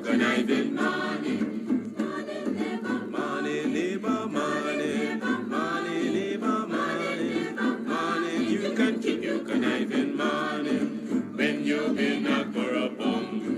conniving morning. Morning, neighbor, morning. Morning, neighbor, morning. Morning, you can keep your conniving morning. When you've been a corrupt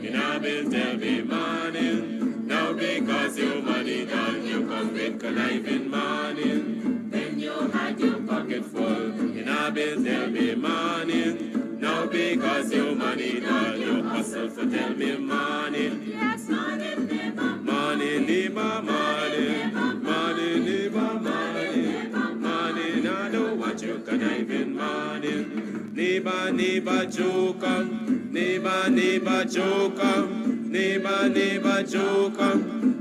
in a bills there'll be morning. Now because your money done, you come with conniving morning. When you had your pocket full in a bills there'll be morning. Now because your money done, you hustle for tell me morning. Yes, morning, neighbor. Morning, neighbor, morning. Morning, neighbor, morning. Morning, I don't want you conniving morning. Neighbor, neighbor, joker. Neighbor, neighbor, joker. Neighbor, neighbor, joker.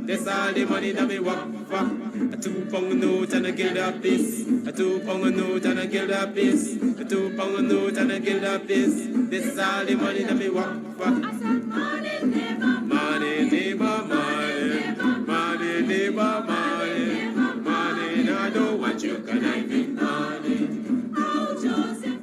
That's all the money that me work for. A 2 pound note and a guilder piece. A 2 pound note and a guilder piece. A 2 pound note and a guilder piece. This is all the money that me work for. I said morning, neighbor. Morning, neighbor, morning. Morning, neighbor, morning. Morning, I don't want you conniving morning. Oh, Joseph.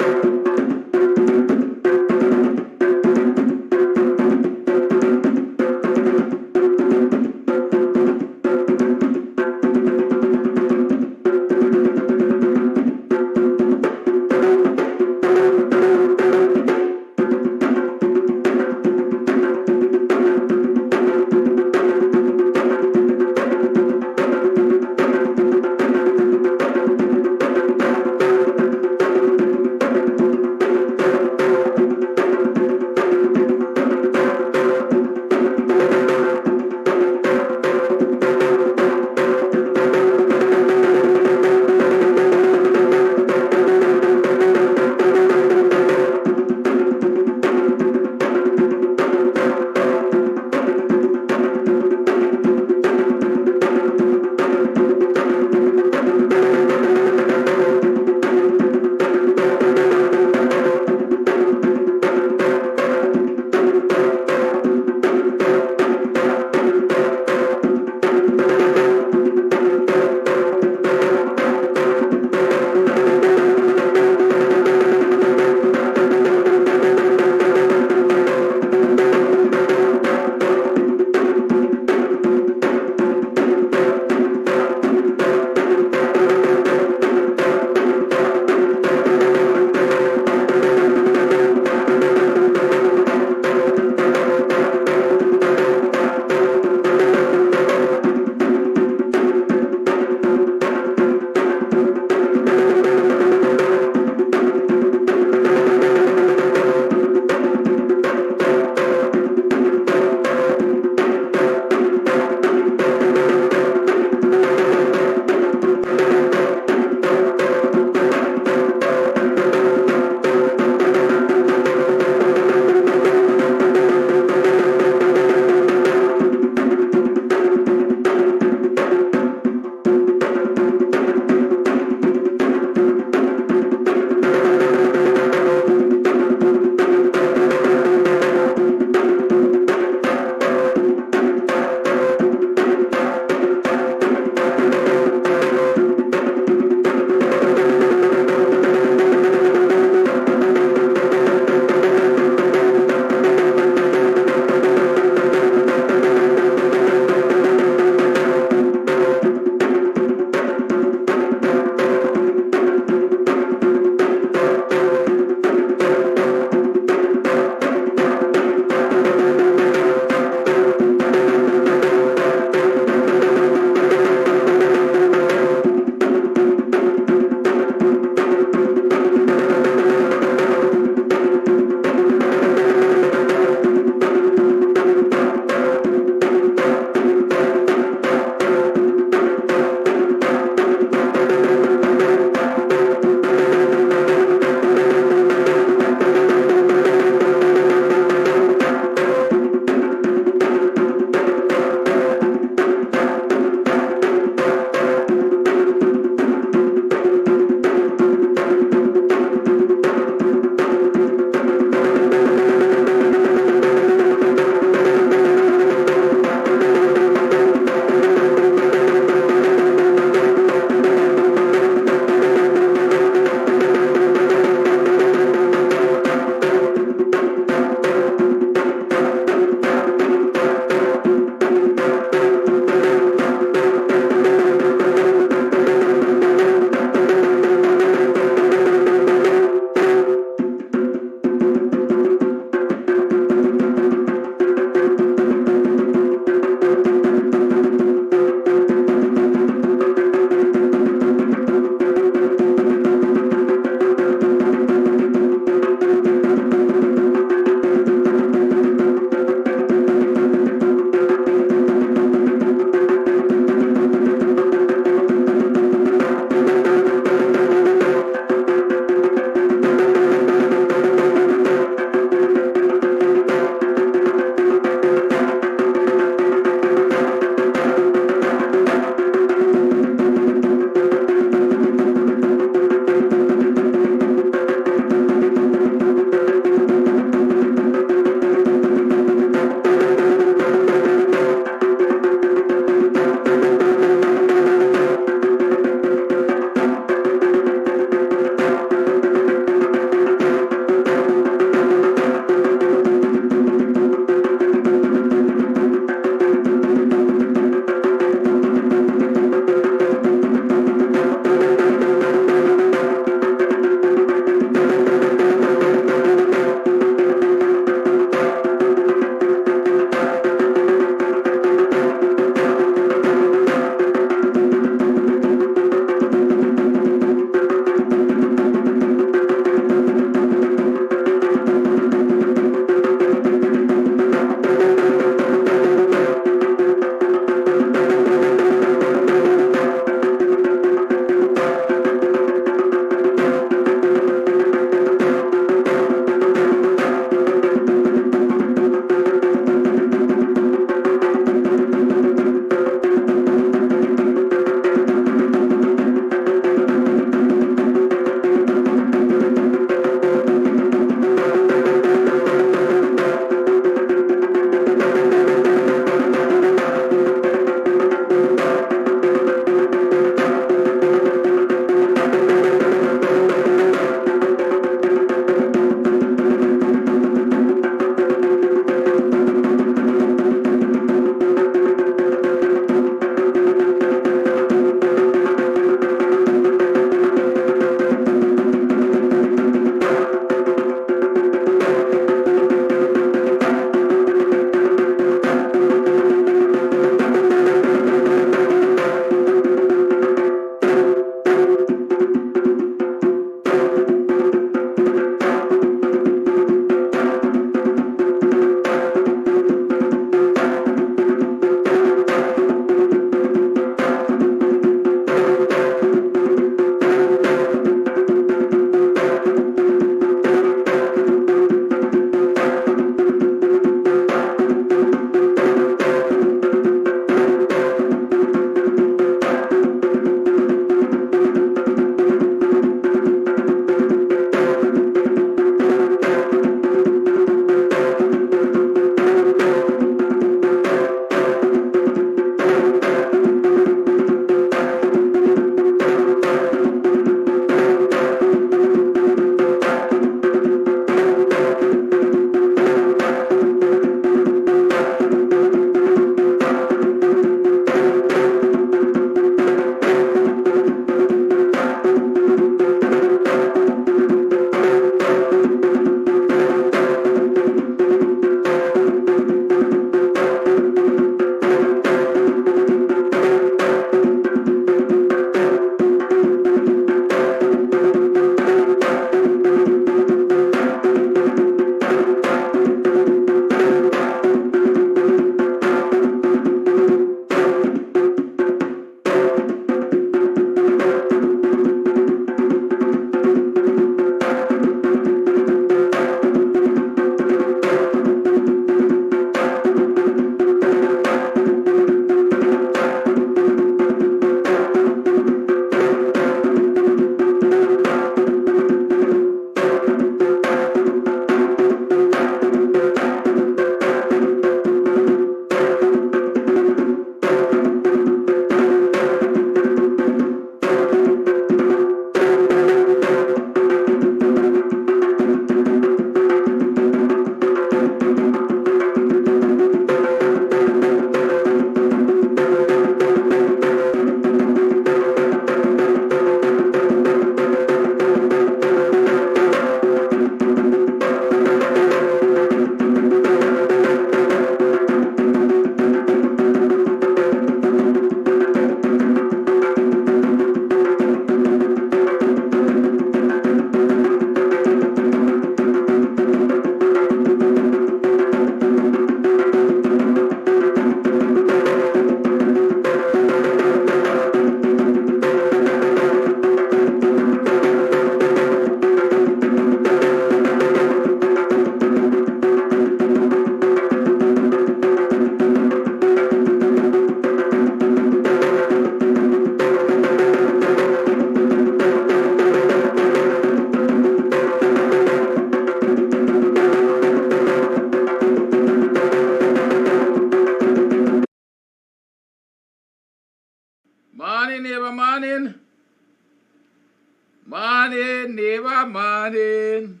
Morning, neighbor, morning.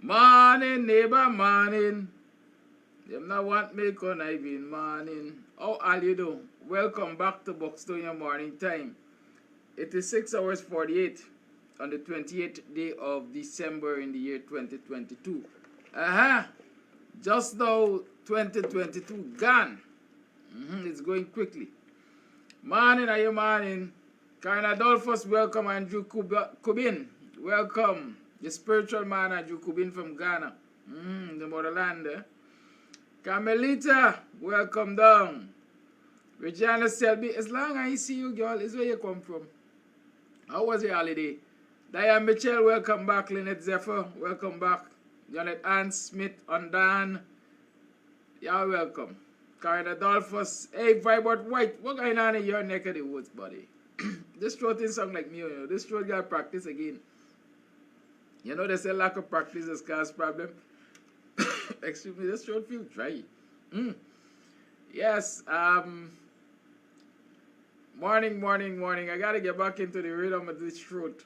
Morning, neighbor, morning. Them not want me conniving morning. How are you do? Welcome back to Buxtonian Morning Time. It is 6 hours 48 on the 28th day of December in the year 2022. Just now 2022 gone. It's going quickly. Morning, are you morning? Carnival, welcome Andrew Kubin. Welcome. The spiritual man Andrew Kubin from Ghana. The motherland. Carmelita, welcome down. Regina Selby, as long as I see you, girl, is where you come from. How was your holiday? Diane Mitchell, welcome back. Lynette Zephyr, welcome back. Janet Ann Smith, Undan. You're welcome. Karen Adolphus, hey, Vibert White, what going on in your neck of the woods, buddy? This throat is something like me, you know. This throat got practice again. You know, they say lack of practice is cause problem. Excuse me, this throat feels dry. Yes, morning. I gotta get back into the rhythm of this throat.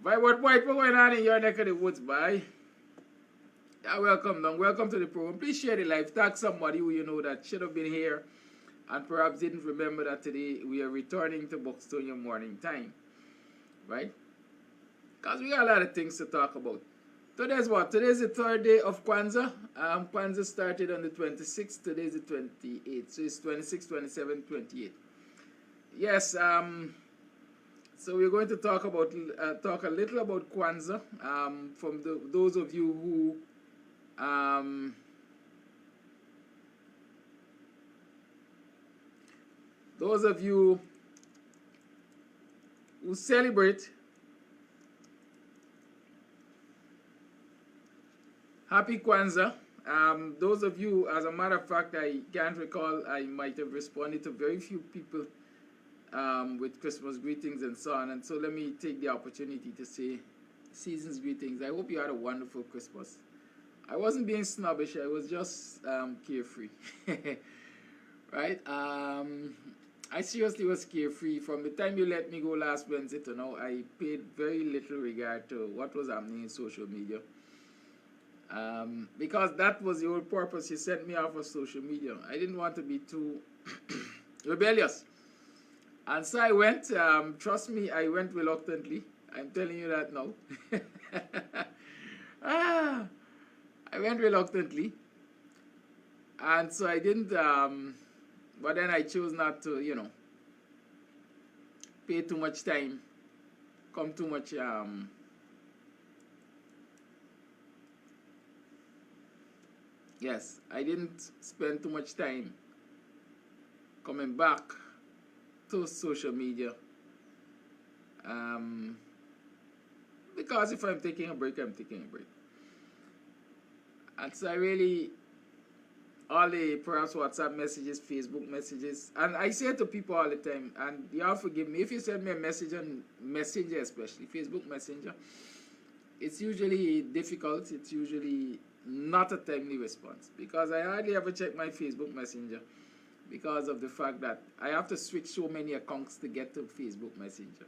Vibert White, what going on in your neck of the woods, bye? Yeah, welcome down. Welcome to the program. Please share the live. Tag somebody who you know that should have been here and perhaps didn't remember that today we are returning to Buxtonian Morning Time. Right? Because we got a lot of things to talk about. Today's what? Today's the third day of Kwanzaa. Kwanzaa started on the 26th. Today's the 28th. So it's 26, 27, 28. Yes, so we're going to talk about talk a little about Kwanzaa. From those of you who celebrate, happy Kwanzaa. Those of you, as a matter of fact, I can't recall, I might have responded to very few people with Christmas greetings and so on. And so let me take the opportunity to say season's greetings. I hope you had a wonderful Christmas. I wasn't being snobbish, I was just carefree. Right? I seriously was carefree. From the time you let me go last Wednesday to now, I paid very little regard to what was happening in social media. Because that was the whole purpose. You sent me off of social media. I didn't want to be too rebellious. And so I went, trust me, I went reluctantly. I'm telling you that now. I went reluctantly. And so I didn't, but then I chose not to, you know, pay too much time, come too much, yes, I didn't spend too much time coming back to social media. Because if I'm taking a break, I'm taking a break. And so I really, all the perhaps WhatsApp messages, Facebook messages, and I say to people all the time, and y'all forgive me, if you send me a message on Messenger, especially Facebook Messenger, it's usually difficult, it's usually not a timely response, because I hardly ever check my Facebook Messenger because of the fact that I have to switch so many accounts to get to Facebook Messenger,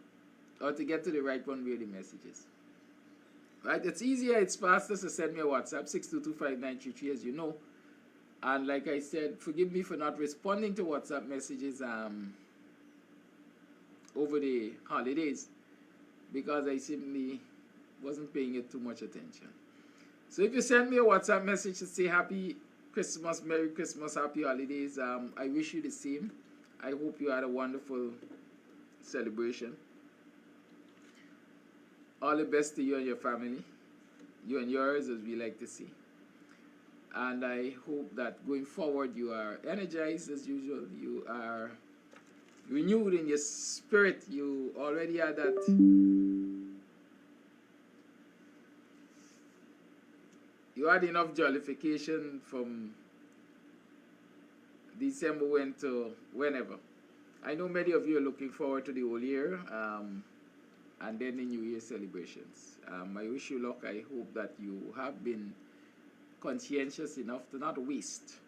or to get to the right one with the messages. Right? It's easier, it's faster to send me a WhatsApp, 6225933, as you know. And like I said, forgive me for not responding to WhatsApp messages over the holidays, because I simply wasn't paying it too much attention. So if you send me a WhatsApp message to say Happy Christmas, Merry Christmas, Happy Holidays, I wish you the same. I hope you had a wonderful celebration. All the best to you and your family, you and yours, as we like to see. And I hope that going forward you are energized as usual, you are renewed in your spirit, you already had that you had enough jollification from December went to whenever. I know many of you are looking forward to the whole year and then the New Year celebrations. I wish you luck. I hope that you have been conscientious enough to not waste.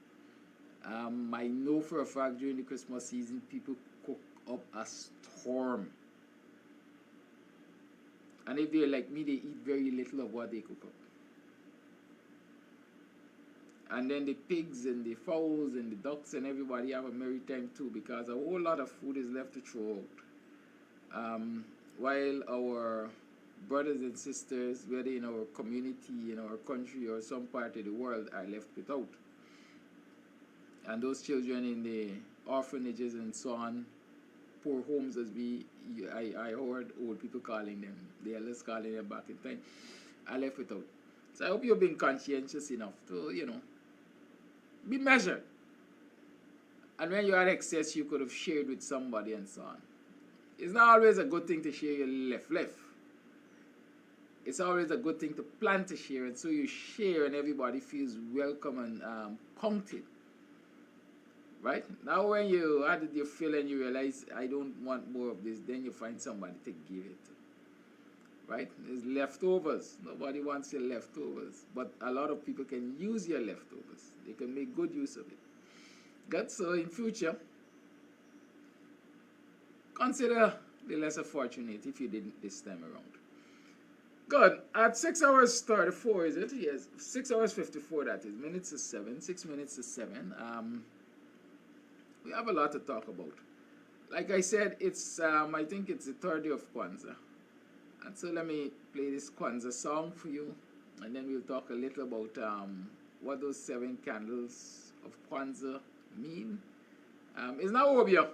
I know for a fact during the Christmas season people cook up a storm. And if they're like me, they eat very little of what they cook up. And then the pigs and the fowls and the ducks and everybody have a merry time too, because a whole lot of food is left to throw out. While our brothers and sisters, whether in our community, in our country, or some part of the world, are left without. And those children in the orphanages and so on, poor homes as I heard old people calling them, the elders calling them back in time, are left without. So I hope you're being conscientious enough to, you know, be measured. And when you had excess, you could have shared with somebody and so on. It's not always a good thing to share your left. It's always a good thing to plan to share, and so you share and everybody feels welcome and counted. Right? Now when you added your fill and you realize, I don't want more of this, then you find somebody to give it to. Right? There's leftovers. Nobody wants your leftovers. But a lot of people can use your leftovers. They can make good use of it. Good? So in future, consider the lesser fortunate if you didn't this time around. Good. At 6 hours 34, is it? Yes. 6 hours 54, that is. Minutes to 7. 6 minutes to 7. We have a lot to talk about. Like I said, it's I think it's the 3rd day of Kwanzaa. And so let me play this Kwanzaa song for you. And then we'll talk a little about what those 7 candles of Kwanzaa mean. It's not obvious.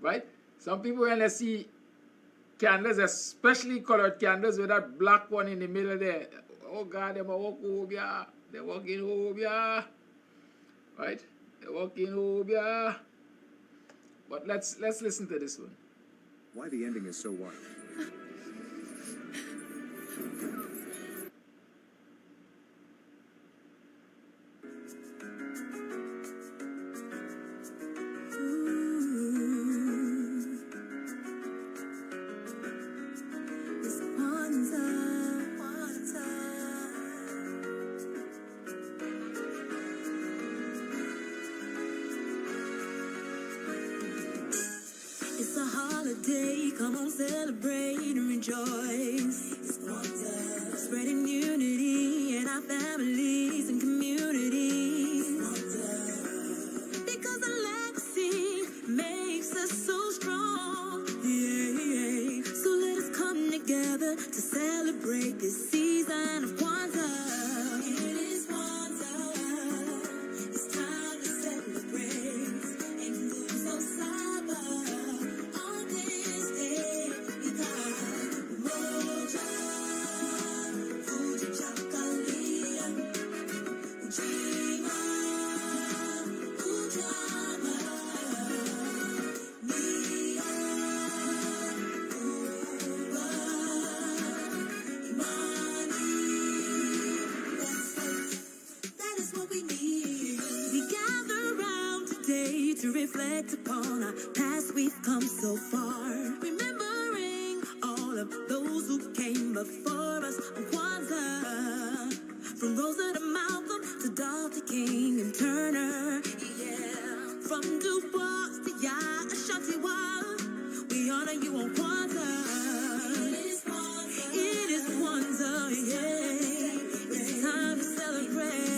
Right? Some people, when they see candles, especially colored candles with that black one in the middle there, oh God, they walk over here. They're walking over here. Right? They're walking over here. But let's listen to this one. Why the ending is so wild. Come on, celebrate and rejoice. It's Kwanzaa. Spreading unity in our families and communities. Kwanzaa. Because the legacy makes us so strong. Yeah. So let us come together to celebrate this season of Kwanzaa. It is Kwanzaa. It's time to celebrate and do so sober. To reflect upon our past, we've come so far. Remembering all of those who came before us on Kwanzaa. From Rosa to Malcolm to Dr. King and Turner. Yeah. From Du Bois to Ashanti Wall. We honor you on Kwanzaa. It is Kwanzaa, yeah. It's time to celebrate.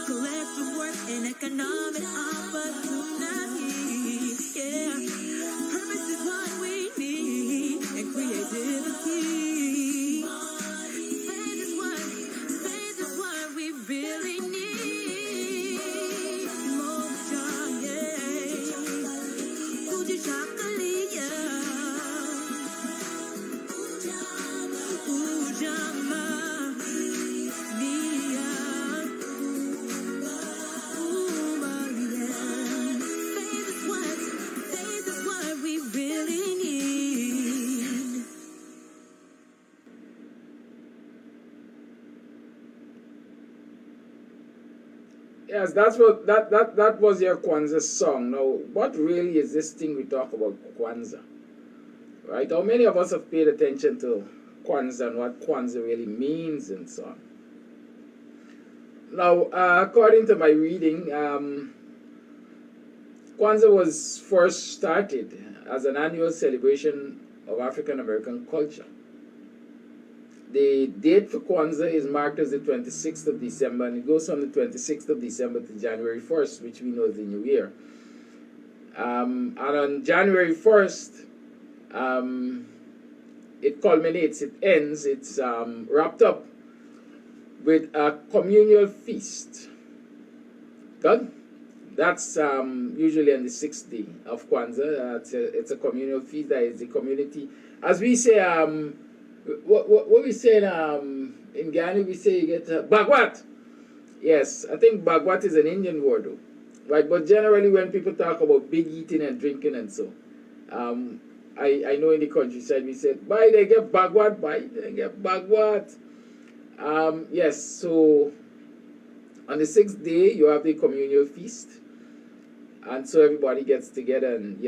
Collective and economic opportunity. Yeah, purpose is what we need, and creativity. Faith is what we really need. More joy, yeah. Fuji chocolate, yeah. Ujama, Mia. Faith is what we really need. Yes, that was your Kwanzaa song. Now, what really is this thing we talk about Kwanzaa? Right? How many of us have paid attention to Kwanzaa and what Kwanzaa really means and so on? Now, according to my reading, Kwanzaa was first started as an annual celebration of African American culture. The date for Kwanzaa is marked as the 26th of December, and it goes from the 26th of December to January 1st, which we know is the New Year. And on January 1st, it culminates, it ends, it's wrapped up with a communal feast. Good? That's usually on the 6th day of Kwanzaa. It's a communal feast. That is the community. As we say, what we say in Guyana, we say you get bagwat. Yes, I think bagwat is an Indian word, though. Right? But generally, when people talk about big eating and drinking and so, I know in the countryside we said, "Bye, they get bagwat. Bye, they get bagwat." Yes, so on the 6th day, you have the communal feast. And so everybody gets together and,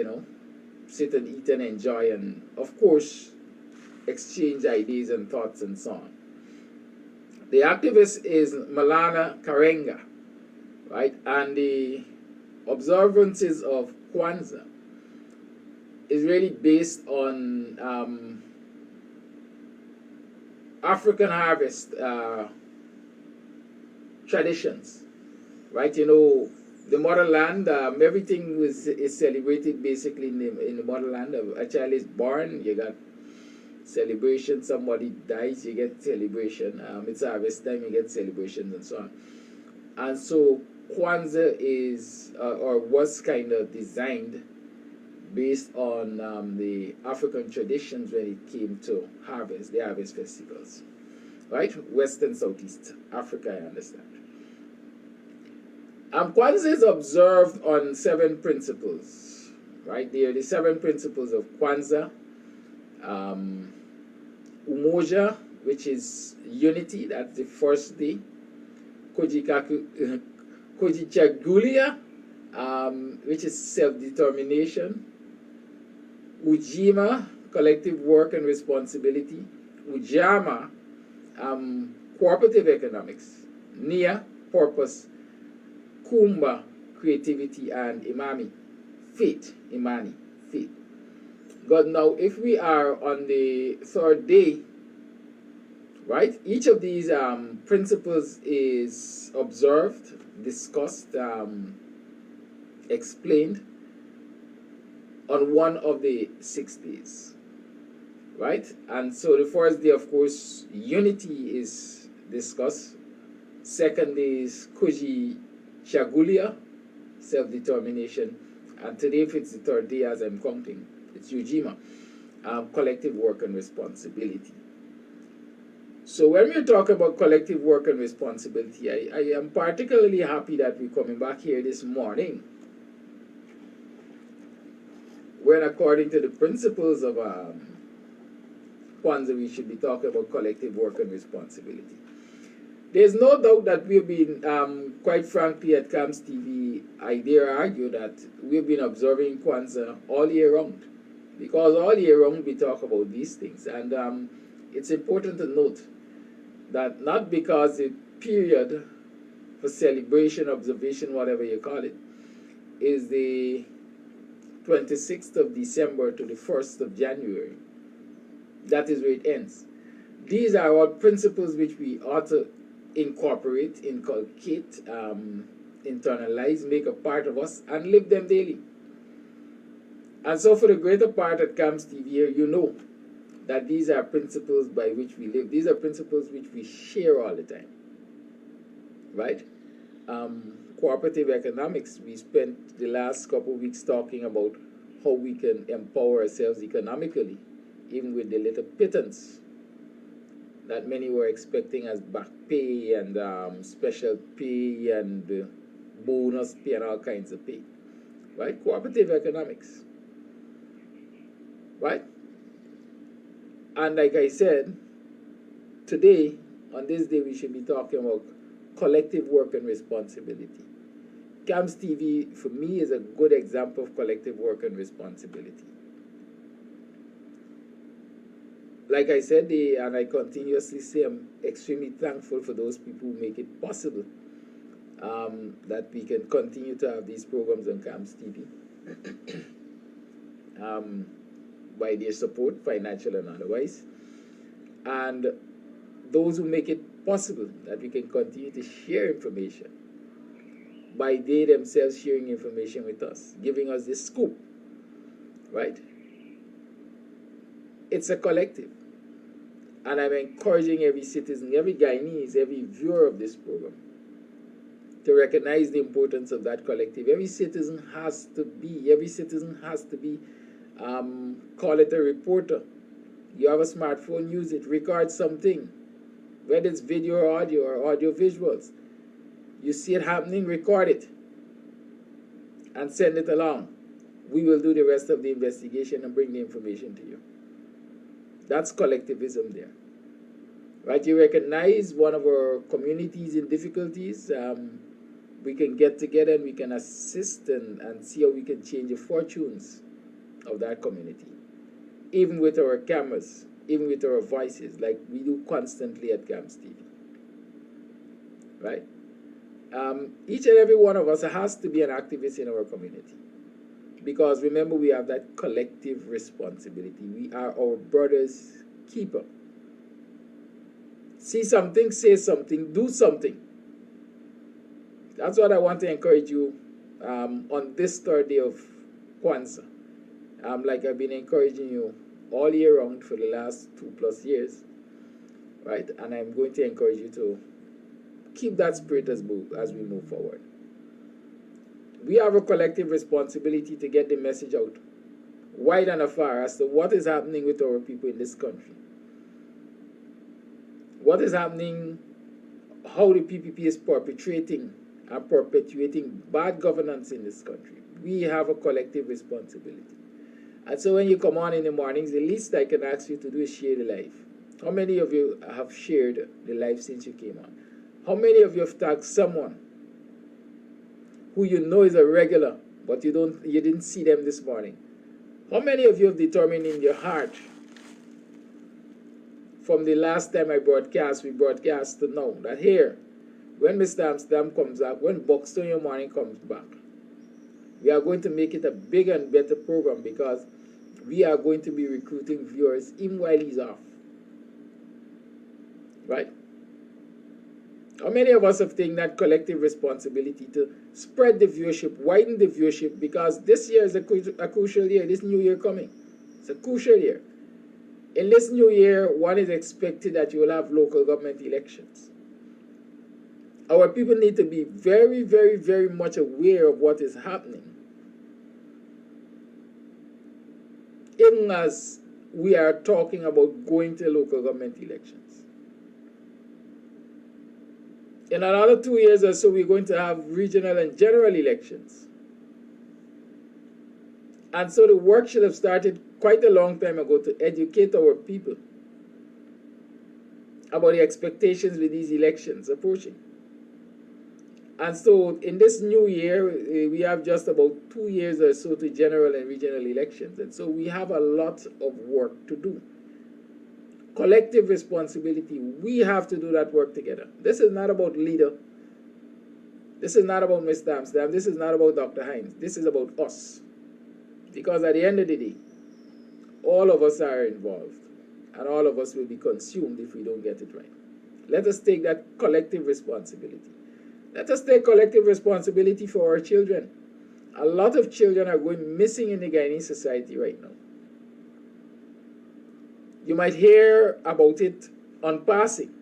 sit and eat and enjoy and, of course, exchange ideas and thoughts and so on. The activist is Malana Karenga, right? And the observances of Kwanzaa is really based on African harvest traditions, right? The motherland, everything is celebrated basically in the motherland. A child is born, you got celebration. Somebody dies, you get celebration. It's harvest time, you get celebrations and so on. And so Kwanzaa is or was kind of designed based on the African traditions when it came to harvest, the harvest festivals, right? West and Southeast Africa, I understand. Kwanzaa is observed on 7 principles, right? There are the 7 principles of Kwanzaa. Umoja, which is unity, that's the first day. Kujichagulia, which is self-determination. Ujima, collective work and responsibility. Ujama, cooperative economics. Nia, purpose. Kumba, creativity, and Imani, faith. Imani, faith. God, now if we are on the 3rd day, right, each of these principles is observed, discussed, explained on one of the 6 days, right? And so the first day, of course, unity is discussed. 2nd day is Kuji Chagulia, self-determination. And today, if it's the 3rd day as I'm counting, it's Ujima, collective work and responsibility. So when we talk about collective work and responsibility, I am particularly happy that we're coming back here this morning, when according to the principles of Kwanzaa, we should be talking about collective work and responsibility. There's no doubt that we've been, quite frankly, at Kams TV, I dare argue that we've been observing Kwanzaa all year round. Because all year round we talk about these things. And it's important to note that not because the period for celebration, observation, whatever you call it, is the 26th of December to the 1st of January. That is where it ends. These are all principles which we ought to incorporate, inculcate, internalize, make a part of us, and live them daily. And so for the greater part at Kams TV here, you know that these are principles by which we live. These are principles which we share all the time, right? Cooperative economics, we spent the last couple of weeks talking about how we can empower ourselves economically, even with the little pittance that many were expecting as back pay and special pay and bonus pay and all kinds of pay, right? Cooperative economics, right? And like I said, today, on this day, we should be talking about collective work and responsibility. Kams TV, for me, is a good example of collective work and responsibility. Like I said, and I continuously say, I'm extremely thankful for those people who make it possible that we can continue to have these programs on Kams TV. By their support, financial and otherwise. And those who make it possible that we can continue to share information by they themselves sharing information with us, giving us this scoop, right? It's a collective. And I'm encouraging every citizen, every Guyanese, every viewer of this program to recognize the importance of that collective. Every citizen has to be, call it a reporter. You have a smartphone, use it, record something, whether it's video or audio visuals. You see it happening, record it and send it along. We will do the rest of the investigation and bring the information to you. That's collectivism there. Right? You recognize one of our communities in difficulties. We can get together and we can assist and see how we can change the fortunes of that community. Even with our cameras, even with our voices, like we do constantly at Kams TV. Right? Each and every one of us has to be an activist in our community. Because remember, we have that collective responsibility. We are our brother's keeper. See something, say something, do something. That's what I want to encourage you on this third day of Kwanzaa. Like I've been encouraging you all year round for the last 2+ years. Right? And I'm going to encourage you to keep that spirit as we move forward. We have a collective responsibility to get the message out wide and afar as to what is happening with our people in this country. What is happening, how the PPP is perpetrating and perpetuating bad governance in this country. We have a collective responsibility. And so when you come on in the mornings, the least I can ask you to do is share the live. How many of you have shared the live since you came on? How many of you have tagged someone who you know is a regular, but you didn't see them this morning? How many of you have determined in your heart from the last time we broadcast to now, that here, when Mr. Amsterdam comes up, when BUXTONIAN morning comes back, we are going to make it a bigger and better program because we are going to be recruiting viewers even while he's off. Right? How many of us have taken that collective responsibility to spread the viewership, widen the viewership, because this year is a crucial year, this new year coming. It's a crucial year. In this new year, one is expected that you will have local government elections. Our people need to be very, very, very much aware of what is happening. Even as we are talking about going to local government elections. In another 2 years or so, we're going to have regional and general elections. And so the work should have started quite a long time ago to educate our people about the expectations with these elections approaching. And so in this new year, we have just about 2 years or so to general and regional elections. And so we have a lot of work to do. Collective responsibility. We have to do that work together. This is not about leader. This is not about Mr. Amsterdam. This is not about Dr. Hinds. This is about us. Because at the end of the day, all of us are involved. And all of us will be consumed if we don't get it right. Let us take that collective responsibility. Let us take collective responsibility for our children. A lot of children are going missing in the Guyanese society right now. You might hear about it on passing,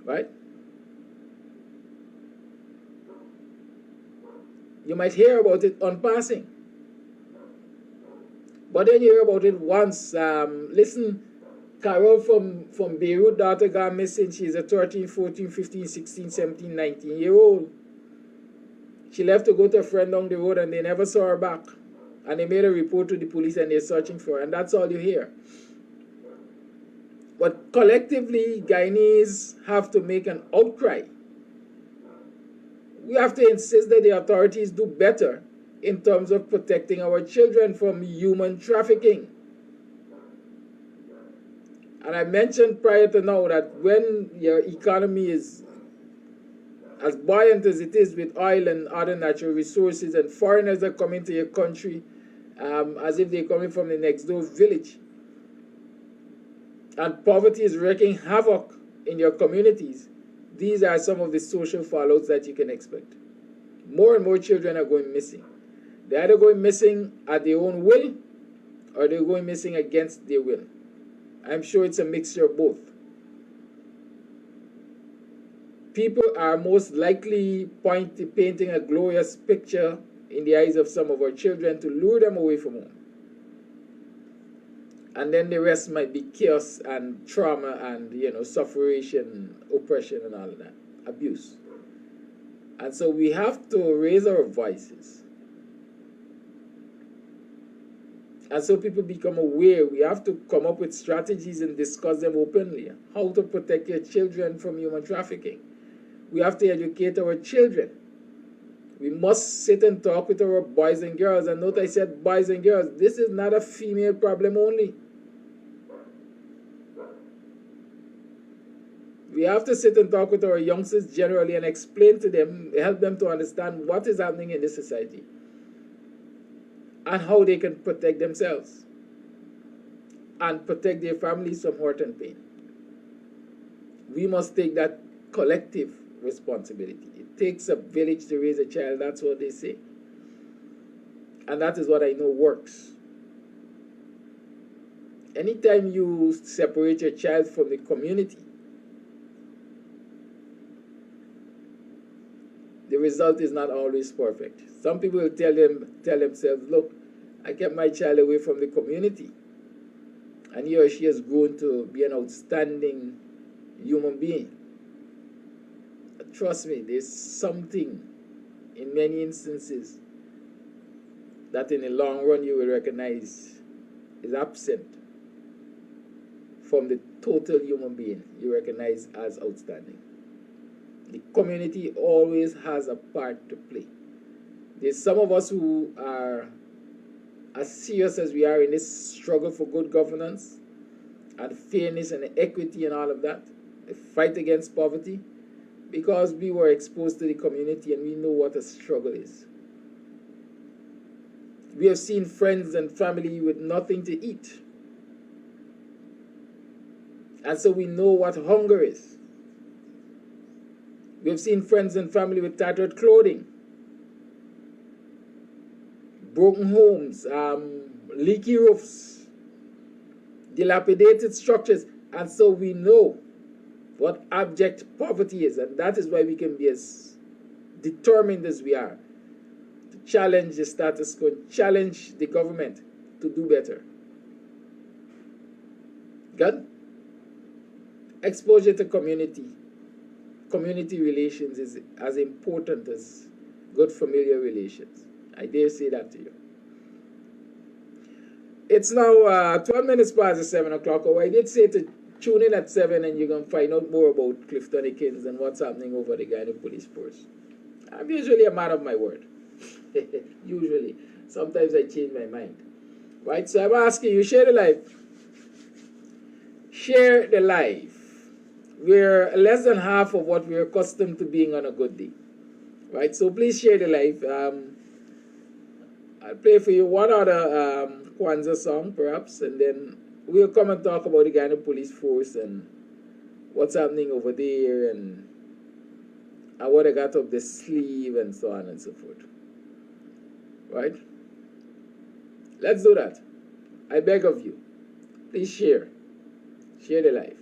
right? You might hear about it on passing. But then you hear about it once. Listen, Carol from Beirut, daughter got missing. She's a 13, 14, 15, 16, 17, 19-year-old. She left to go to a friend down the road and they never saw her back. And they made a report to the police and they're searching for her. And that's all you hear. But collectively, Guyanese have to make an outcry. We have to insist that the authorities do better in terms of protecting our children from human trafficking. And I mentioned prior to now that when your economy is as buoyant as it is with oil and other natural resources, and foreigners are coming to your country as if they're coming from the next door village, and poverty is wreaking havoc in your communities, these are some of the social fallouts that you can expect. More and more children are going missing. They're either going missing at their own will or they're going missing against their will. I'm sure it's a mixture of both. People are most likely painting a glorious picture in the eyes of some of our children to lure them away from home. And then the rest might be chaos and trauma and, suffering, oppression and all of that, abuse. And so we have to raise our voices. And so people become aware. We have to come up with strategies and discuss them openly. How to protect your children from human trafficking. We have to educate our children. We must sit and talk with our boys and girls. And note I said boys and girls. This is not a female problem only. We have to sit and talk with our youngsters generally and explain to them, help them to understand what is happening in this society and how they can protect themselves and protect their families from hurt and pain. We must take that collective responsibility. It takes a village to raise a child, that's what they say. And that is what I know works. Anytime you separate your child from the community, the result is not always perfect. Some people will tell themselves, look, I kept my child away from the community, and he or she has grown to be an outstanding human being. But trust me, there's something in many instances that in the long run you will recognize is absent from the total human being you recognize as outstanding. The community always has a part to play. There's some of us who are as serious as we are in this struggle for good governance and fairness and equity and all of that, the fight against poverty, because we were exposed to the community and we know what a struggle is. We have seen friends and family with nothing to eat. And so we know what hunger is. We have seen friends and family with tattered clothing, broken homes, leaky roofs, dilapidated structures. And so we know what abject poverty is. And that is why we can be as determined as we are to challenge the status quo, challenge the government to do better. Good? Exposure to community relations is as important as good familiar relations. I dare say that to you. It's now 12 minutes past the 7 o'clock hour. I did say to tune in at 7 and you're going to find out more about Cliftonicans and what's happening over the Guyana police force. I'm usually a man of my word. Usually. Sometimes I change my mind. Right? So I'm asking you, share the live. Share the live. We're less than half of what we're accustomed to being on a good day. Right? So please share the live. I'll play for you one other Kwanzaa song, perhaps, and then we'll come and talk about the Guyana police force and what's happening over there and I would have got up the sleeve and so on and so forth. Right? Let's do that. I beg of you. Please share. Share the live.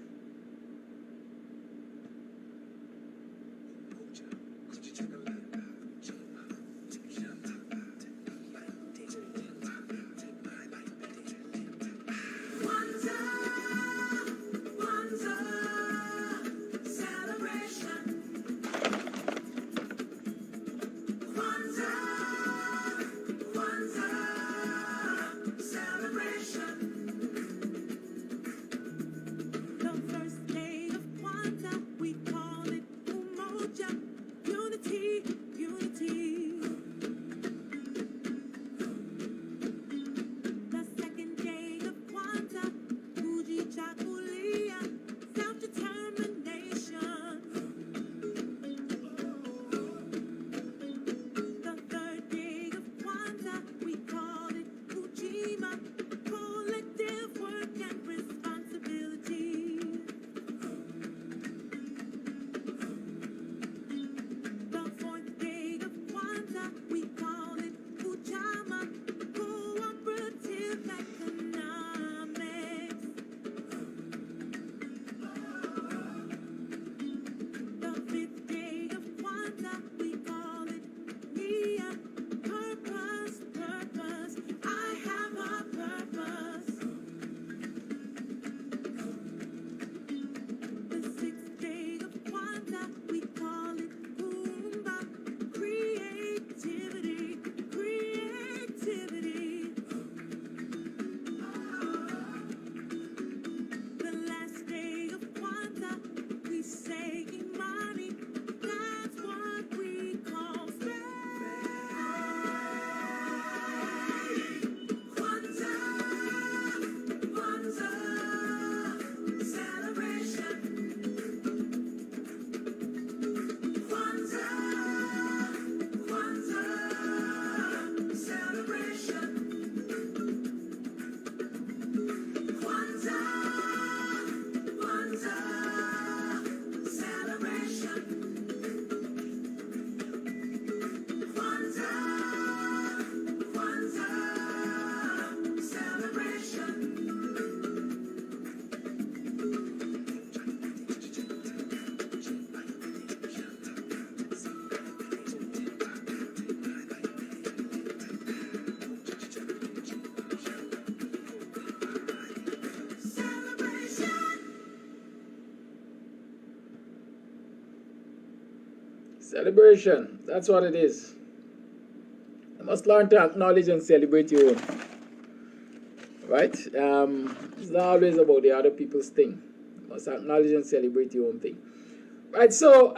Celebration, that's what it is. You must learn to acknowledge and celebrate your own. Right? It's not always about the other people's thing. You must acknowledge and celebrate your own thing. Right, so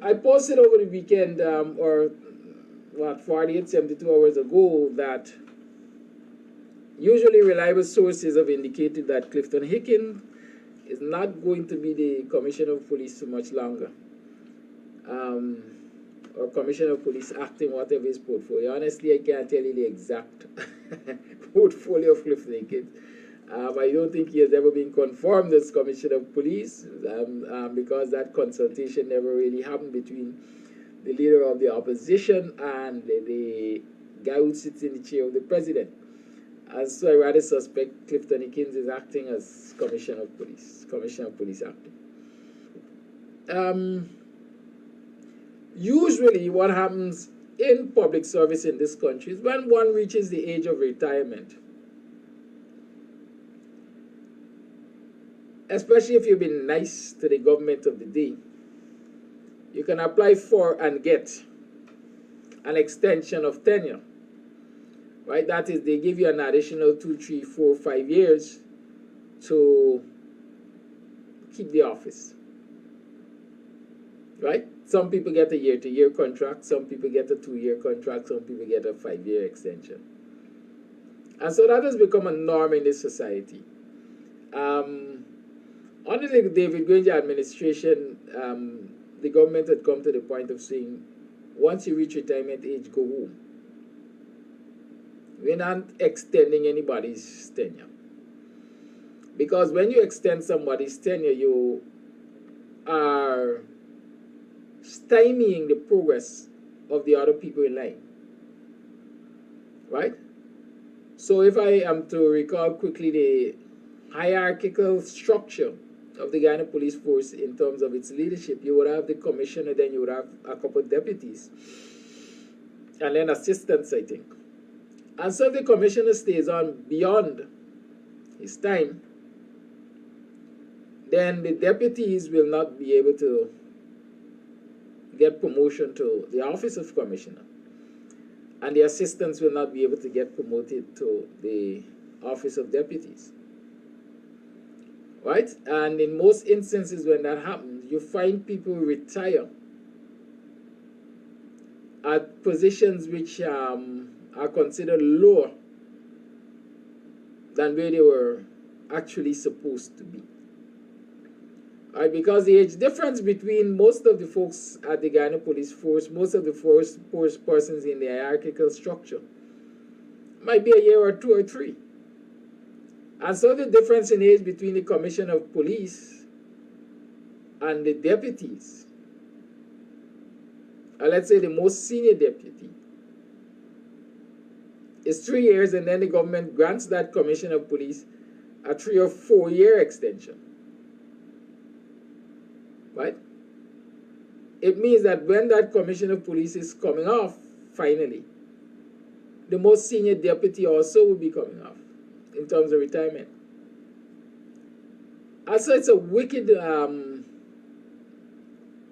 I posted over the weekend, or what, 48, 72 hours ago, that usually reliable sources have indicated that Clifton Hicken is not going to be the Commissioner of Police for much longer. Or Commissioner of Police acting, whatever his portfolio. Honestly, I can't tell you the exact portfolio of Clifton Hicken. I don't think he has ever been confirmed as Commissioner of Police because that consultation never really happened between the leader of the opposition and the guy who sits in the chair of the president. And so I rather suspect Clifton Hicken is acting as Commissioner of Police acting. Usually what happens in public service in this country is when one reaches the age of retirement, especially if you've been nice to the government of the day, you can apply for and get an extension of tenure. Right? That is, they give you an additional 2, 3, 4, 5 years to keep the office. Right? Some people get a year-to-year contract, some people get a 2-year contract, some people get a 5-year extension. And so that has become a norm in this society. Under the David Granger administration, the government had come to the point of saying, once you reach retirement age, go home. We're not extending anybody's tenure. Because when you extend somebody's tenure, you are stymieing the progress of the other people in line. Right? So if I am to recall quickly the hierarchical structure of the Guyana Police Force in terms of its leadership, you would have the commissioner, then you would have a couple of deputies, and then assistants, I think. And so if the commissioner stays on beyond his time, then the deputies will not be able to get promotion to the office of commissioner, and the assistants will not be able to get promoted to the office of deputies. Right? And in most instances when that happens, you find people retire at positions which are considered lower than where they were actually supposed to be. Right? Because the age difference between most of the folks at the Guyana Police Force, most of the force persons in the hierarchical structure, might be a year or 2 or 3. And so the difference in age between the commissioner of police and the deputies, or let's say the most senior deputy, is 3 years, and then the government grants that commissioner of police a 3 or 4 year extension. Right? It means that when that commissioner of police is coming off, finally, the most senior deputy also will be coming off in terms of retirement. And so it's a wicked,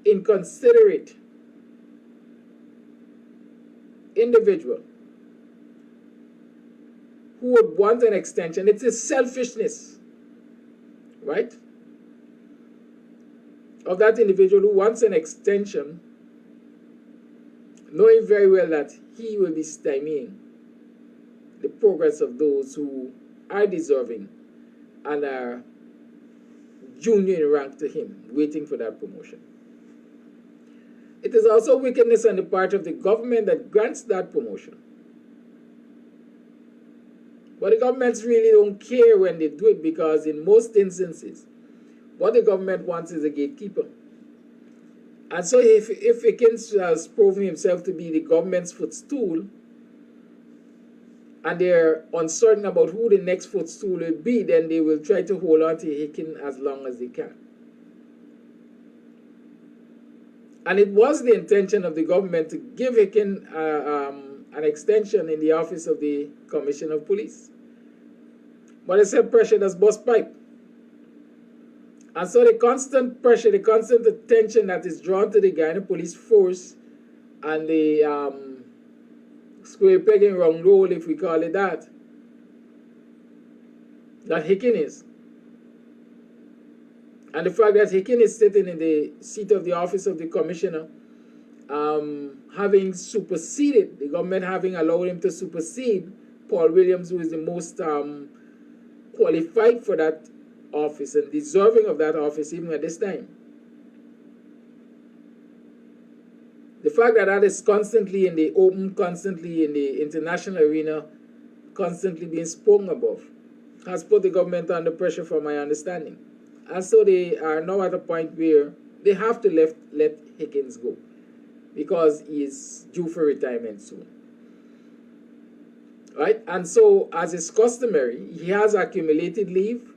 inconsiderate individual who would want an extension. It's a selfishness, right, of that individual who wants an extension, knowing very well that he will be stymieing the progress of those who are deserving and are junior in rank to him, waiting for that promotion. It is also wickedness on the part of the government that grants that promotion. But the governments really don't care when they do it, because in most instances, what the government wants is a gatekeeper. And so if Hickins has proven himself to be the government's footstool, and they're uncertain about who the next footstool will be, then they will try to hold on to Hickins as long as they can. And it was the intention of the government to give Hickins an extension in the office of the Commissioner of Police. But they said pressure does bust pipe. And so the constant pressure, the constant attention that is drawn to the Guyana Police Force and the square peg in round hole, if we call it that Hickins is. And the fact that Hickins is sitting in the seat of the office of the commissioner, having superseded, the government having allowed him to supersede Paul Williams, who is the most qualified for that office and deserving of that office even at this time. The fact that that is constantly in the open, constantly in the international arena, constantly being spoken about, has put the government under pressure, from my understanding. And so they are now at a point where they have to let Hickins go, because he is due for retirement soon. Right? And so, as is customary, he has accumulated leave.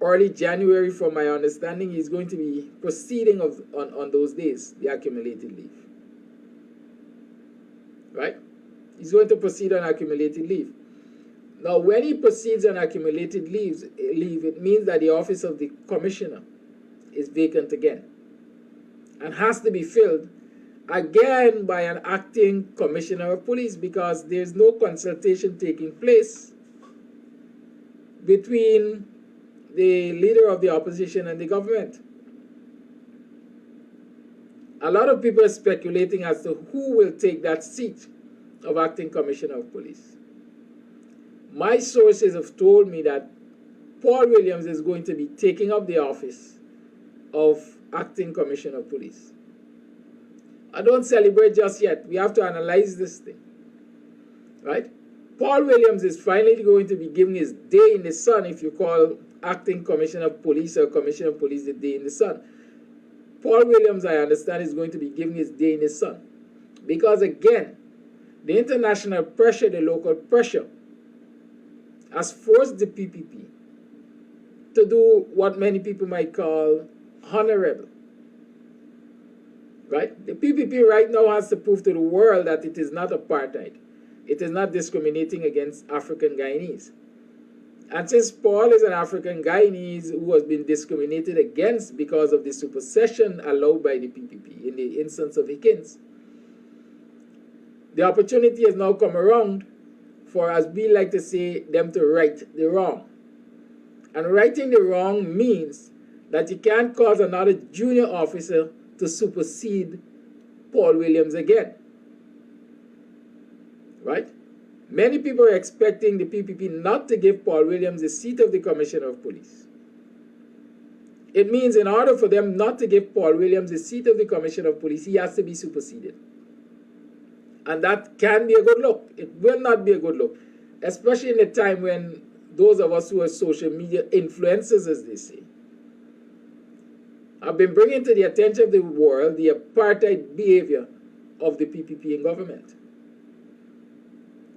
Early January, from my understanding, he's going to be proceeding on those days, the accumulated leave. Right? He's going to proceed on accumulated leave. Now, when he proceeds on accumulated leave, it means that the office of the commissioner is vacant again and has to be filled again by an acting commissioner of police, because there's no consultation taking place between the leader of the opposition and the government. A lot of people are speculating as to who will take that seat of acting commissioner of police. My sources have told me that Paul Williams is going to be taking up the office of acting commissioner of police. I don't celebrate just yet. We have to analyze this thing. Right? Paul Williams is finally going to be giving his day in the sun, if you call acting commissioner of police or commissioner of police the day in the sun. Paul Williams, I understand, is going to be giving his day in the sun. Because again, the international pressure, the local pressure, has forced the PPP to do what many people might call honorable. Right? The PPP right now has to prove to the world that it is not apartheid. It is not discriminating against African Guyanese. And since Paul is an African Guyanese who has been discriminated against because of the supersession allowed by the PPP in the instance of Hinds, the opportunity has now come around for, as we like to say, them to right the wrong. And righting the wrong means that you can't cause another junior officer to supersede Paul Williams again. Right? Many people are expecting the PPP not to give Paul Williams the seat of the Commissioner of Police. It means in order for them not to give Paul Williams the seat of the Commissioner of Police, he has to be superseded. And that can be a good look. It will not be a good look, especially in a time when those of us who are social media influencers, as they say, have been bringing to the attention of the world the apartheid behavior of the PPP in government.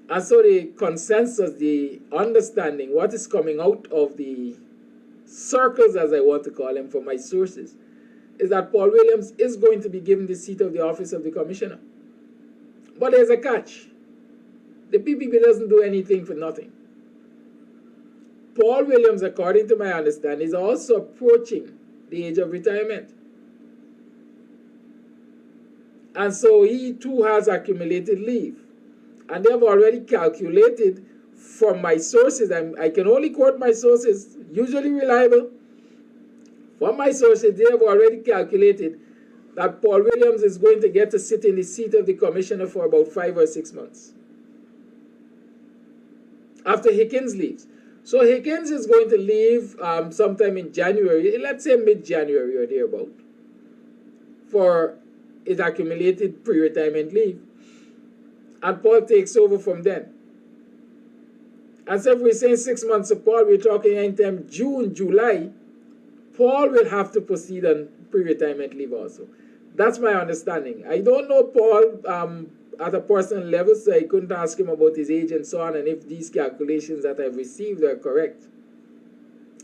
And so the consensus, the understanding, what is coming out of the circles, as I want to call them, for my sources, is that Paul Williams is going to be given the seat of the office of the commissioner. But there's a catch. The PPP doesn't do anything for nothing. Paul Williams, according to my understanding, is also approaching the age of retirement. And so he too has accumulated leave. And they have already calculated from my sources, I can only quote my sources, usually reliable. From my sources, they have already calculated that Paul Williams is going to get to sit in the seat of the commissioner for about 5 or 6 months after Hinds leaves. So Hinds is going to leave sometime in January, let's say mid-January or thereabout, for his accumulated pre-retirement leave. And Paul takes over from then. And so if we're saying 6 months of Paul, we're talking anytime June, July, Paul will have to proceed on pre-retirement leave also. That's my understanding. I don't know Paul at a personal level, so I couldn't ask him about his age and so on, and if these calculations that I've received are correct.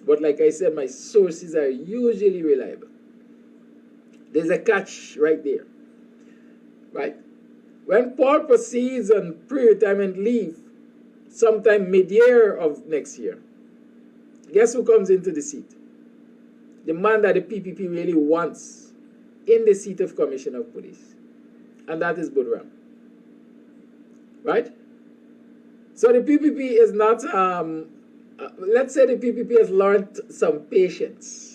But like I said, my sources are usually reliable. There's a catch right there. Right? When Paul proceeds on pre-retirement leave, sometime mid-year of next year, guess who comes into the seat? The man that the PPP really wants in the seat of Commissioner of Police. And that is Budram. Right? So the PPP is not, let's say the PPP has learned some patience.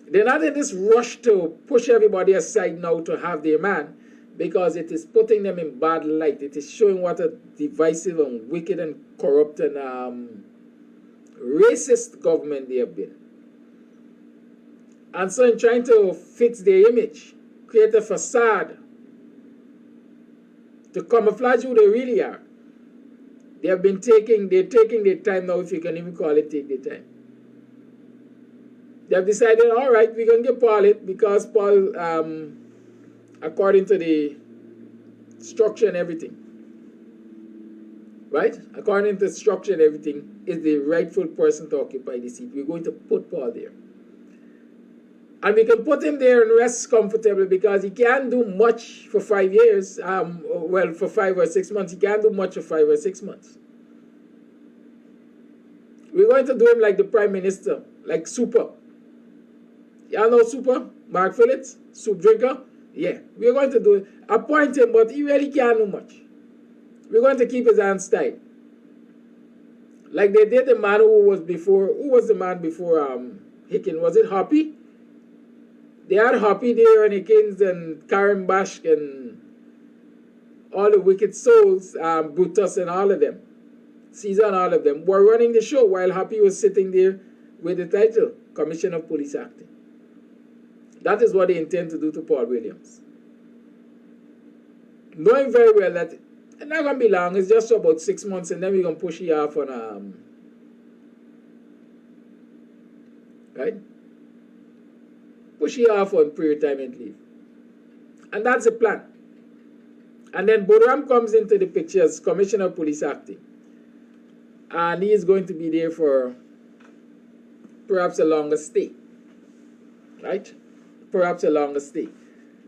They're not in this rush to push everybody aside now to have their man, because it is putting them in bad light. It is showing what a divisive and wicked and corrupt and racist government they have been. And so in trying to fix their image, create a facade to camouflage who they really are, they're taking their time now, if you can even call it take their time. They have decided, all right, we're going to give Paul it, because Paul, according to the structure and everything, right? According to the structure and everything, is the rightful person to occupy the seat. We're going to put Paul there. And we can put him there and rest comfortably, because he can't do much for 5 years. Well, for 5 or 6 months. He can't do much for 5 or 6 months. We're going to do him like the Prime Minister, like Super. Y'all know Super? Mark Phillips? Soup drinker? Yeah. We're going to do it. Appoint him, but he really can't do much. We're going to keep his hands tight. Like they did the man who was the man before Hinds? Was it Hoppy? They had Hoppy there and Hinds and Karen Bashk and all the wicked souls, Brutus and all of them. Caesar and all of them were running the show while Hoppy was sitting there with the title, Commissioner of Police Acting. That is what they intend to do to Paul Williams. Knowing very well that it's not going to be long, it's just about 6 months, and then we're going to push you off on, right? push you off on pre-retirement leave. And that's the plan. And then Bodram comes into the picture as Commissioner of Police acting. And he is going to be there for perhaps a longer stay. Right? Perhaps a longer stay.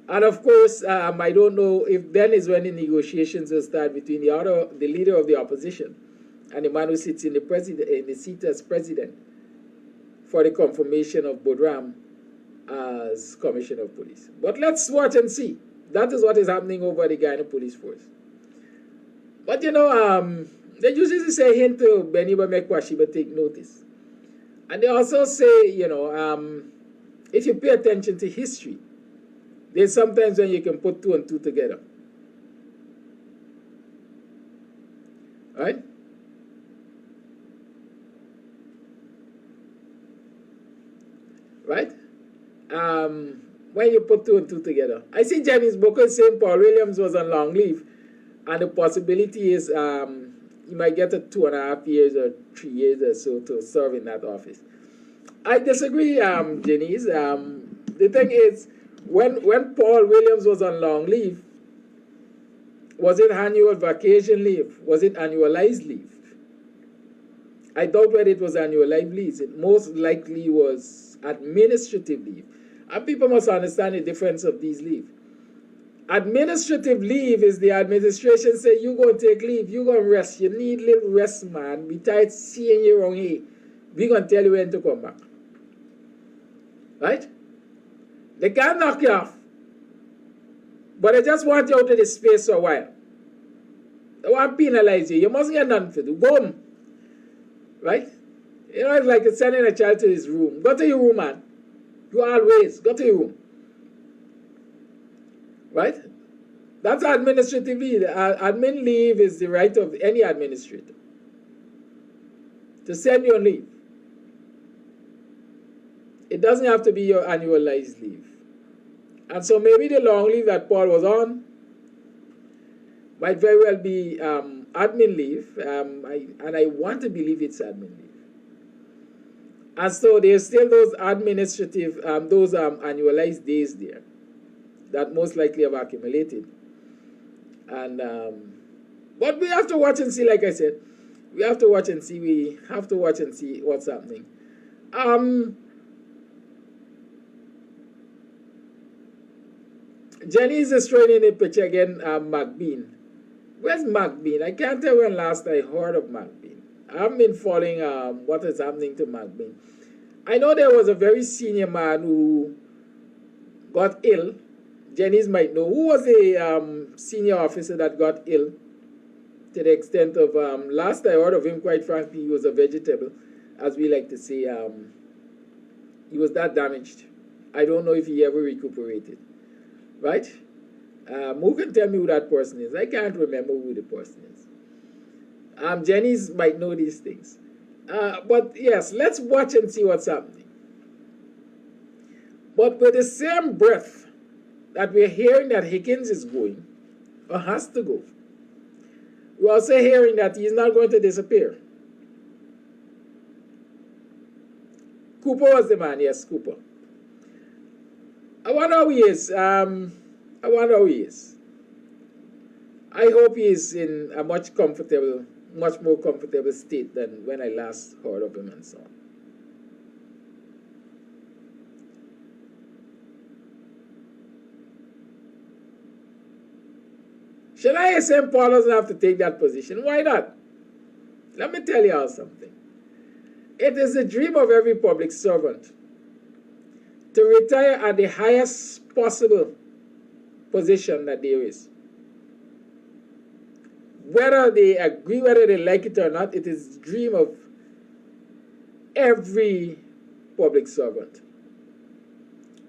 And of course, I don't know if then is when the negotiations will start between the leader of the opposition and the man who sits in the seat as president for the confirmation of Bodram as Commissioner of Police. But let's watch and see. That is what is happening over the Guyana Police Force. But you know, they usually say hint to Beniba Mekwashiba take notice. And they also say, you know, if you pay attention to history, there's sometimes when you can put two and two together. Right? Right? When you put two and two together. I see Janice Booker saying Paul Williams was on long leave, and the possibility is he might get a 2.5 years or 3 years or so to serve in that office. I disagree, Janice. The thing is, when Paul Williams was on long leave, was it annual vacation leave? Was it annualized leave? I doubt whether it was annualized leave. It most likely was administrative leave. And people must understand the difference of these leave. Administrative leave is the administration say, you go and take leave, you go and rest. You need little rest, man. We tired seeing you around here. We're going to tell you when to come back. Right? They can't knock you off. But they just want you out of the space for a while. They want to penalize you. You must get nothing to do. Go home. Right? You know, it's like sending a child to his room. Go to your room, man. You always. Go to your room. Right? That's administrative leave. Admin leave is the right of any administrator to send you on leave. It doesn't have to be your annualized leave. And so maybe the long leave that Paul was on might very well be admin leave. And I want to believe it's admin leave. And so there's still those administrative, those annualized days there that most likely have accumulated. And but we have to watch and see, like I said. We have to watch and see. We have to watch and see what's happening. Jenny is just throwing in a picture again, McBean. Where's McBean? I can't tell when last I heard of McBean. I haven't been following what is happening to McBean. I know there was a very senior man who got ill. Janice might know. Who was a senior officer that got ill to the extent of, last I heard of him, quite frankly, he was a vegetable, as we like to say. He was that damaged. I don't know if he ever recuperated. Right? Who can tell me who that person is? I can't remember who the person is. Janice might know these things. But yes, let's watch and see what's happening. But with the same breath that we're hearing that Higgins is going, or has to go, we're also hearing that he's not going to disappear. Cooper was the man, yes, Cooper. I wonder how he is. I wonder how he is. I hope he is in a much more comfortable state than when I last heard of him and so on. Should I say Paul doesn't have to take that position? Why not? Let me tell you all something. It is the dream of every public servant to retire at the highest possible position that there is. Whether they agree, whether they like it or not, it is the dream of every public servant.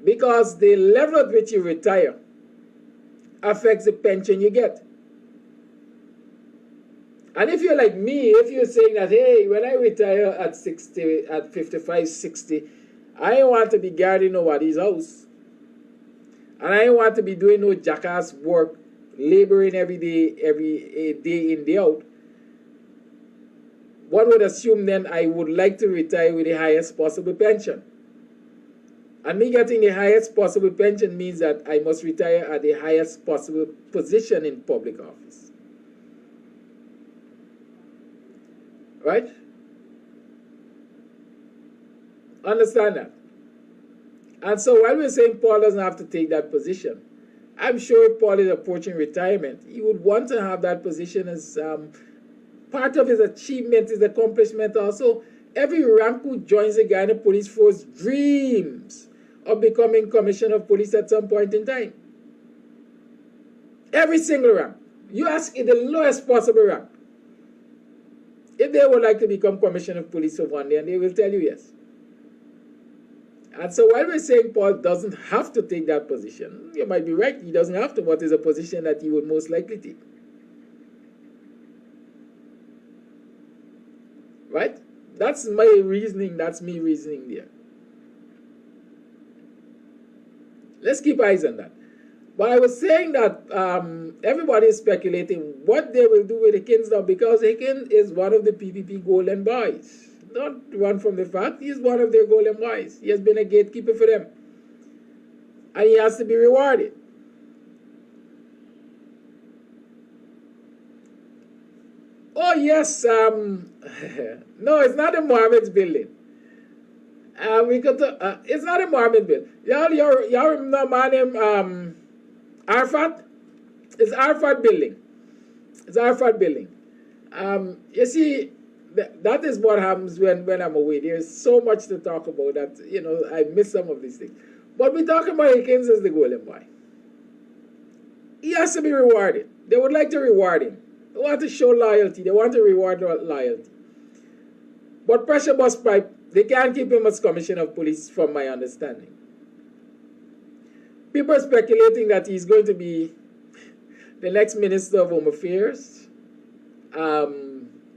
Because the level at which you retire affects the pension you get. And if you're like me, if you're saying that, hey, when I retire at 60, at 55, 60, I don't want to be guarding nobody's house. And I don't want to be doing no jackass work, laboring every day in, day out. One would assume then I would like to retire with the highest possible pension. And me getting the highest possible pension means that I must retire at the highest possible position in public office. Right? Understand that? And so while we're saying Paul doesn't have to take that position, I'm sure if Paul is approaching retirement, he would want to have that position as part of his achievement, his accomplishment also. Every rank who joins the Guyana Police Force dreams of becoming Commissioner of Police at some point in time. Every single rank. You ask in the lowest possible rank if they would like to become Commissioner of Police for one day, and they will tell you yes. And so while we're saying Paul doesn't have to take that position, you might be right, he doesn't have to, but it's a position that he would most likely take. Right? That's my reasoning, that's me reasoning there. Let's keep eyes on that. But I was saying that everybody is speculating what they will do with Hickins now, because Hickins is one of the PPP Golden Boys. Not one from the fact, he is one of their Golden Boys. He has been a gatekeeper for them. And he has to be rewarded. Oh yes, no, it's not the Mohammed's building. It's not a Mohammed building. Y'all remember a man named Arafat? It's Arafat building. It's Arafat building. You see, that is what happens when I'm away. There's so much to talk about that, you know, I miss some of these things. But we're talking about Hickins as the Golden Boy. He has to be rewarded. They would like to reward him. They want to show loyalty. They want to reward loyalty. But Pressure Bus Pipe, they can't keep him as Commissioner of Police from my understanding. People are speculating that he's going to be the next Minister of Home Affairs,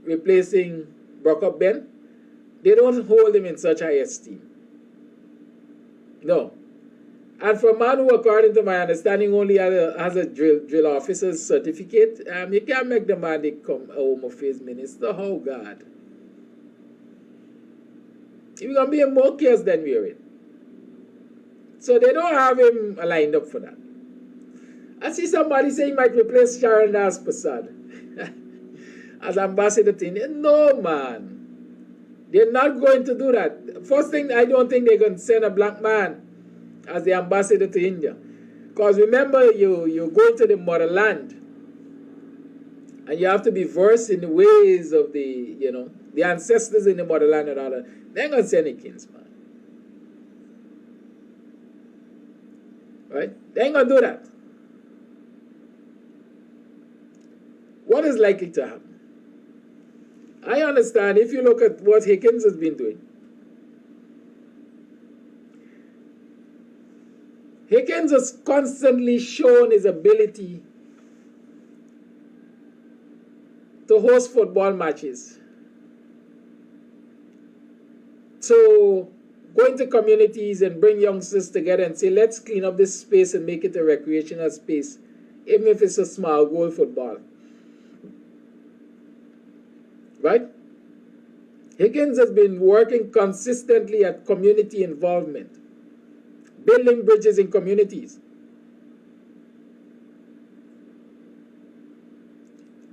replacing Brock Ben. They don't hold him in such high esteem. No. And for a man who, according to my understanding, only has a drill officer's certificate, you can't make the man become a Home Affairs Minister. Oh, God. He's going to be in more chaos than we're in. So they don't have him lined up for that. I see somebody saying he might replace Sharon Das Prasad as ambassador to India. No, man. They're not going to do that. First thing, I don't think they're going to send a black man as the ambassador to India. Because remember, you go to the motherland and you have to be versed in the ways of the ancestors in the motherland and all that. They ain't going to send Hickins, man. Right? They ain't going to do that. What is likely to happen? I understand if you look at what Hickins has been doing. Hickins has constantly shown his ability to host football matches, to go into communities and bring youngsters together and say, let's clean up this space and make it a recreational space, even if it's a small goal football. Right? Hickins has been working consistently at community involvement, building bridges in communities.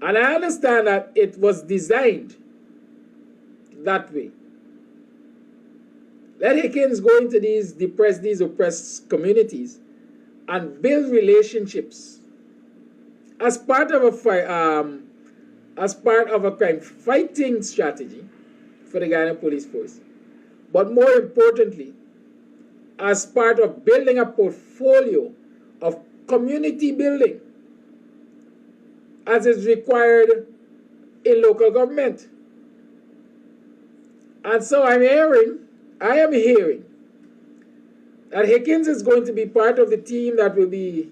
And I understand that it was designed that way. Let Hickins go into these oppressed communities and build relationships as part of a crime fighting strategy for the Guyana Police Force. But more importantly, as part of building a portfolio of community building as is required in local government. And so I am hearing that Hickins is going to be part of the team that will be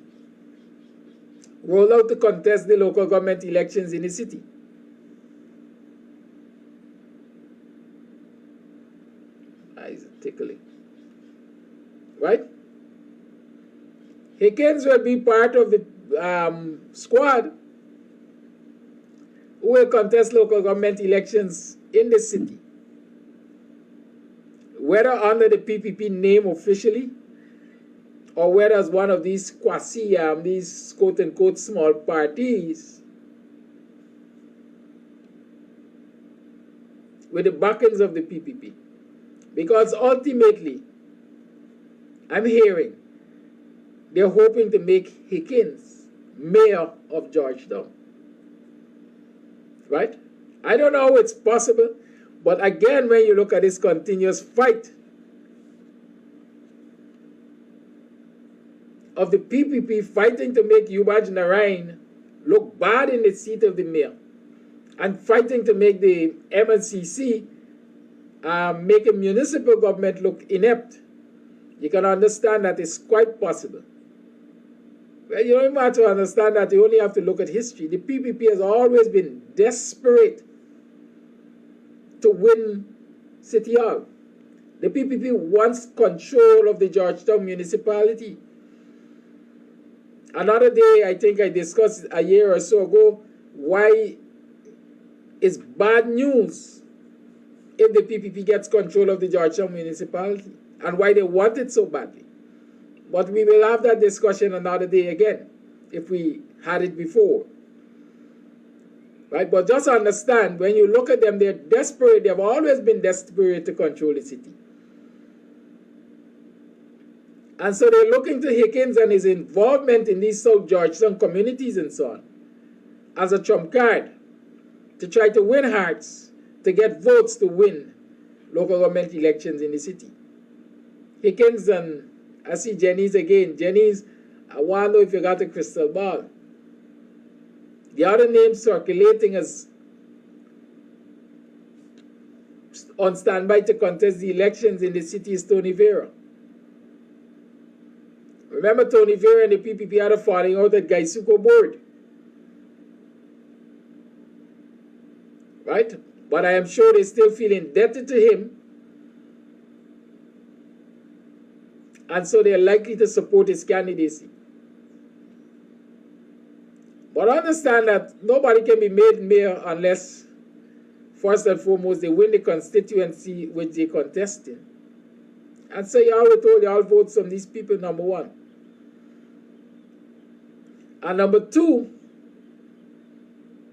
rolled out to contest the local government elections in the city. Eyes are tickling. Right? Hickins will be part of the squad who will contest local government elections in the city. whether under the PPP name officially, or whether as one of these quasi, these quote-unquote small parties, with the backings of the PPP. Because ultimately, I'm hearing they're hoping to make Hickins mayor of Georgetown. Right? I don't know how it's possible, but again, when you look at this continuous fight of the PPP fighting to make Yubaj Narain look bad in the seat of the mayor, and fighting to make the MNCC make a municipal government look inept, you can understand that it's quite possible. Well, you don't even have to understand that, you only have to look at history. The PPP has always been desperate to win City Hall. The PPP wants control of the Georgetown municipality. Another day, I think I discussed a year or so ago, why it's bad news if the PPP gets control of the Georgetown municipality, and why they want it so badly. But we will have that discussion another day again, if we had it before. Right? But just understand, when you look at them, they're desperate. They've always been desperate to control the city. And so they're looking to Hickins and his involvement in these South Georgetown communities and so on as a trump card to try to win hearts, to get votes to win local government elections in the city. Hickins and I see Jenny's again. Jenny's, I want to know if you got a crystal ball. The other name circulating as on standby to contest the elections in the city is Tony Vera. Remember, Tony Vera and the PPP had a falling out at Gaisuko board. Right? But I am sure they still feel indebted to him. And so they are likely to support his candidacy. But understand that nobody can be made mayor unless, first and foremost, they win the constituency which they contest in. And so you always told you all votes from these people, number one. And number two,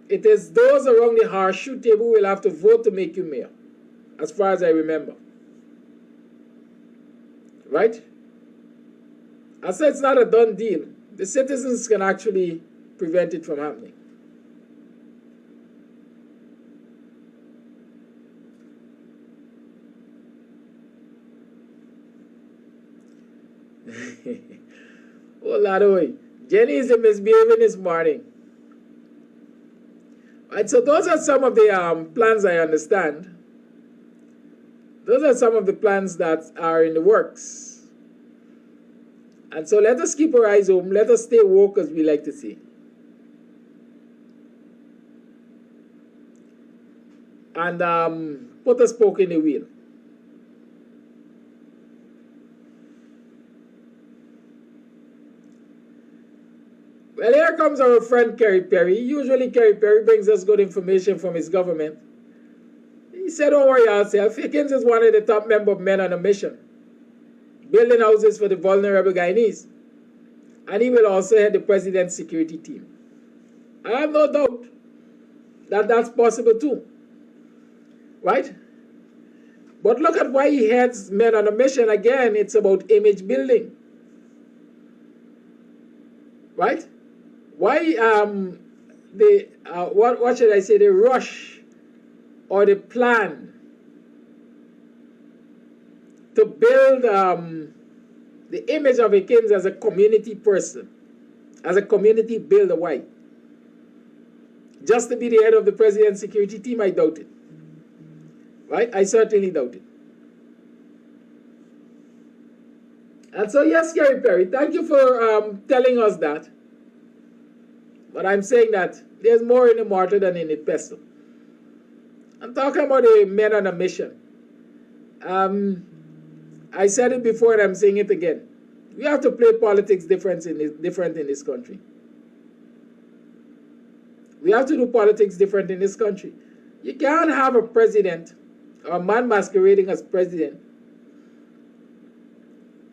it is those around the horseshoe table who will have to vote to make you mayor, as far as I remember. Right? I said it's not a done deal. The citizens can actually prevent it from happening. Oh, Lord, Jenny is misbehaving this morning. Right, so those are some of the plans I understand. Those are some of the plans that are in the works. And so let us keep our eyes open. Let us stay woke, as we like to say. And put a spoke in the wheel. Well, here comes our friend Kerry Perry. Usually Kerry Perry brings us good information from his government. He said, don't worry yourself. Hickins is one of the top member men on a mission, building houses for the vulnerable Guyanese. And he will also head the president's security team. I have no doubt that that's possible too. Right? But look at why he heads men on a mission. Again, it's about image building. Right? Why what should I say, the rush or the plan to build the image of Hickins as a community person, as a community builder? Why? Just to be the head of the president's security team? I doubt it. Right? I certainly doubt it. And so, yes, Kerry Perry, thank you for telling us that. But I'm saying that there's more in the mortar than in the pestle. I'm talking about the men on a mission. I said it before and I'm saying it again. We have to play politics different in this country. We have to do politics different in this country. You can't have a president or a man masquerading as president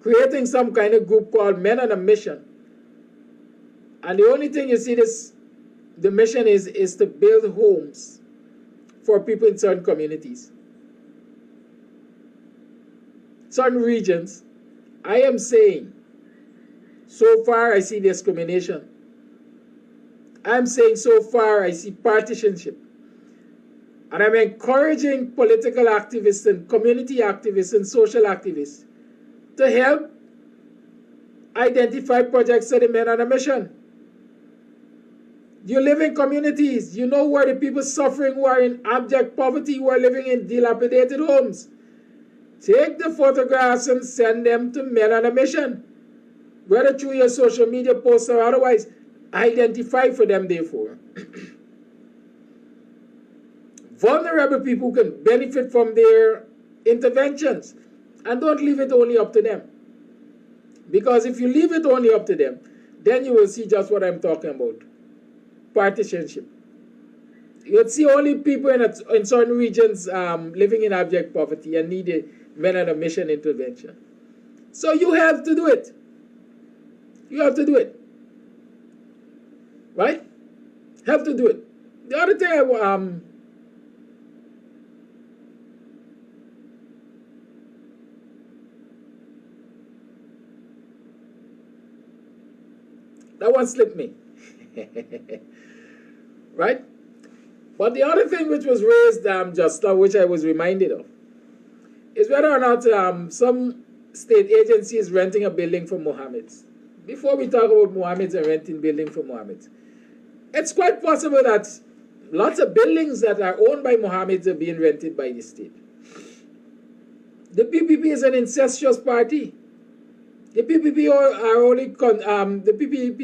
creating some kind of group called Men on a Mission. And the only thing you see the mission is to build homes for people in certain communities, certain regions. I am saying, so far I see discrimination. I'm saying so far I see partisanship. And I'm encouraging political activists and community activists and social activists to help identify projects of the Men on a Mission. You live in communities. You know where the people suffering who are in abject poverty, who are living in dilapidated homes. Take the photographs and send them to Men on a Mission. Whether through your social media posts or otherwise, identify for them, therefore. Vulnerable people can benefit from their interventions. And don't leave it only up to them. Because if you leave it only up to them, then you will see just what I'm talking about. Partisanship. You'll see only people in certain regions living in abject poverty and need a Men on a Mission intervention. So you have to do it. You have to do it. Right? Have to do it. The other thing that one slipped me. Right? But the other thing which was raised just now, which I was reminded of, is whether or not some state agency is renting a building for Mohammeds. Before we talk about Mohammeds and renting building for Mohammeds, it's quite possible that lots of buildings that are owned by Mohammeds are being rented by the state. The PPP is an incestuous party. The PPP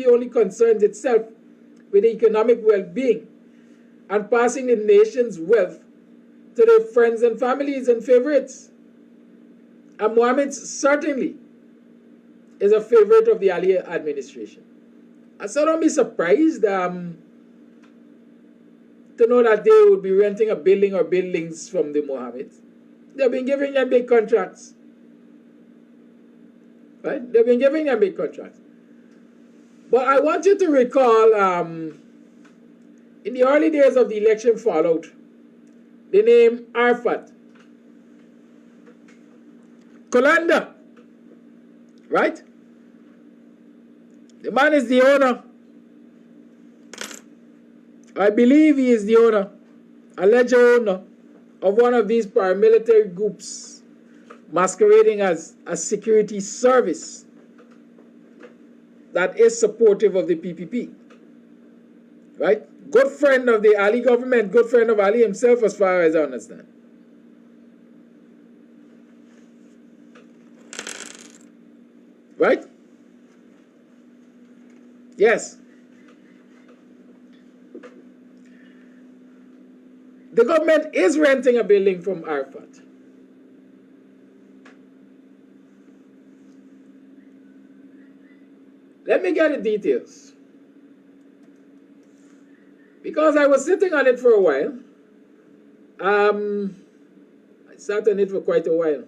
only concerns itself with economic well-being and passing the nation's wealth to their friends and families and favorites. And Mohammed certainly is a favorite of the Ali administration. And so don't be surprised to know that they would be renting a building or buildings from the Mohammeds. They've been giving them big contracts. Right? They've been giving them big contracts. But I want you to recall, in the early days of the election fallout, the name Arafat, Kolanda, right? The man is the owner. I believe he is the owner, alleged owner, of one of these paramilitary groups masquerading as a security service that is supportive of the PPP. Right? Good friend of the Ali government, good friend of Ali himself, as far as I understand. Right? Yes. The government is renting a building from Arafat. Let me get the details. Because I was sitting on it for a while. I sat on it for quite a while.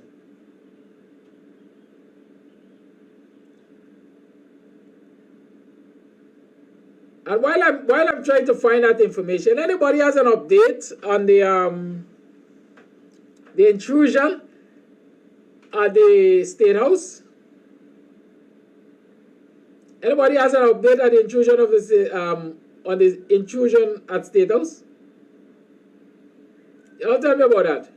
And while I'm trying to find out information, anybody has an update on the intrusion at the State House? Anybody has an update on the intrusion of on the intrusion at State House? Y'all tell me about that.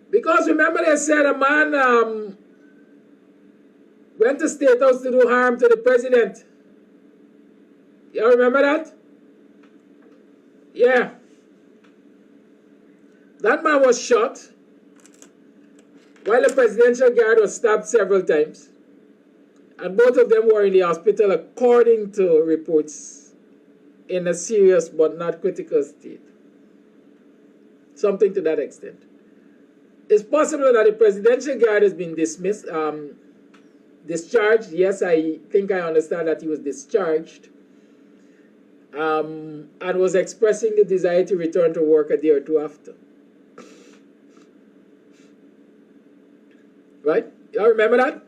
Because remember they said a man went to State House to do harm to the president. Y'all remember that? Yeah. That man was shot while the presidential guard was stabbed several times. And both of them were in the hospital, according to reports, in a serious but not critical state. Something to that extent. It's possible that the presidential guard has been dismissed, discharged. Yes, I think I understand that he was discharged. And was expressing the desire to return to work a day or two after. Right? Y'all remember that?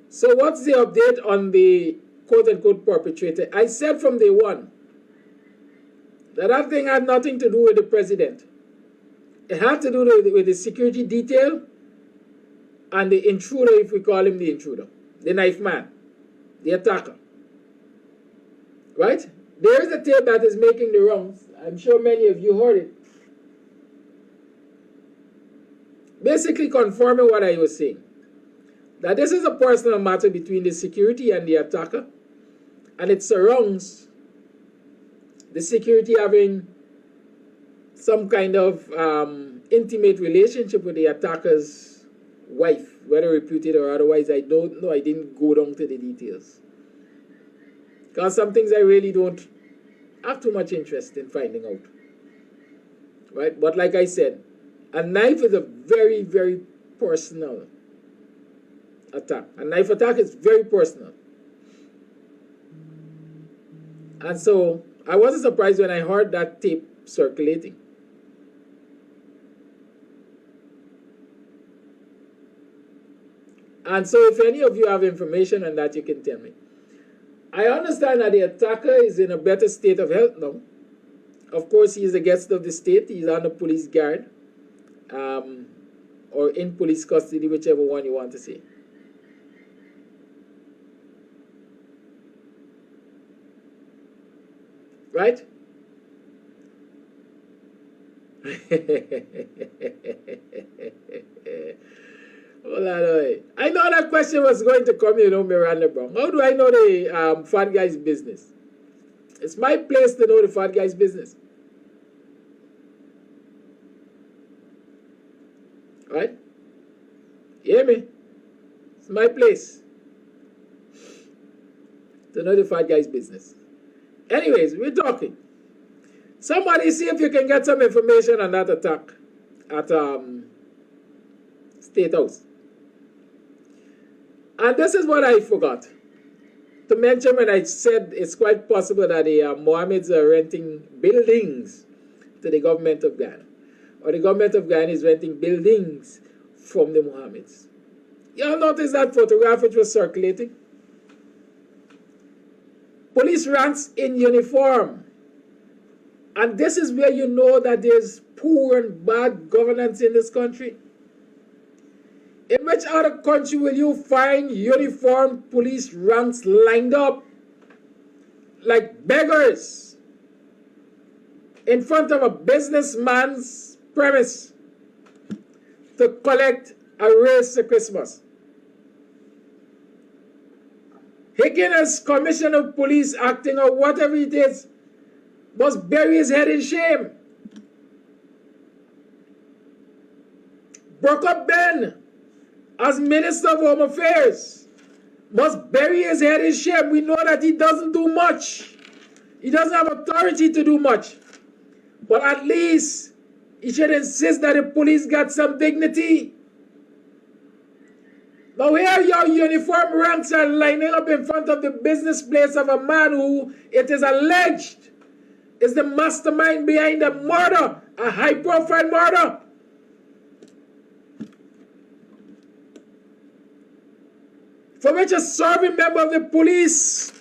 So what's the update on the quote-unquote perpetrator? I said from day one that that thing had nothing to do with the president. It had to do with the security detail and the intruder, if we call him the intruder, the knife man, the attacker. Right? There is a tape that is making the rounds. I'm sure many of you heard it. Basically confirming what I was saying. That this is a personal matter between the security and the attacker, and it surrounds the security having some kind of intimate relationship with the attacker's wife, whether reputed or otherwise. I don't know. I didn't go down to the details. Because some things I really don't have too much interest in finding out. Right? But like I said, a knife is a very, very personal attack. A knife attack is very personal. And so I wasn't surprised when I heard that tape circulating. And so if any of you have information on that, you can tell me. I understand that the attacker is in a better state of health now. Of course, he is a guest of the state. He's under police guard. Or in police custody, whichever one you want to say. Right? Hold on, I know that question was going to come, you know, Miranda Brown. How do I know the fat guy's business? It's my place to know the fat guy's business. Right? You hear me? It's my place to know the fat guy's business. Anyways, we're talking. Somebody see if you can get some information on that attack at State House. And this is what I forgot to mention when I said it's quite possible that the Mohammeds are renting buildings to the government of Ghana. Or the government of Guyana is renting buildings from the Mohammeds. Y'all notice that photograph which was circulating? Police ranks in uniform. And this is where you know that there's poor and bad governance in this country. In which other country will you find uniformed police ranks lined up like beggars in front of a businessman's premise to collect a race to Christmas? Hicken as commissioner of police acting or whatever it is must bury his head in shame. Brook Ben as Minister of Home Affairs must bury his head in shame. We know that he doesn't do much. He doesn't have authority to do much. But at least he should insist that the police got some dignity. Now here your uniform ranks are lining up in front of the business place of a man who it is alleged is the mastermind behind a murder, a high-profile murder. For which a serving member of the police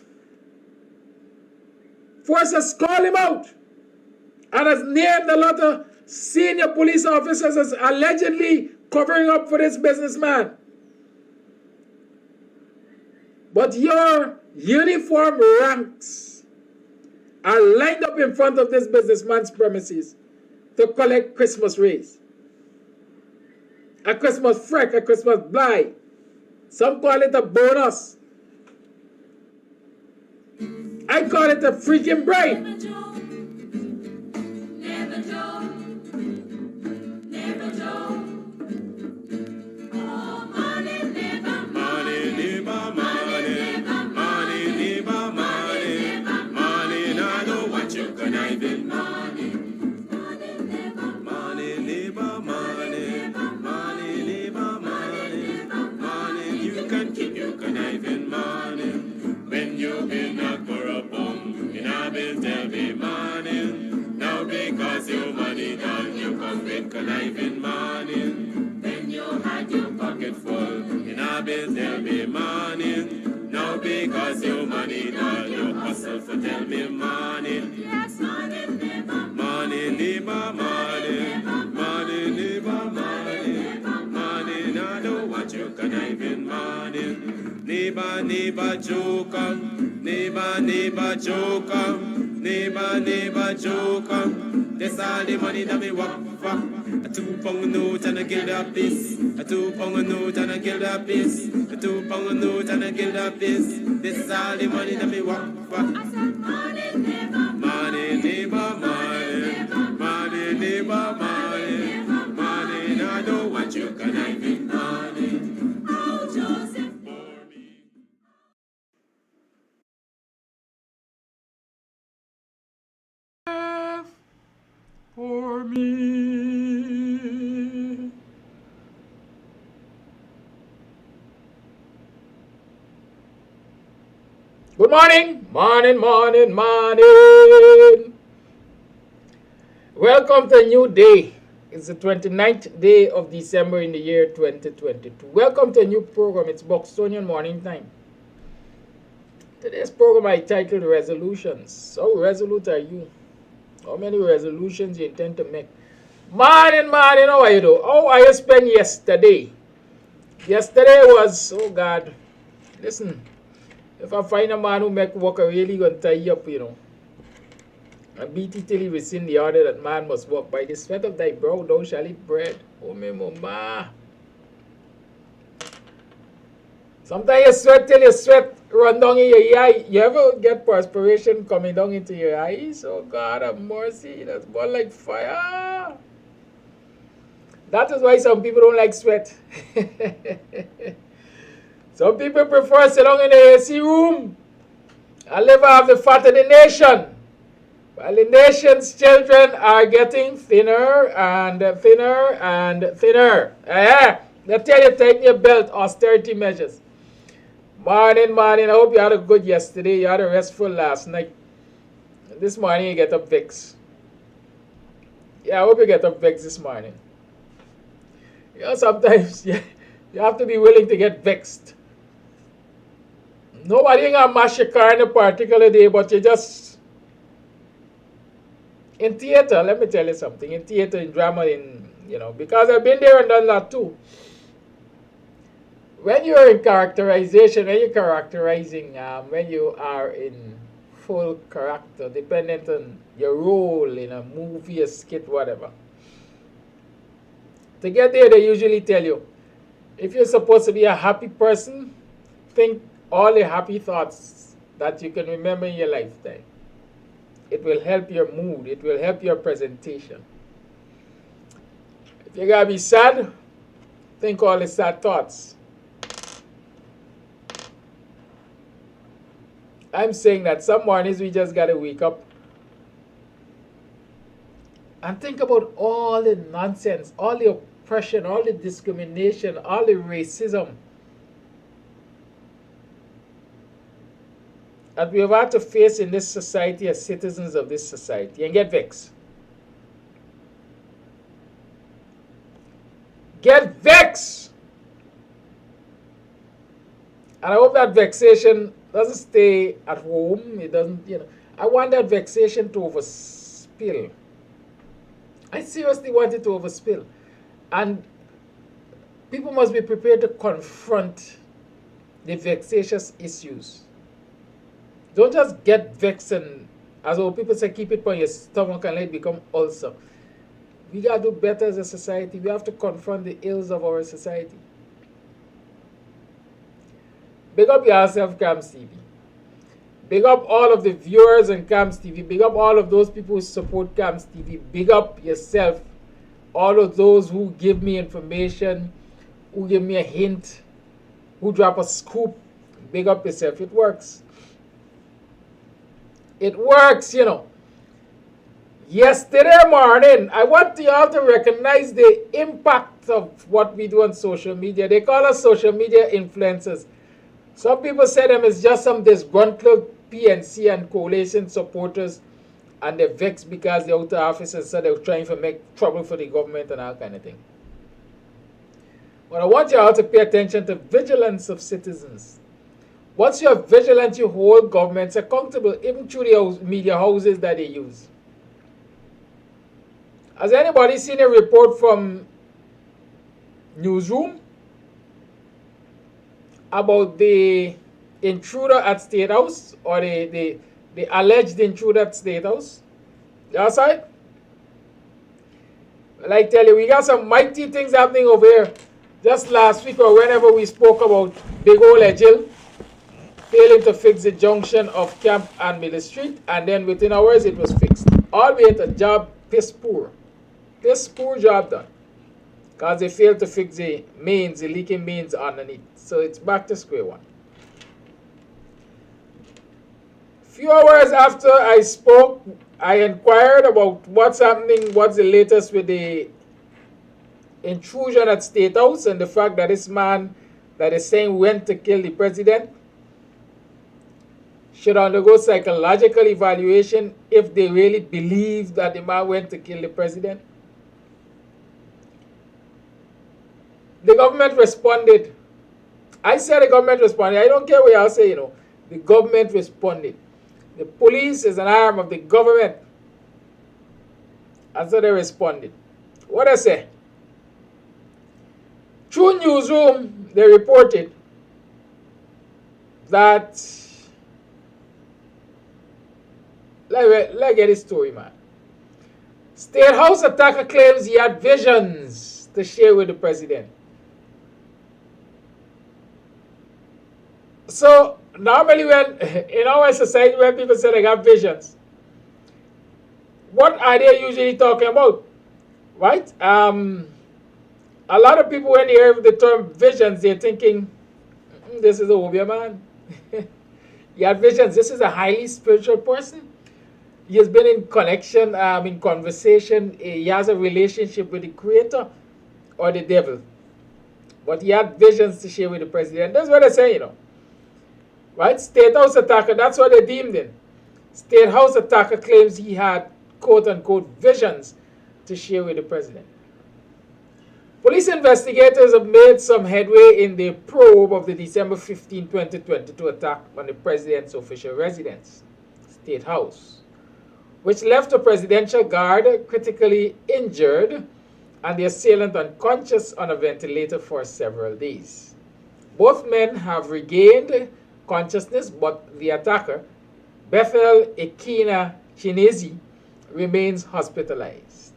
force has called him out and has named a lot of senior police officers as allegedly covering up for this businessman. But your uniform ranks are lined up in front of this businessman's premises to collect Christmas rays. A Christmas freck, a Christmas blight. Some call it a bonus. I call it a freaking bribe. Never joke. Never joke. Never joke. Oh, money, never Money, neighbor, money. Money, neighbor, money. Money, I know what you can even money. Money, neighbor, money. Money, neighbor, money. Money, you can keep your conniving money. When you've been knocked for a bum, in a biz, there'll be money. tell me morning. Yes, morning, neighbor. Morning, neighbor, morning. Morning, neighbor, morning. Morning, I don't want you conniving, morning. Neighbor, neighbor, joker. Neighbor, neighbor, joker. Neighbor, neighbor, joker. That's all the money that me walk for. A 2 pound note and a guild up this. A 2 pound note and a guild up this. A 2 pound note and a guild up this. This is all the money that me walk for. I said, morning, neighbor. Morning, neighbor, morning. Morning, neighbor, morning. Morning, I don't want you conniving, morning. Oh, Joseph. For me. Good morning, morning, morning, morning. Welcome to a new day. It's the 29th day of December in the year 2022. Welcome to a new program. It's BUXTONIAN Morning Time. Today's program I titled Resolutions. How resolute are you? How many resolutions you intend to make? Morning, morning, how are you doing? How are you spend yesterday? Yesterday was, oh God, listen, if I find a man who make work, I really gonna tie you up, you know. And beat it till he rescind the order that man must walk by the sweat of thy brow, thou shalt eat bread. Oh, me mama. Sometimes you sweat till your sweat run down in your eye. You ever get perspiration coming down into your eyes? Oh God have mercy. That's more like fire. That is why some people don't like sweat. Some people prefer to sit down in the AC room and live off the fat of the nation. While the nation's children are getting thinner and thinner and thinner. They tell you tighten your belt, austerity measures. Morning, morning. I hope you had a good yesterday. You had a restful last night. This morning you get up vexed. Yeah, I hope you get up vexed this morning. You know, sometimes you have to be willing to get vexed. Nobody ain't gonna mash your car in a particular day, but you just... In theater, let me tell you something. In theater, in drama, because I've been there and done that too. When you're in characterization, when you're characterizing, when you are in full character, dependent on your role in a movie, a skit, whatever. To get there, they usually tell you, if you're supposed to be a happy person, think all the happy thoughts that you can remember in your lifetime. It will help your mood. It will help your presentation. If you're going to be sad, think all the sad thoughts. I'm saying that some mornings we just got to wake up and think about all the nonsense, all the oppression, all the discrimination, all the racism that we have had to face in this society as citizens of this society, and get vexed. Get vexed! And I hope that vexation doesn't stay at home. It doesn't, I want that vexation to overspill. I seriously want it to overspill. And people must be prepared to confront the vexatious issues. Don't just get vexed and, as old people say, keep it on your stomach and let it become ulcer. We got to do better as a society. We have to confront the ills of our society. Big up yourself, Kams TV. Big up all of the viewers on Kams TV. Big up all of those people who support Kams TV. Big up yourself. All of those who give me information, who give me a hint, who drop a scoop. Big up yourself. It works. It works, Yesterday morning, I want you all to recognize the impact of what we do on social media. They call us social media influencers. Some people say them is just some disgruntled PNC and coalition supporters, and they're vexed because the outer officers said they're trying to make trouble for the government and all kind of thing. But I want you all to pay attention to vigilance of citizens. Once you are vigilant, you hold governments accountable, even through the media houses that they use. Has anybody seen a report from Newsroom about the intruder at State House, or the alleged intruder at State House? That's right. Like I tell you, we got some mighty things happening over here. Just last week or whenever we spoke about Big Old Edgil failing to fix the junction of Camp and Middle Street, and then within hours it was fixed. Albeit a job piss poor. Piss poor job done. Because they failed to fix the mains, the leaking mains underneath. So it's back to square one. Few hours after I spoke, I inquired about what's happening, what's the latest with the intrusion at State House and the fact that this man that is saying went to kill the president should undergo psychological evaluation if they really believe that the man went to kill the president. The government responded. I said the government responded. I don't care what y'all say, The government responded. The police is an arm of the government. And so they responded. What I say? Through Newsroom, they reported that, let's get this story, man. State House attacker claims he had visions to share with the president. So, normally in our society, when people say they got visions, what are they usually talking about? Right? A lot of people, when they hear the term visions, they're thinking, this is a Obia man. He had visions. This is a highly spiritual person. He has been in connection, in conversation. He has a relationship with the Creator or the devil. But he had visions to share with the president. That's what they say, Right? State House attacker, that's what they deemed him. State House attacker claims he had, quote-unquote, visions to share with the president. Police investigators have made some headway in the probe of the December 15, 2022 attack on the president's official residence, State House, which left a presidential guard critically injured and the assailant unconscious on a ventilator for several days. Both men have regained consciousness, but the attacker, Bethel Ekina Chinezi, remains hospitalized.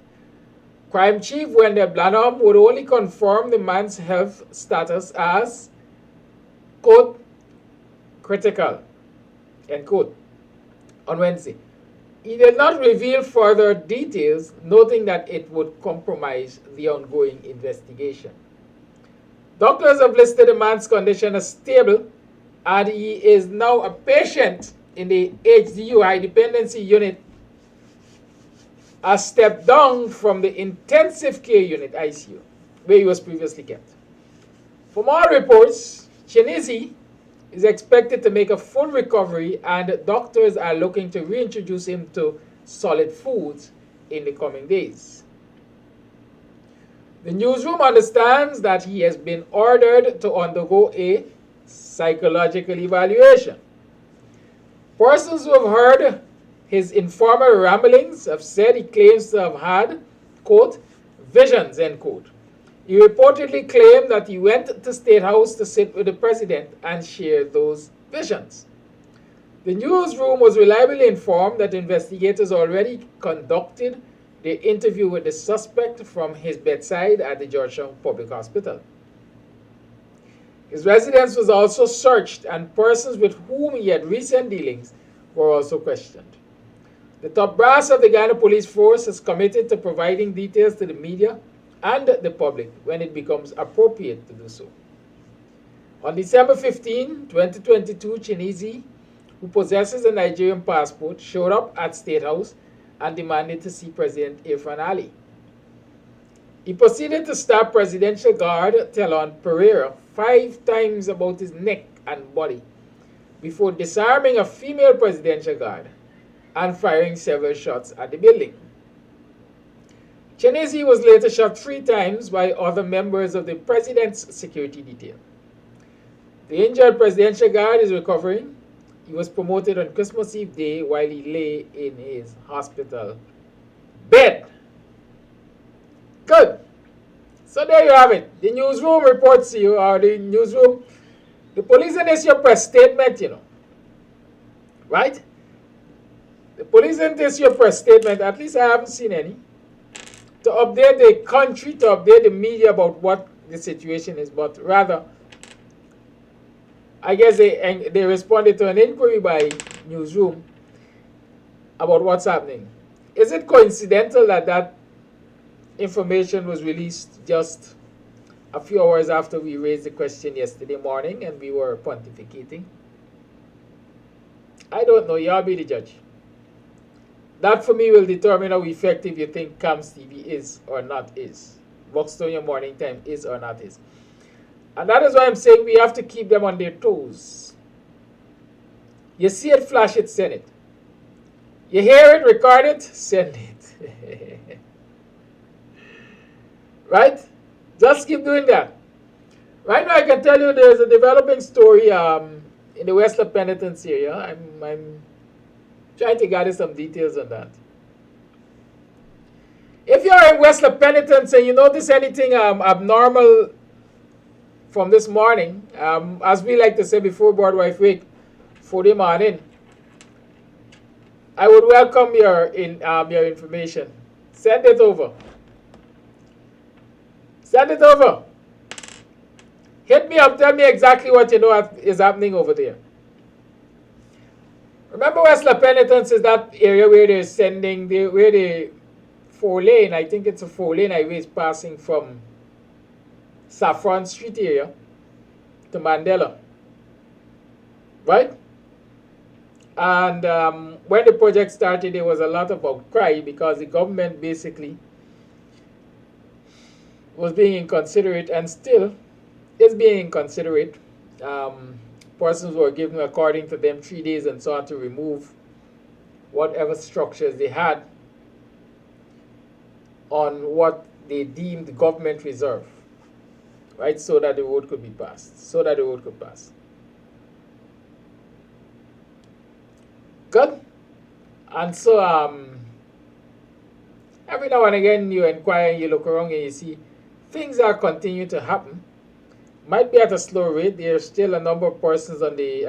Crime Chief Wendell Blanham would only confirm the man's health status as, quote, critical, end quote, on Wednesday. He did not reveal further details, noting that it would compromise the ongoing investigation. Doctors have listed the man's condition as stable, and he is now a patient in the HDU, High Dependency Unit, a step down from the intensive care unit, ICU, where he was previously kept. From all reports, Chinezi is expected to make a full recovery, and doctors are looking to reintroduce him to solid foods in the coming days. The Newsroom understands that he has been ordered to undergo a psychological evaluation. Persons who have heard his informal ramblings have said he claims to have had, quote, visions, end quote. He reportedly claimed that he went to State House to sit with the president and share those visions. The Newsroom was reliably informed that investigators already conducted the interview with the suspect from his bedside at the Georgetown Public Hospital. His residence was also searched, and persons with whom he had recent dealings were also questioned. The top brass of the Guyana Police Force is committed to providing details to the media and the public when it becomes appropriate to do so. On December 15, 2022, Chinezi, who possesses a Nigerian passport, showed up at State House and demanded to see President Irfan Ali. He proceeded to stab Presidential Guard Telon Pereira 5 times about his neck and body before disarming a female Presidential Guard and firing several shots at the building. Chinezi was later shot 3 times by other members of the President's security detail. The injured presidential guard is recovering. He was promoted on Christmas Eve day while he lay in his hospital bed. Good. So there you have it. The newsroom reports to you, or the newsroom, the police didn't issue a press statement, you know. Right? The police didn't issue a press statement, at least I haven't seen any, to update the country, to update the media about what the situation is, but rather, I guess they responded to an inquiry by newsroom about what's happening. Is it coincidental that that information was released just a few hours after we raised the question yesterday morning and we were pontificating? I don't know. Y'all be the judge. That for me will determine how effective you think Kams TV is or not is. Buxtonian Morning Time is or not is. And that is why I'm saying we have to keep them on their toes. You see it, flash it, send it. You hear it, record it, send it. Right? Just keep doing that. Right now I can tell you there's a developing story in the West Penitence area. I'm trying to gather some details on that. If you are in West Penitence and you notice anything abnormal from this morning, as we like to say before Boardwife Week, for the morning, I would welcome your information. Send it over. Send it over. Hit me up. Tell me exactly what you know is happening over there. Remember, West Penitence is that area where they're sending where the 4-lane, I think it's a 4-lane highway is passing from Saffron Street area to Mandela. Right? And when the project started, there was a lot of outcry because the government basically was being inconsiderate and still is being inconsiderate. Persons were given, according to them, 3 days and so on to remove whatever structures they had on what they deemed government reserve, right, so that the road could be passed, Good. And so every now and again you inquire and you look around and you see things are continuing to happen. Might be at a slow rate. There's still a number of persons on the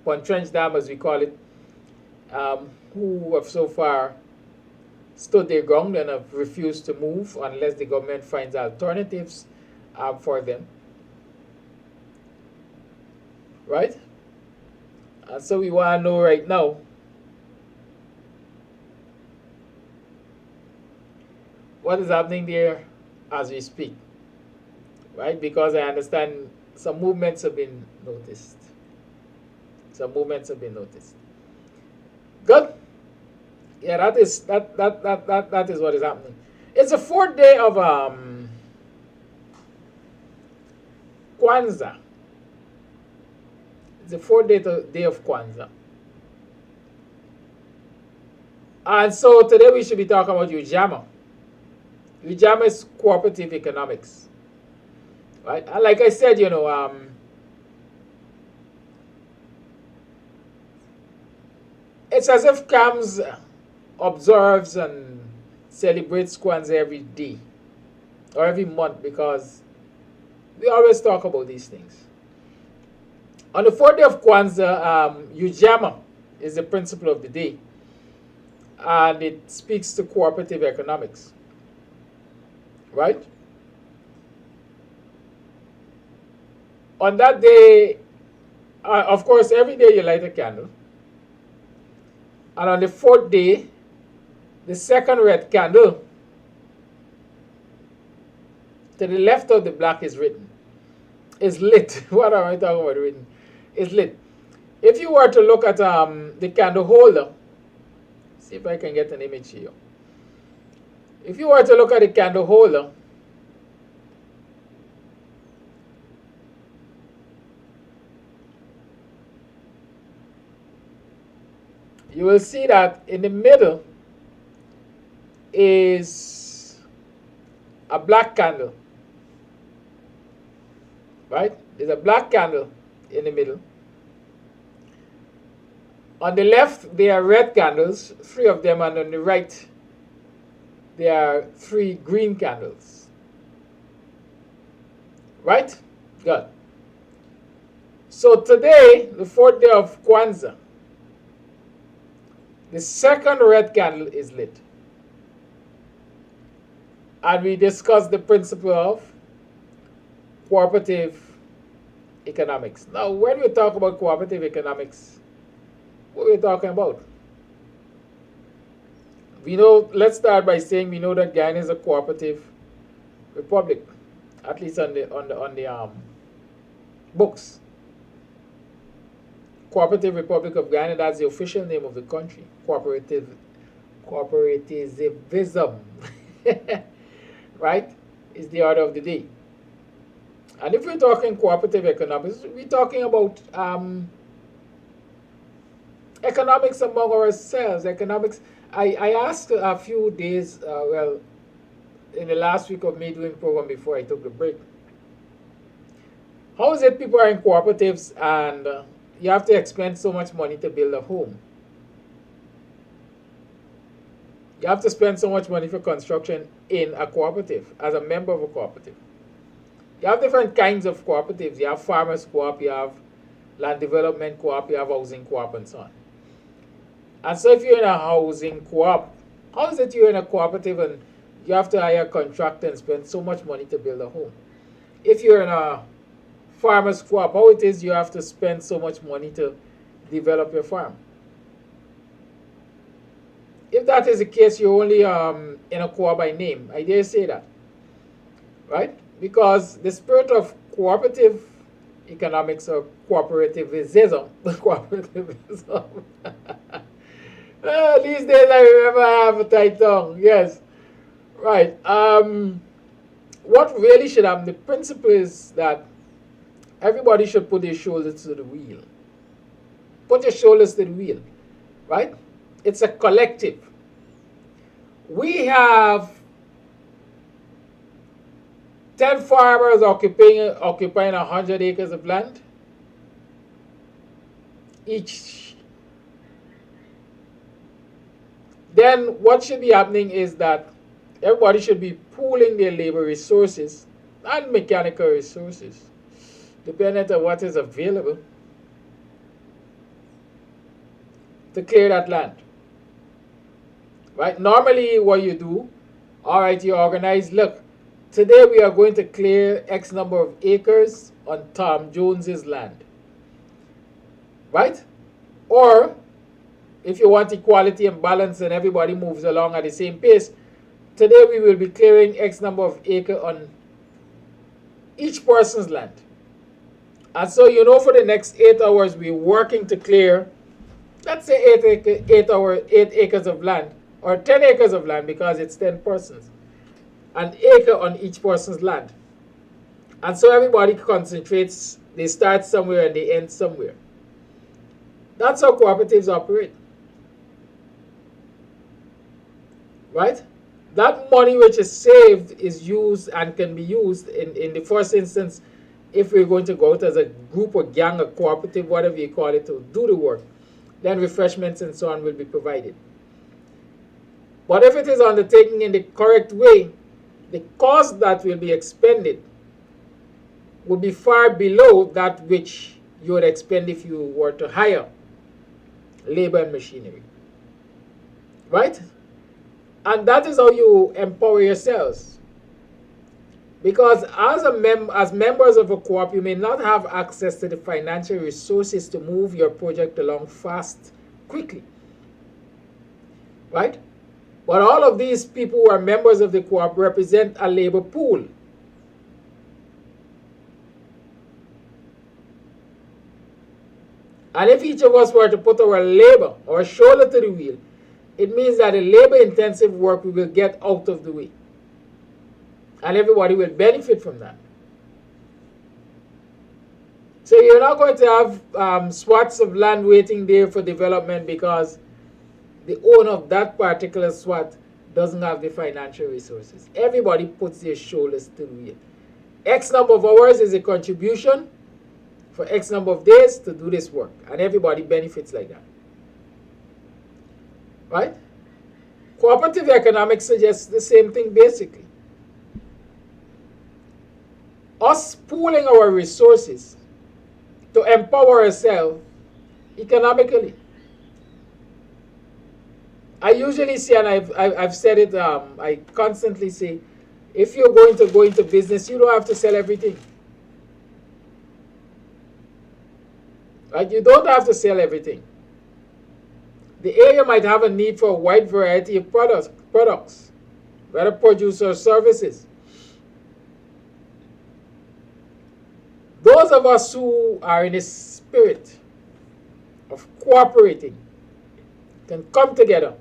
Pontrench Dam, as we call it, who have so far stood their ground and have refused to move unless the government finds alternatives for them. Right? And so we want to know right now what is happening there as we speak. Right? Because I understand some movements have been noticed. Good. Yeah, that is what is happening. It's the 4th day of Kwanzaa. It's the 4th day of Kwanzaa. And so today we should be talking about UJAMA. UJAMA is cooperative economics. Right? And like I said, you know, it's as if Kams observes and celebrates Kwanzaa every day or every month because we always talk about these things. On the 4th day of Kwanzaa, UJAMA is the principle of the day, and it speaks to cooperative economics. Right? On that day, of course, every day you light a candle. And on the 4th day, the second red candle to the left of the black is lit. What am I talking about written? It's lit. If you were to look at the candle holder, see if I can get an image here. If you were to look at the candle holder, you will see that in the middle is a black candle. Right? There's a black candle in the middle. On the left, there are red candles, 3 of them, and on the right, there are 3 green candles. Right? Good. So today, the 4th day of Kwanzaa, the second red candle is lit. And we discussed the principle of cooperative economics. Now, when we talk about cooperative economics, what are we talking about? We know, let's start by saying we know that Guyana is a cooperative republic, at least on the books. Cooperative Republic of Guyana, that's the official name of the country. Cooperativism, right, is the order of the day. And if we're talking cooperative economics, we're talking about economics among ourselves. Economics. I asked a few days, well, in the last week of me doing program before I took the break, how is it people are in cooperatives and you have to expend so much money to build a home? You have to spend so much money for construction in a cooperative, as a member of a cooperative. You have different kinds of cooperatives. You have farmers co-op, you have land development co-op, you have housing co-op, and so on. And so if you're in a housing co-op, how is it you're in a cooperative and you have to hire a contractor and spend so much money to build a home? If you're in a farmers co-op, how it is you have to spend so much money to develop your farm? If that is the case, you're only in a co-op by name. I dare say that, right? Because the spirit of cooperative economics or cooperativism, these days I remember I have a tight tongue, yes, right. What really should happen, the principle is that everybody should put their shoulders to the wheel. Put your shoulders to the wheel, right? It's a collective. We have 10 farmers occupying 100 acres of land each. Then what should be happening is that everybody should be pooling their labor resources and mechanical resources, depending on what is available, to clear that land. Right? Normally what you do, all right, you organize, look, today we are going to clear X number of acres on Tom Jones's land. Right? Or if you want equality and balance and everybody moves along at the same pace, today we will be clearing X number of acres on each person's land. And so, you know, for the next 8 hours, we're working to clear, let's say 8 acres of land, or 10 acres of land, because it's 10 persons. An acre on each person's land. And so everybody concentrates, they start somewhere and they end somewhere. That's how cooperatives operate. Right? That money which is saved is used and can be used in the first instance if we're going to go out as a group or gang or cooperative, whatever you call it, to do the work. Then refreshments and so on will be provided. But if it is undertaken in the correct way, the cost that will be expended will be far below that which you would expend if you were to hire labor and machinery. Right? And that is how you empower yourselves. Because as members of a co-op, you may not have access to the financial resources to move your project along fast, quickly. Right? But all of these people who are members of the co-op represent a labor pool. And if each of us were to put our labor, our shoulder to the wheel, it means that the labor-intensive work we will get out of the way. And everybody will benefit from that. So you're not going to have swats of land waiting there for development because the owner of that particular SWAT doesn't have the financial resources. Everybody puts their shoulders to the wheel. X number of hours is a contribution for X number of days to do this work, and everybody benefits like that. Right? Cooperative economics suggests the same thing basically. Us pooling our resources to empower ourselves economically. I usually say, and I've said it, I constantly say, if you're going to go into business, you don't have to sell everything. Right? You don't have to sell everything. The area might have a need for a wide variety of products, whether produce or services. Those of us who are in a spirit of cooperating can come together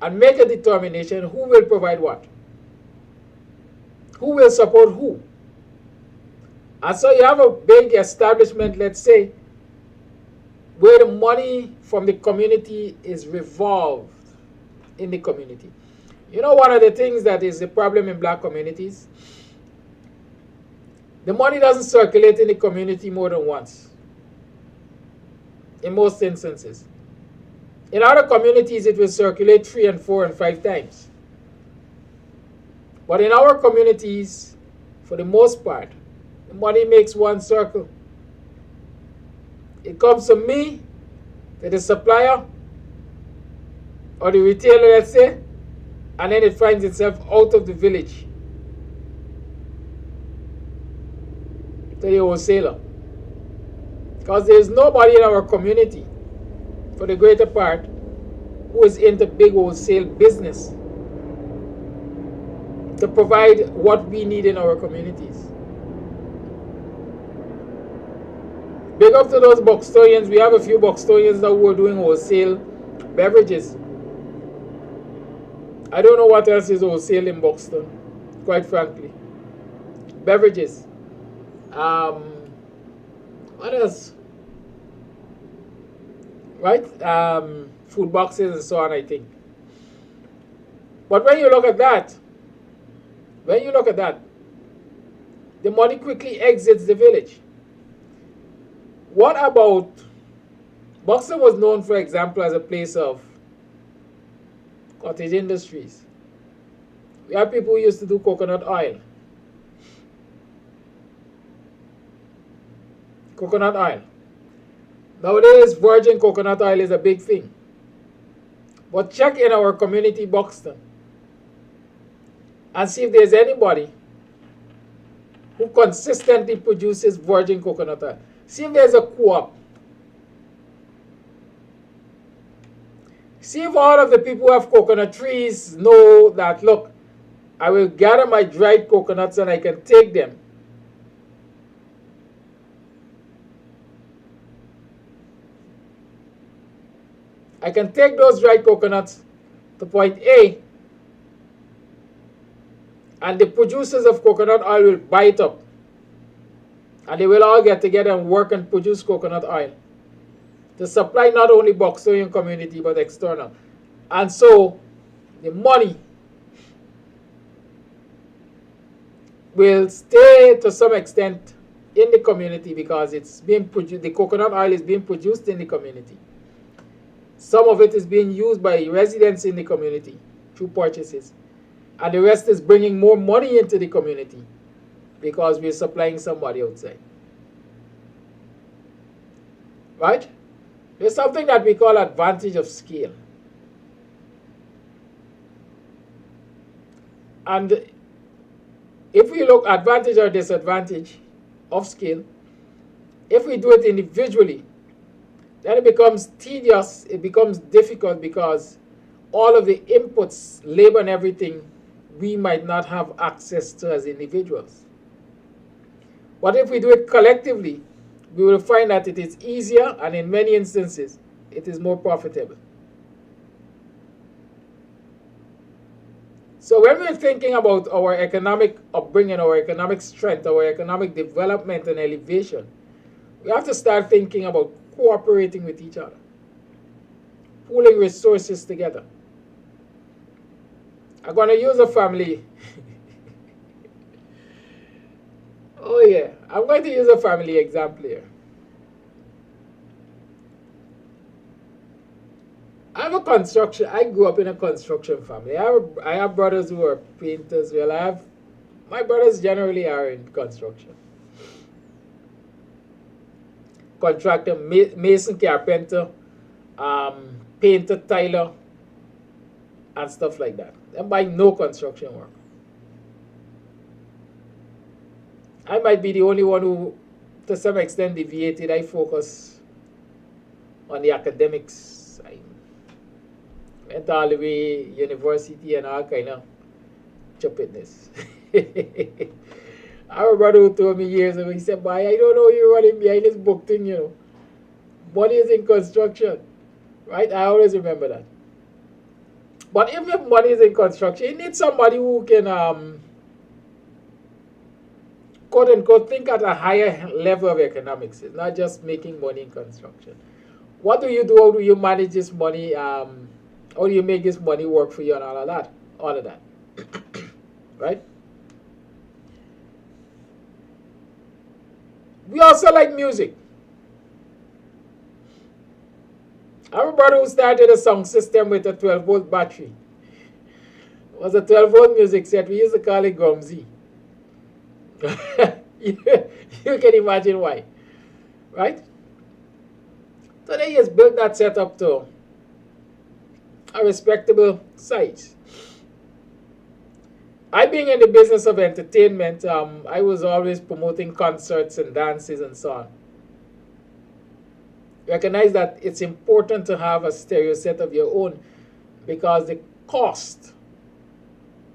and make a determination who will provide what, who will support who. And so you have a big establishment, let's say, where the money from the community is revolved in the community. You know, one of the things that is the problem in black communities, the money doesn't circulate in the community more than once, in most instances. In other communities, it will circulate 3 and 4 and 5 times. But in our communities, for the most part, the money makes one circle. It comes from me to the supplier or the retailer, let's say, and then it finds itself out of the village to the wholesaler. Because there is nobody in our community, for the greater part, who is into big wholesale business to provide what we need in our communities. Big up to those Buxtonians. We have a few Buxtonians now who are doing wholesale beverages. I don't know what else is wholesale in Buxton, quite frankly. Beverages. What else? Right? Food boxes and so on, I think. But when you look at that, the money quickly exits the village. What about, Buxton was known, for example, as a place of cottage industries. We have people who used to do coconut oil. Coconut oil. Nowadays, virgin coconut oil is a big thing. But check in our community, Buxton, and see if there's anybody who consistently produces virgin coconut oil. See if there's a co-op. See if all of the people who have coconut trees know that, look, I will gather my dried coconuts and I can take them. I can take those dried coconuts to point A, and the producers of coconut oil will buy it up. And they will all get together and work and produce coconut oil to supply not only Buxtonian community but external. And so the money will stay to some extent in the community because it's being produced, the coconut oil is being produced in the community. Some of it is being used by residents in the community through purchases. And the rest is bringing more money into the community because we're supplying somebody outside. Right? There's something that we call advantage of scale. And if we look advantage or disadvantage of scale, if we do it individually, then it becomes tedious, it becomes difficult because all of the inputs, labor and everything, we might not have access to as individuals. But if we do it collectively, we will find that it is easier and in many instances, it is more profitable. So when we're thinking about our economic upbringing, our economic strength, our economic development and elevation, we have to start thinking about cooperating with each other, pooling resources together. I'm going to use a family. Oh yeah, I'm going to use a family example here. I grew up in a construction family. I have brothers who are painters. Well, my brothers generally are in construction. Contractor, mason, carpenter, painter, tiler, and stuff like that. And by no construction work. I might be the only one who, to some extent, deviated. I focus on the academics. I went all the way university and all kind of stupidness. I have a brother who told me years ago, he said, boy, I don't know you're running behind this book thing, you know. Money is in construction. Right? I always remember that. But even if money is in construction, you need somebody who can, quote unquote, think at a higher level of economics. It's not just making money in construction. What do you do? How do you manage this money? How do you make this money work for you and all of that? All of that. Right? We also like music. I have a brother who started a sound system with a 12-volt battery. It was a 12-volt music set. We used to call it Gumsy. You can imagine why. Right? So they just built that setup to a respectable size. I being in the business of entertainment, I was always promoting concerts and dances and so on. Recognize that it's important to have a stereo set of your own because the cost,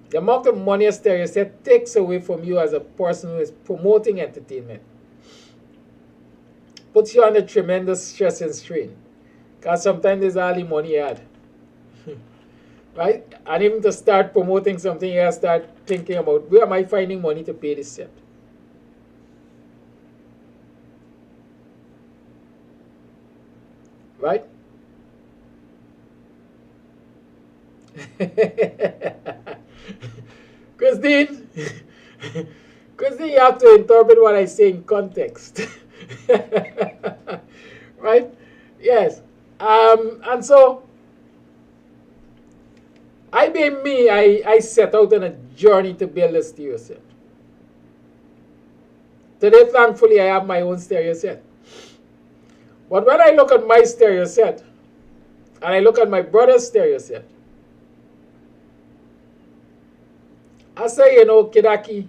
the amount of money a stereo set takes away from you as a person who is promoting entertainment. Puts you under tremendous stress and strain because sometimes there's all the money you had. Right? And even to start promoting something, you have to start thinking about where am I finding money to pay this set? Right? Christine, you have to interpret what I say in context. Right? Yes. And so, I set out on a journey to build a stereo set. Today, thankfully, I have my own stereo set. But when I look at my stereo set, and I look at my brother's stereo set, I say, you know, Kidaki,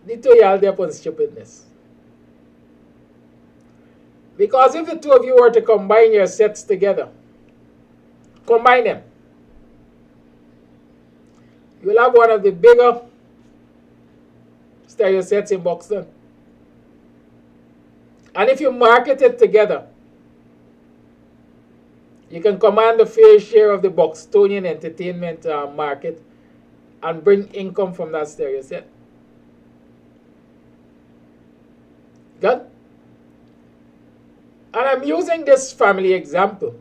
the two y'all there upon stupidness. Because if the two of you were to combine your sets together, combine them, you'll have one of the bigger stereo sets in Buxton. And if you market it together, you can command a fair share of the BUXTONIAN entertainment market and bring income from that stereo set. Good? And I'm using this family example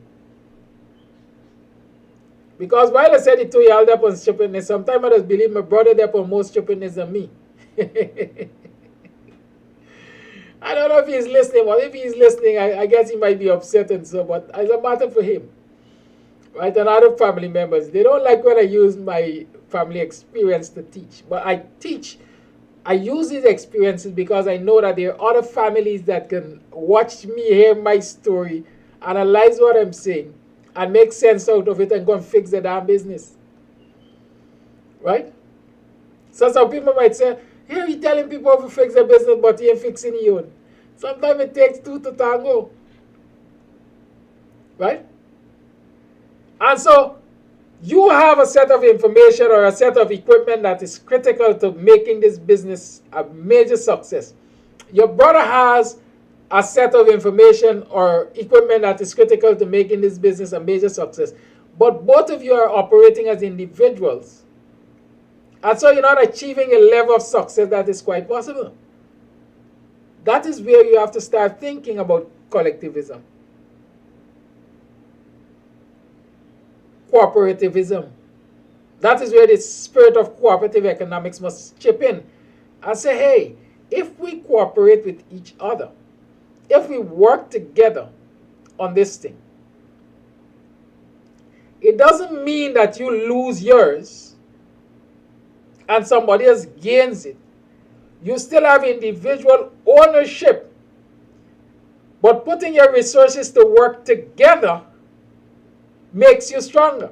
because while I said the two y'all up on stupidness, sometimes I just believe my brother there upon more stupidness than me. I don't know if he's listening, but if he's listening, I guess he might be upset and so, but it's a matter for him. Right? And other family members, they don't like when I use my family experience to teach. But I use these experiences because I know that there are other families that can watch me hear my story, analyze what I'm saying, and make sense out of it and go and fix the damn business. Right? So some people might say, here you're telling people to fix their business, but you ain't fixing your own. Sometimes it takes two to tango. Right? And so, you have a set of information or a set of equipment that is critical to making this business a major success. Your brother has a set of information or equipment that is critical to making this business a major success. But both of you are operating as individuals. And so you're not achieving a level of success that is quite possible. That is where you have to start thinking about collectivism. Cooperativism. That is where the spirit of cooperative economics must chip in. and say, hey, if we cooperate with each other, if we work together on this thing, it doesn't mean that you lose yours and somebody else gains it. You still have individual ownership, but putting your resources to work together makes you stronger.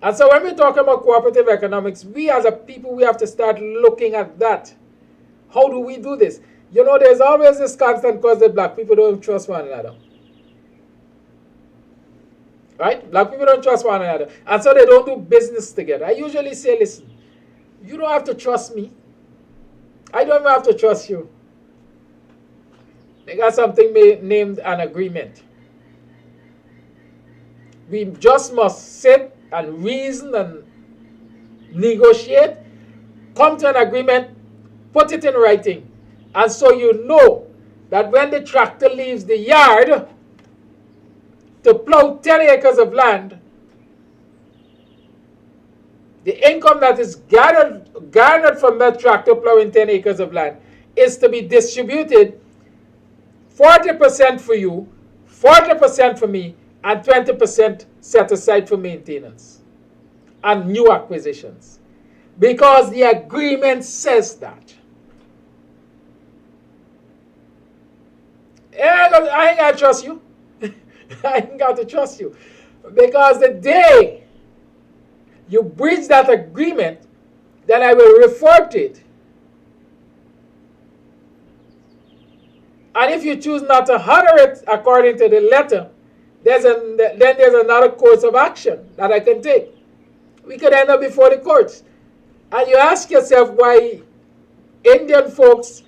And so when we talk about cooperative economics, we as a people, we have to start looking at that. How do we do this? You know, there's always this constant cause that black people don't trust one another. Right? Black people don't trust one another. And so they don't do business together. I usually say, listen, you don't have to trust me. I don't even have to trust you. They got something named an agreement. We just must sit and reason and negotiate, come to an agreement, put it in writing. And so you know that when the tractor leaves the yard to plow 10 acres of land, the income that is garnered from that tractor plowing 10 acres of land is to be distributed 40% for you, 40% for me, and 20% set aside for maintenance and new acquisitions. Because the agreement says that. I ain't got to trust you. I ain't got to trust you. Because the day you breach that agreement, then I will refer to it. And if you choose not to honor it according to the letter, then there's another course of action that I can take. We could end up before the courts. And you ask yourself why Indian folks,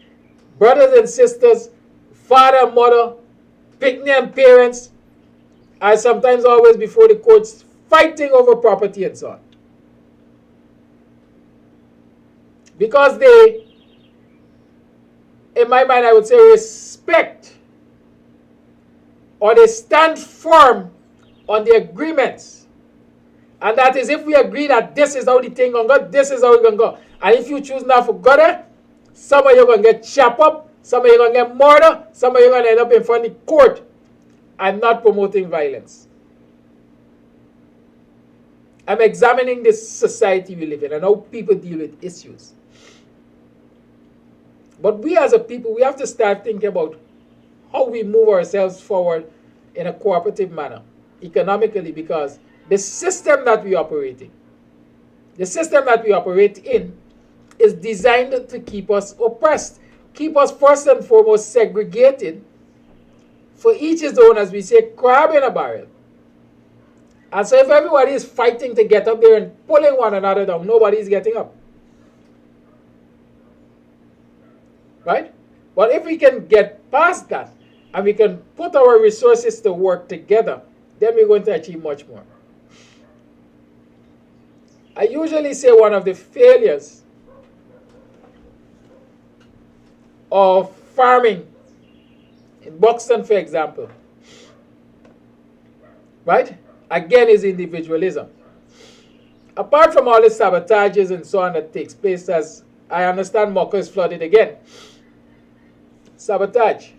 brothers and sisters, father and mother, picnic and parents, are sometimes always before the courts fighting over property and so on. Because they, in my mind, I would say respect, or they stand firm on the agreements. And that is, if we agree that this is how the thing going to go, this is how it's going to go. And if you choose not to go there, some of you are going to get chopped up, some of you are going to get murdered, some of you are going to end up in front of the court. I'm not promoting violence. I'm examining this society we live in and how people deal with issues. But we as a people, we have to start thinking about how we move ourselves forward in a cooperative manner, economically, because the system that we operate in, is designed to keep us oppressed, keep us first and foremost segregated, for each his own, as we say, crab in a barrel. And so if everybody is fighting to get up there and pulling one another down, nobody is getting up. Right? But if we can get past that, and we can put our resources to work together, then we're going to achieve much more. I usually say one of the failures of farming, in Buxton, for example, right, again, is individualism. Apart from all the sabotages and so on that takes place, as I understand Moko is flooded again. Sabotage.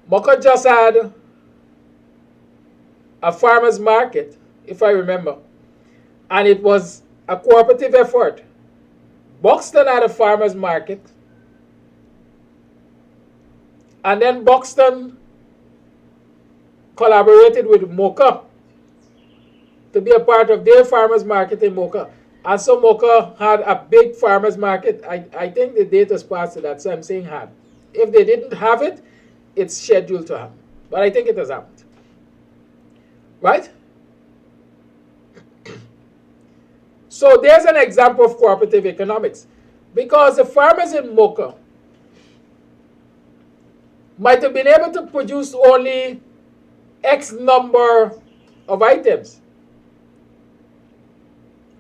Moko just had a farmer's market, if I remember, and it was a cooperative effort. Buxton had a farmer's market, and then Buxton collaborated with Mocha to be a part of their farmers market in Mocha. And so Mocha had a big farmers market. I think the date was passed to that, so I'm saying had. If they didn't have it, it's scheduled to happen. But I think it has happened. Right? So there's an example of cooperative economics. Because the farmers in Mocha might have been able to produce only X number of items.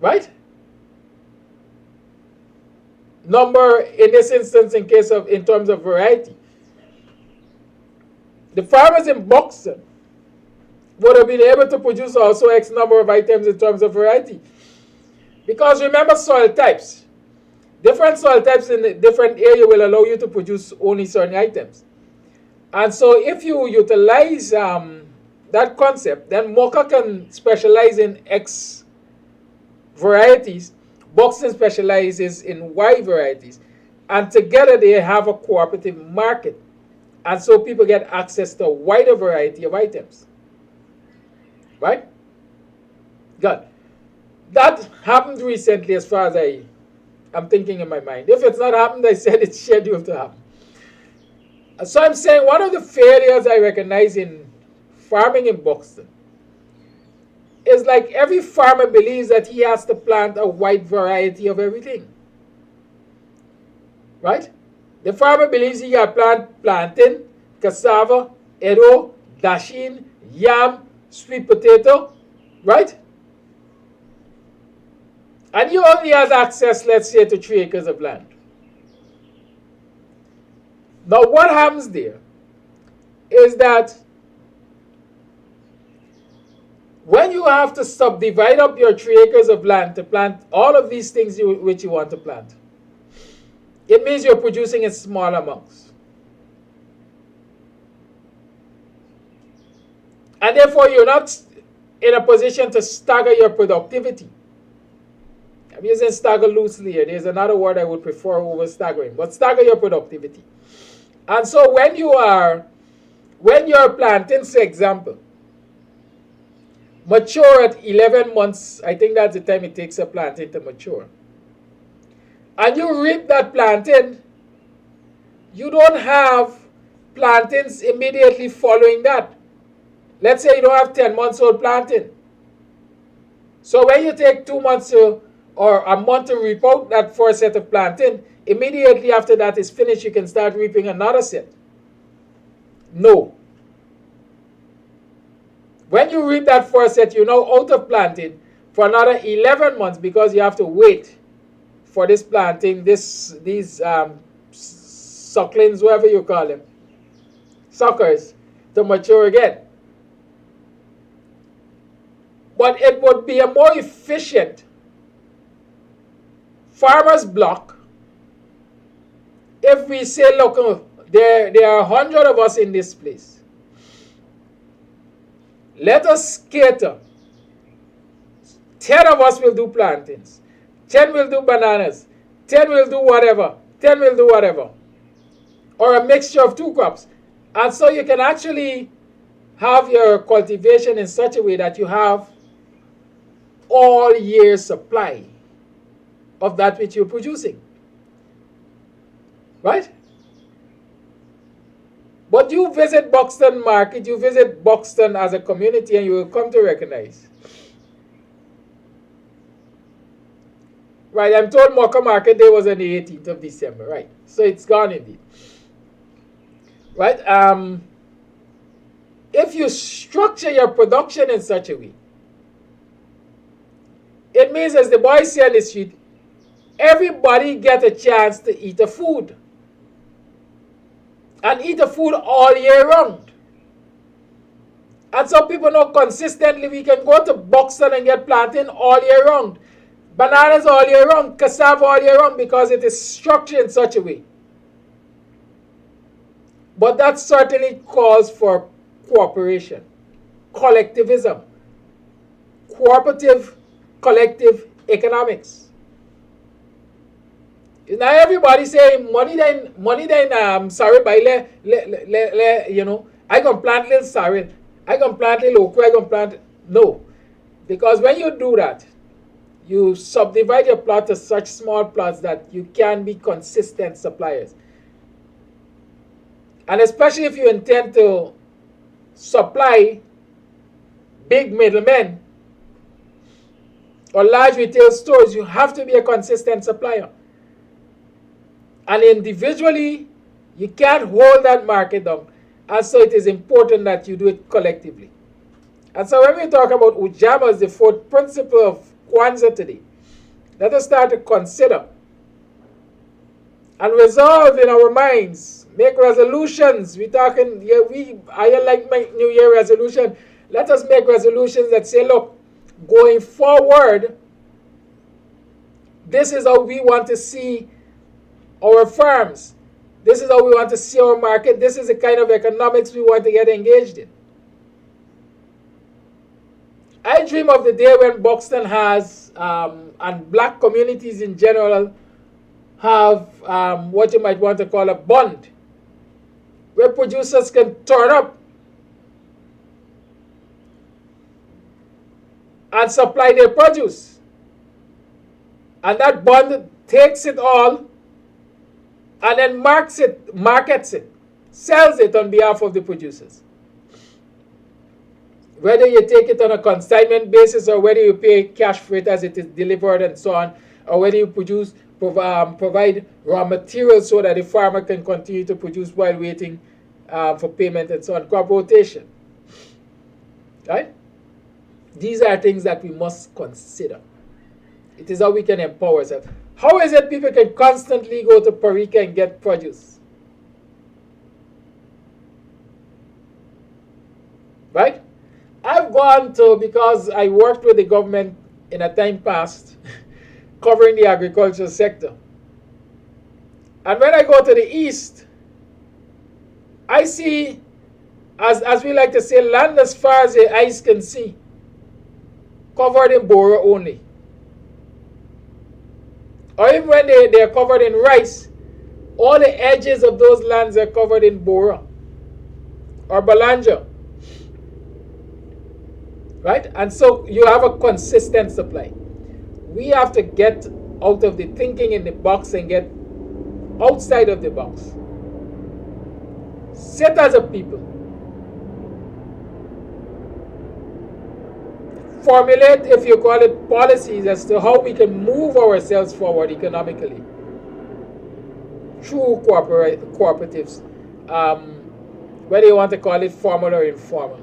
Right? Number in this instance in terms of variety. The farmers in Buxton would have been able to produce also X number of items in terms of variety. Because remember soil types. Different soil types in a different area will allow you to produce only certain items. And so if you utilize that concept, then Mocha can specialize in X varieties, Buxton specializes in Y varieties, and together they have a cooperative market. And so people get access to a wider variety of items. Right? Good. That happened recently as far as I'm thinking in my mind. If it's not happened, I said it's scheduled to happen. So I'm saying one of the failures I recognize in farming in Buxton is like every farmer believes that he has to plant a wide variety of everything. Right? The farmer believes he got plant plantain, cassava, edo, dashin, yam, sweet potato, right? And he only has access, let's say, to 3 acres of land. Now, what happens there is that when you have to subdivide up your 3 acres of land to plant all of these things which you want to plant, it means you're producing in small amounts. And therefore, you're not in a position to stagger your productivity. I'm using stagger loosely here. There's another word I would prefer over staggering, but stagger your productivity. And so when you're planting, for example, mature at 11 months, I think that's the time it takes a plantain to mature, and you reap that plantain, you don't have plantains immediately following that. Let's say you don't have 10 months old plantain. So when you take 2 months or a month to reap out that first set of plantain, immediately after that is finished, you can start reaping another set. No. When you reap that first set, you're now out of plantain for another 11 months because you have to wait for this planting, these sucklings, whatever you call them, suckers, to mature again. But it would be a more efficient farmer's block if we say, look, there are 100 of us in this place. Let us cater. 10 of us will do plantains. 10 will do bananas. 10 will do whatever. 10 will do whatever. Or a mixture of 2 crops. And so you can actually have your cultivation in such a way that you have all year supply of that which you're producing. Right? But you visit Buxton Market, you visit Buxton as a community, and you will come to recognize. Right, I'm told Mocha Market Day was on the 18th of December, right? So it's gone indeed. Right? If you structure your production in such a way, it means, as the boys say on the street, everybody get a chance to eat a food. And eat a food all year round. And so people know consistently we can go to Buxton and get plantain all year round. Bananas all year round, cassava all year round, because it is structured in such a way. But that certainly calls for cooperation, collectivism, cooperative, collective economics. Now everybody saying money then sorry by you know, I gonna plant little sorry, I gonna plant little okra, I gonna plant. No, because when you do that, you subdivide your plot to such small plots that you can be consistent suppliers. And especially if you intend to supply big middlemen or large retail stores, you have to be a consistent supplier. And individually, you can't hold that market down. And so it is important that you do it collectively. And so when we talk about Ujamaa as the 4th principle of Kwanzaa today, let us start to consider and resolve in our minds, make resolutions. We're talking, I like my New Year resolution. Let us make resolutions that say, look, going forward, This is how we want to see our farms. This is how we want to see our market. This is the kind of economics we want to get engaged in. I dream of the day when Buxton has, and black communities in general, have what you might want to call a bond, where producers can turn up and supply their produce. And that bond takes it all and then markets it, sells it on behalf of the producers. Whether you take it on a consignment basis or whether you pay cash for it as it is delivered and so on, or whether you provide raw materials so that the farmer can continue to produce while waiting for payment and so on, crop rotation. Right? These are things that we must consider. It is how we can empower ourselves. How is it people can constantly go to Parika and get produce? Right? I've gone to, because I worked with the government in a time past, covering the agricultural sector. And when I go to the east, I see, as we like to say, land as far as the eyes can see, covered in boro only. Or even when they are covered in rice, all the edges of those lands are covered in boro or balanja. Right? And so you have a consistent supply. We have to get out of the thinking in the box and get outside of the box. Sit as a people. Formulate, if you call it, policies as to how we can move ourselves forward economically through cooperatives, whether you want to call it formal or informal.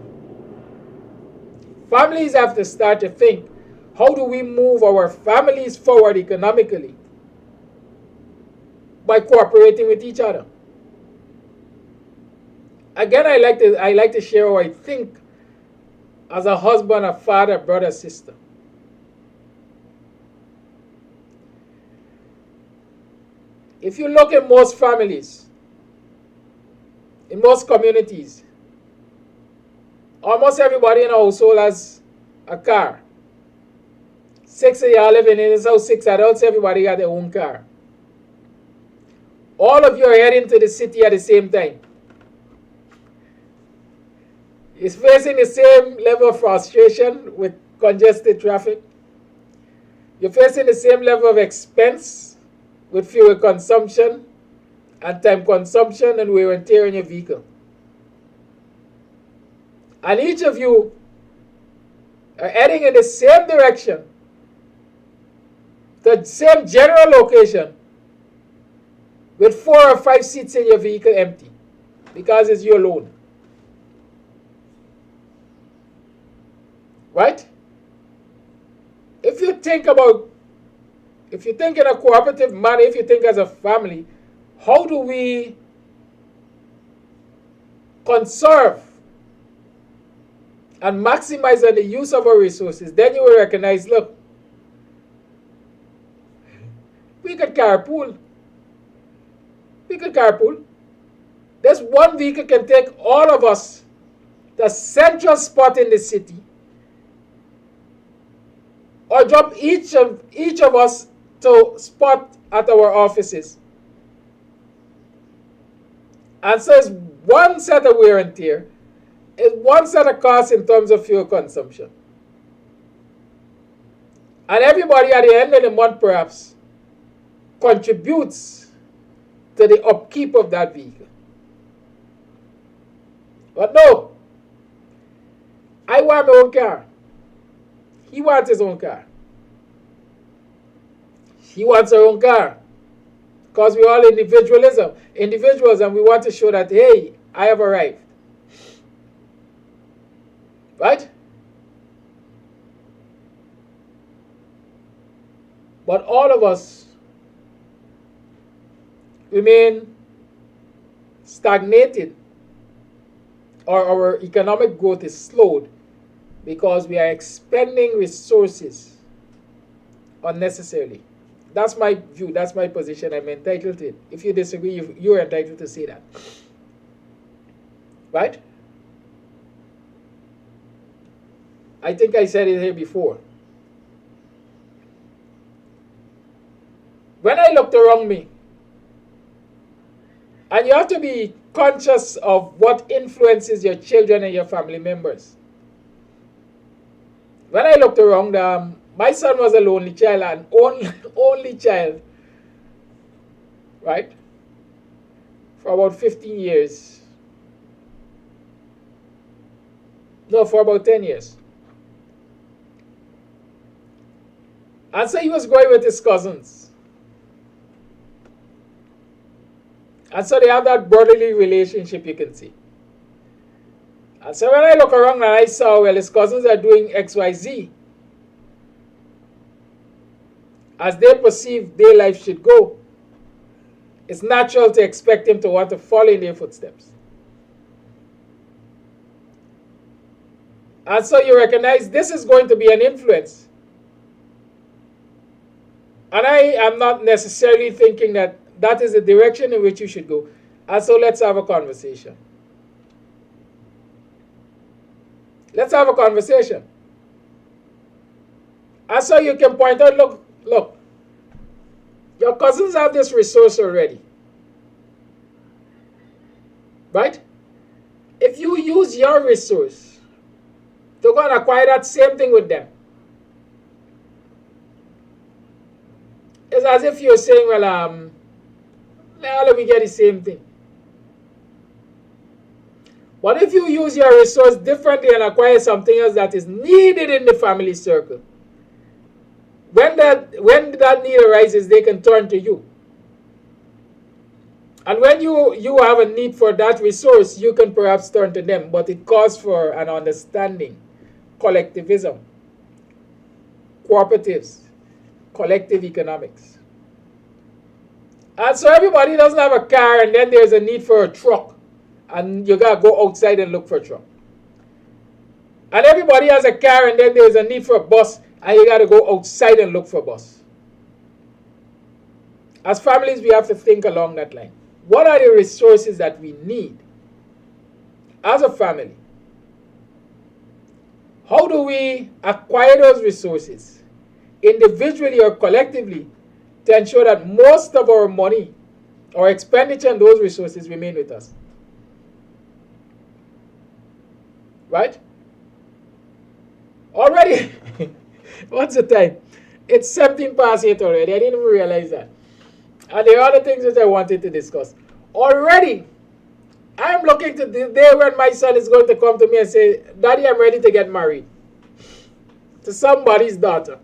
Families have to start to think, how do we move our families forward economically? By cooperating with each other. Again, I like to share how I think as a husband, a father, brother, sister. If you look at most families, in most communities, almost everybody in a household has a car. 6 of y'all living in this house, 6 adults, everybody got their own car. All of you are heading to the city at the same time. It's facing the same level of frustration with congested traffic. You're facing the same level of expense with fuel consumption and time consumption and wear and tear in your vehicle. And each of you are heading in the same direction, the same general location, with 4 or 5 seats in your vehicle empty, because it's you alone. Right? If you think in a cooperative manner, if you think as a family, how do we conserve and maximize on the use of our resources? Then you will recognize, look, we could carpool. This one vehicle can take all of us to a central spot in the city, or drop each of us to spot at our offices. And so it's one set of wear and tear. It's one set of costs in terms of fuel consumption. And everybody at the end of the month perhaps contributes to the upkeep of that vehicle. But no, I want my own car. He wants his own car. She wants her own car. Because we're all individuals, and we want to show that, hey, I have arrived. Right? But all of us remain stagnated, or our economic growth is slowed because we are expending resources unnecessarily. That's my view. That's my position. I'm entitled to it. If you disagree, you're entitled to say that. Right? I think I said it here before. When I looked around me, and you have to be conscious of what influences your children and your family members. When I looked around, my son was a lonely child, an only child, right? For about 15 years. No, for about 10 years. And so he was going with his cousins. And so they have that brotherly relationship, you can see. And so when I look around and I saw, well, his cousins are doing XYZ, as they perceive their life should go, it's natural to expect him to want to follow in their footsteps. And so you recognize this is going to be an influence. And I am not necessarily thinking that that is the direction in which you should go. And so let's have a conversation. Let's have a conversation. And so you can point out, look, your cousins have this resource already. Right? If you use your resource to go and acquire that same thing with them, it's as if you're saying, well, let me get the same thing. What if you use your resource differently and acquire something else that is needed in the family circle? When that need arises, they can turn to you. And when you have a need for that resource, you can perhaps turn to them, but it calls for an understanding, collectivism, cooperatives, collective economics. And so everybody doesn't have a car, and then there's a need for a truck, and you got to go outside and look for a truck. And everybody has a car, and then there's a need for a bus, and you got to go outside and look for a bus. As families, we have to think along that line. What are the resources that we need as a family? How do we acquire those resources, individually or collectively, to ensure that most of our money or expenditure on those resources remain with us? Right? Already, what's the time? It's 17 past 8 already. I didn't even realize that. And there are other things that I wanted to discuss. Already, I'm looking to the day when my son is going to come to me and say, Daddy, I'm ready to get married to somebody's daughter.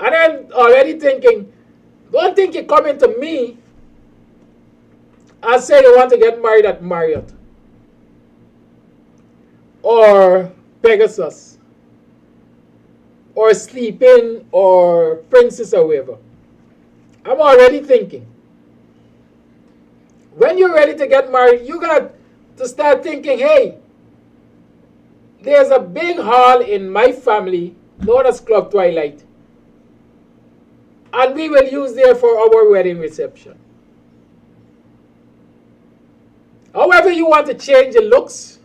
And I'm already thinking, don't think you're coming to me and say you want to get married at Marriott or Pegasus or Sleep In or Princess or wherever. I'm already thinking, when you're ready to get married, you got to start thinking, hey, there's a big hall in my family known as Club Twilight, and we will use there for our wedding reception. However you want to change the looks,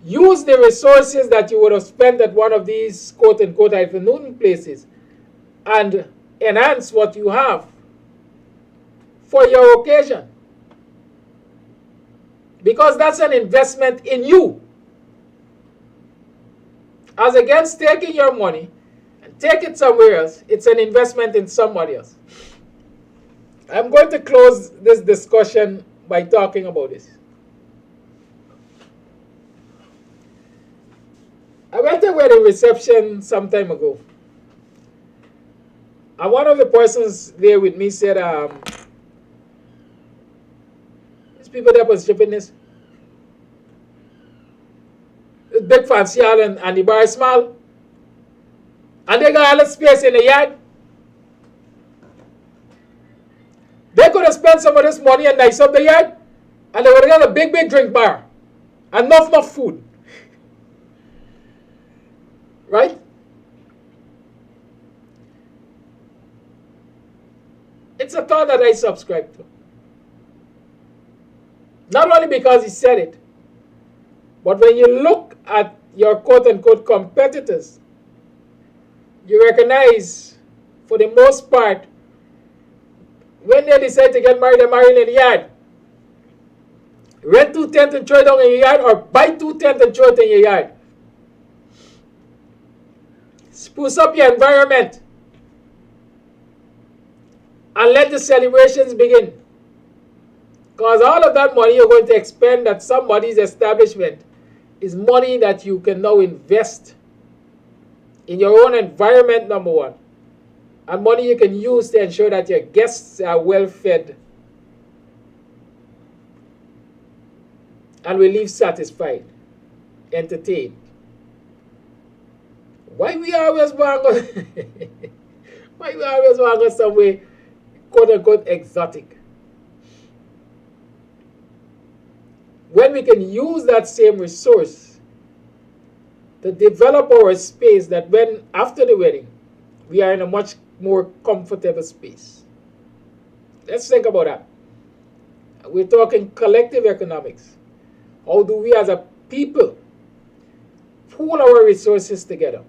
use the resources that you would have spent at one of these quote-unquote afternoon places and enhance what you have for your occasion. Because that's an investment in you. As against taking your money and take it somewhere else, it's an investment in somebody else. I'm going to close this discussion by talking about this. I went to a wedding reception some time ago. And one of the persons there with me said, these people that was shipping this big fancy hall and the bar is small. And they got all the space in the yard. They could have spent some of this money and nice up the yard, and they would have got a big drink bar. Enough food. Right? It's a thought that I subscribe to. Not only because he said it, but when you look at your quote-unquote competitors, you recognize, for the most part, when they decide to get married, they're married in the yard. Rent 2 tents and throw it down in your yard, or buy 2 tents and throw it in your yard. Spruce up your environment and let the celebrations begin. Because all of that money you're going to expend at somebody's establishment is money that you can now invest in your own environment, number one. And money you can use to ensure that your guests are well fed and will leave satisfied, entertained. Why we always want to why we always want to go somewhere quote unquote exotic? When we can use that same resource to develop our space, that when after the wedding we are in a much more comfortable space. Let's think about that. We're talking collective economics. How do we as a people pool our resources together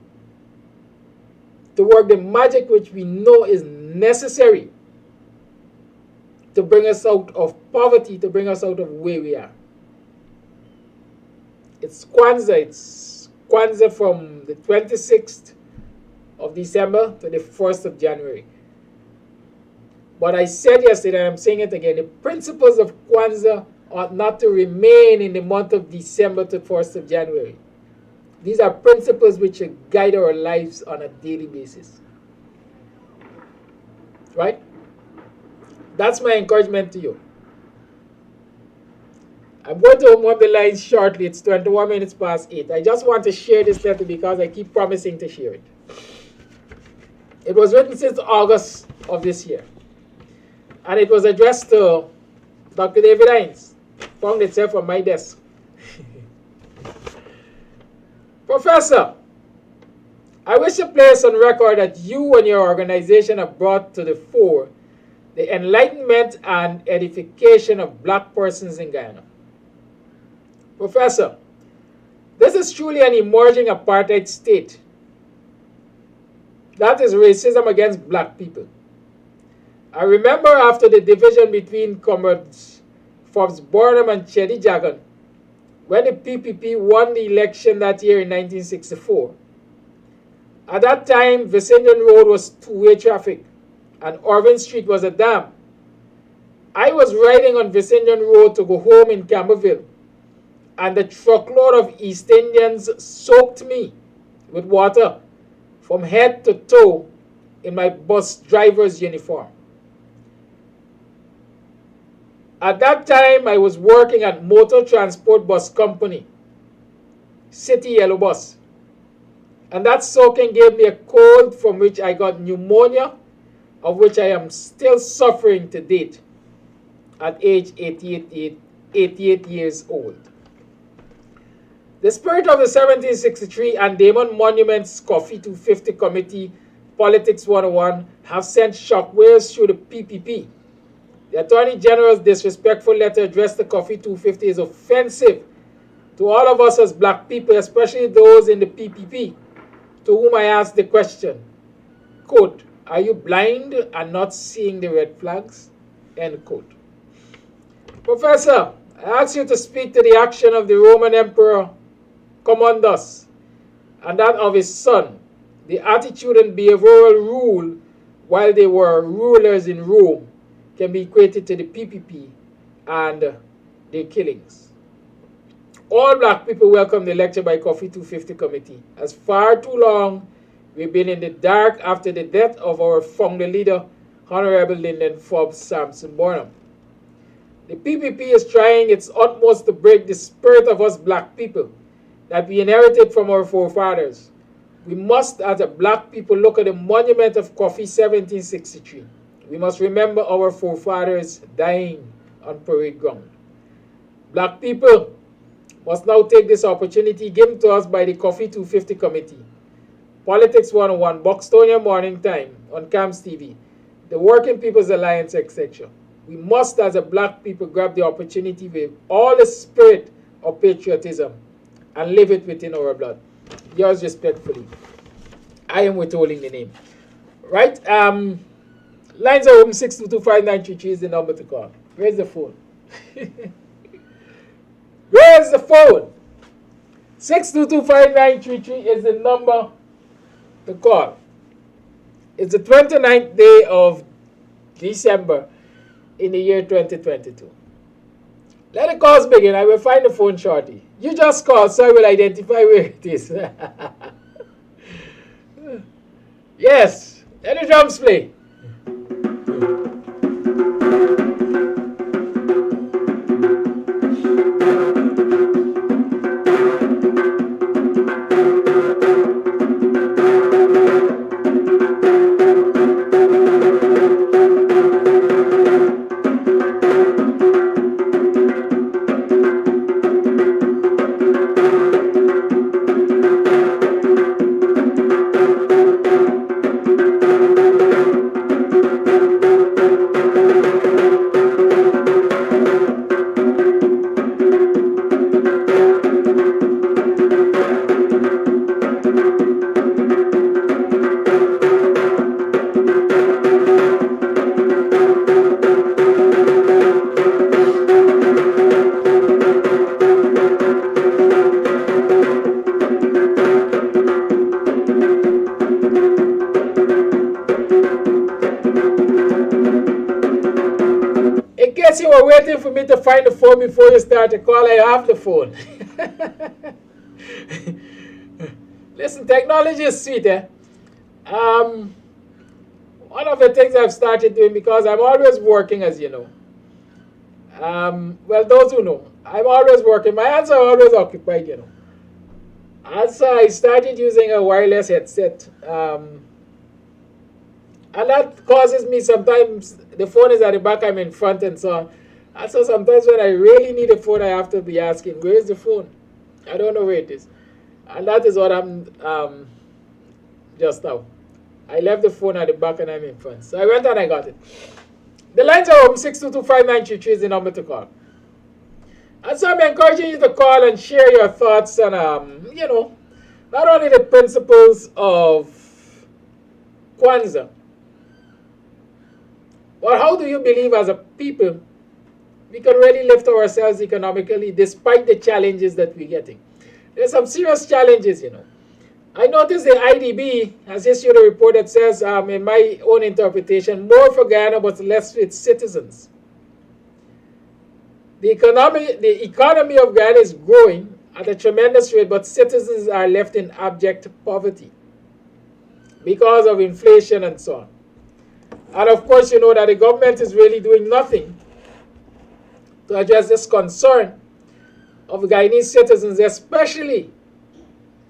to work the magic which we know is necessary to bring us out of poverty, to bring us out of where we are? It's Kwanzaa. It's Kwanzaa from the 26th of December to the 1st of January. But I said yesterday, and I'm saying it again, the principles of Kwanzaa ought not to remain in the month of December to 1st of January. These are principles which should guide our lives on a daily basis. Right? That's my encouragement to you. I'm going to mobilize shortly. It's 21 minutes past 8. I just want to share this letter because I keep promising to share it. It was written since August of this year. And it was addressed to Dr. David Hinds. Found itself on my desk. Professor, I wish to place on record that you and your organization have brought to the fore the enlightenment and edification of black persons in Guyana. Professor, this is truly an emerging apartheid state. That is racism against black people. I remember after the division between Comrades Forbes Burnham and Chedi Jagan, when the PPP won the election that year in 1964. At that time, Vicinian Road was two-way traffic, and Irvin Street was a dam. I was riding on Vicinian Road to go home in Camberville, and the truckload of East Indians soaked me with water from head to toe in my bus driver's uniform. At that time, I was working at Motor Transport Bus Company, City Yellow Bus. And that soaking gave me a cold from which I got pneumonia, of which I am still suffering to date at age 88 years old. The spirit of the 1763 and Damon Monuments Coffee 250 Committee Politics 101 have sent shockwaves through the PPP. The Attorney General's disrespectful letter addressed to Coffee 250 is offensive to all of us as black people, especially those in the PPP, to whom I asked the question, quote, "Are you blind and not seeing the red flags?" End quote. Professor, I ask you to speak to the action of the Roman Emperor Commodus and that of his son, the attitude and behavioral rule while they were rulers in Rome can be equated to the PPP and their killings. All black people welcome the lecture by Coffee 250 Committee. As far too long, we've been in the dark after the death of our founder leader, Honorable Lyndon Forbes Sampson Burnham. The PPP is trying its utmost to break the spirit of us black people that we inherited from our forefathers. We must, as a black people, look at the monument of Coffee 1763. We must remember our forefathers dying on parade ground. Black people must now take this opportunity given to us by the Coffee 250 Committee. Politics 101, Buxtonian Morning Time on Kams Tv, the Working People's Alliance, etc. We must, as a black people, grab the opportunity with all the spirit of patriotism and live it within our blood. Yours respectfully. I am withholding the name. Right? Lines are open. 6225933 is the number to call. Where's the phone? Where's the phone? 6225933 is the number to call. It's the 29th day of December in the year 2022. Let the calls begin. I will find the phone shortly. You just call, so I will identify where it is. Yes. Let the drums play. Waiting for me to find the phone before you start the call. I have the phone. Listen, technology is sweet, eh? One of the things I've started doing, because I'm always working, as you know. Well, those who know, I'm always working. My hands are always occupied, you know. And so I started using a wireless headset. And that causes me sometimes, the phone is at the back, I'm in front and so on. And so sometimes when I really need a phone, I have to be asking, where is the phone? I don't know where it is. And that is what I'm just now. I left the phone at the back and I'm in front. So I went and I got it. The lines are open. 6225933 is the number to call. And so I'm encouraging you to call and share your thoughts on, you know, not only the principles of Kwanzaa, but how do you believe as a people we can really lift ourselves economically despite the challenges that we're getting? There's some serious challenges, you know. I noticed the IDB has issued a report that says, in my own interpretation, more for Guyana but less for its citizens. The economy of Guyana is growing at a tremendous rate, but citizens are left in abject poverty because of inflation and so on. And of course, you know that the government is really doing nothing to address this concern of Guyanese citizens, especially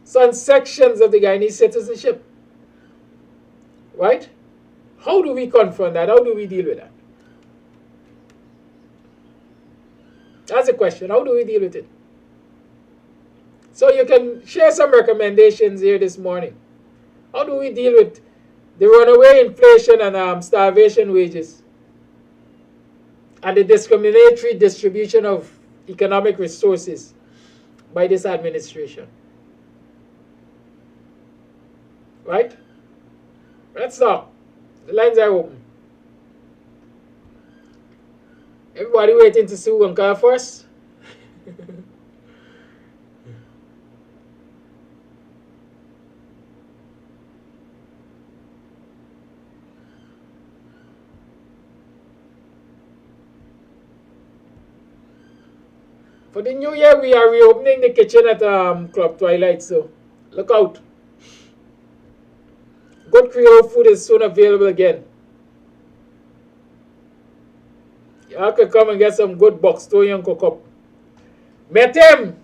some sections of the Guyanese citizenship. Right? How do we confront that? How do we deal with that? That's the question. How do we deal with it? So you can share some recommendations here this morning. How do we deal with the runaway inflation and starvation wages and the discriminatory distribution of economic resources by this administration? Right? Let's talk. The lines are open. Everybody waiting to see who can call first? For the new year, we are reopening the kitchen at Club Twilight, so look out. Good Creole food is soon available again. Y'all can come and get some good BUXTONIAN cook-up. Metem!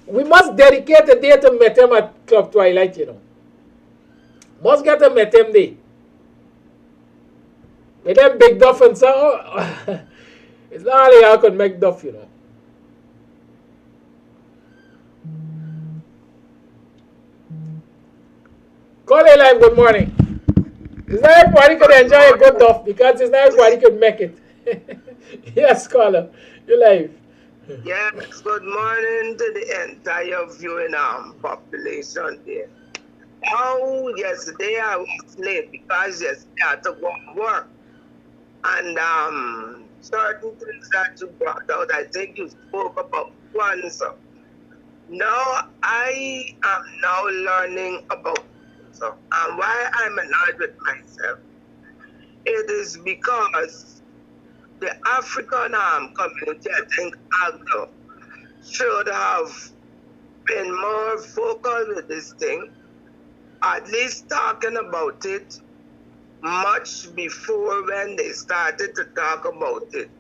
We must dedicate a day to Metem at Club Twilight, you know. Must get a Metem day. With them big duff and so, it's not only y'all can make duff, you know. Call A Live, good morning. It's not everybody could enjoy a good duff because it's not everybody could make it. Yes, caller. You're live. Yes, good morning to the entire viewing population there. Oh, yesterday I was late because yesterday I had to go to work. And certain things that you brought out, I think you spoke about Kwanzaa. Now I am now learning about Kwanzaa. And why I'm annoyed with myself, it is because the African community, I think, AGDO, should have been more vocal with this thing, at least talking about it much before when they started to talk about it.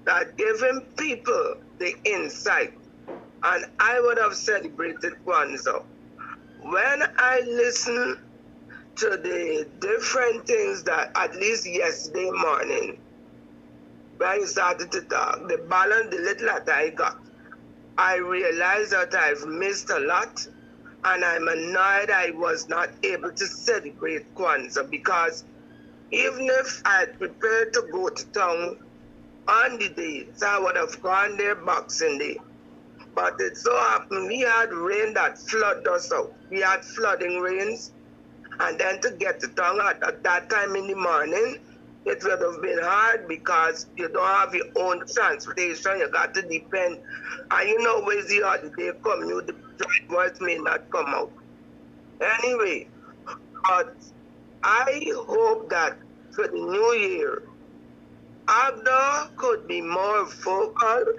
That giving people the insight, and I would have celebrated Kwanzaa. When I listen to the different things that, at least yesterday morning, when you started to talk, the balance, the little that I got, I realized that I've missed a lot, and I'm annoyed I was not able to celebrate Kwanzaa, because even if I had prepared to go to town on the day, so I would have gone there Boxing Day. But it so happened we had rain that flooded us out. We had flooding rains, and then to get to town at that time in the morning, it would have been hard because you don't have your own transportation. You got to depend. And you know, where's the holiday come, the drivers may not come out. Anyway, but I hope that for the new year, AGDO could be more vocal,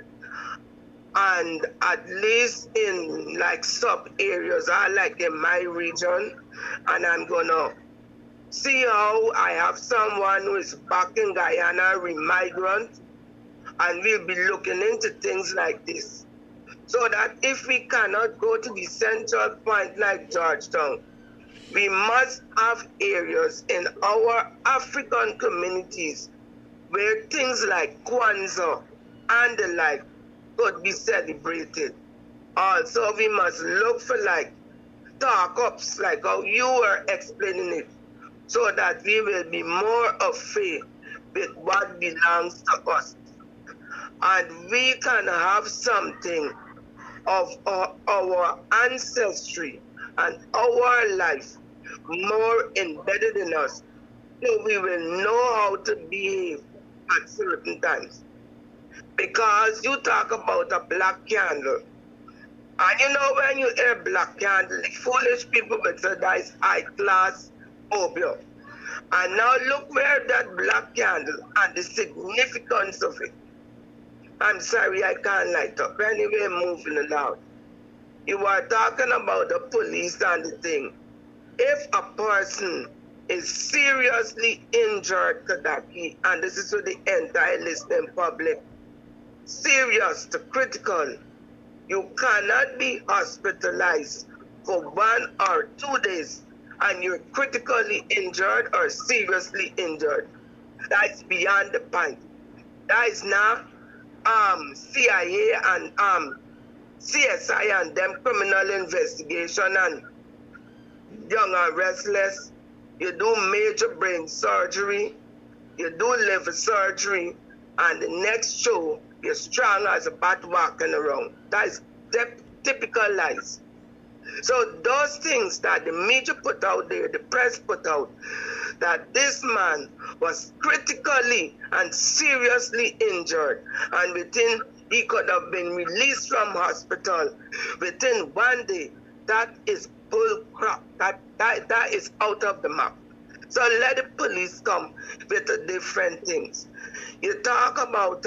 and at least in like sub areas, I like in my region, and I'm gonna see how I have someone who is back in Guyana, migrant, and we'll be looking into things like this. So that if we cannot go to the central point like Georgetown, we must have areas in our African communities where things like Kwanzaa and the like could be celebrated. Also, we must look for like talk-ups, like how you were explaining it, so that we will be more of faith with what belongs to us. And we can have something of our ancestry and our life more embedded in us, so we will know how to behave at certain times. Because you talk about a black candle, and you know when you hear black candle, the foolish people will say that is high class opium. And now look where that black candle and the significance of it. I'm sorry, I can't light up. Anyway, moving along. You are talking about the police and the thing. If a person is seriously injured, Kadaki, and this is to the entire listening public, serious to critical, you cannot be hospitalized for 1 or 2 days and you're critically injured or seriously injured. That's beyond the point. That is not CIA and CSI and them criminal investigation and young and restless. You do major brain surgery, you do liver surgery, and the next show, you're strong as a bat walking around. That is typical lies. So those things that the media put out there, the press put out, that this man was critically and seriously injured, and within he could have been released from hospital within 1 day, that is bull crap. That is out of the map. So let the police come with the different things. You talk about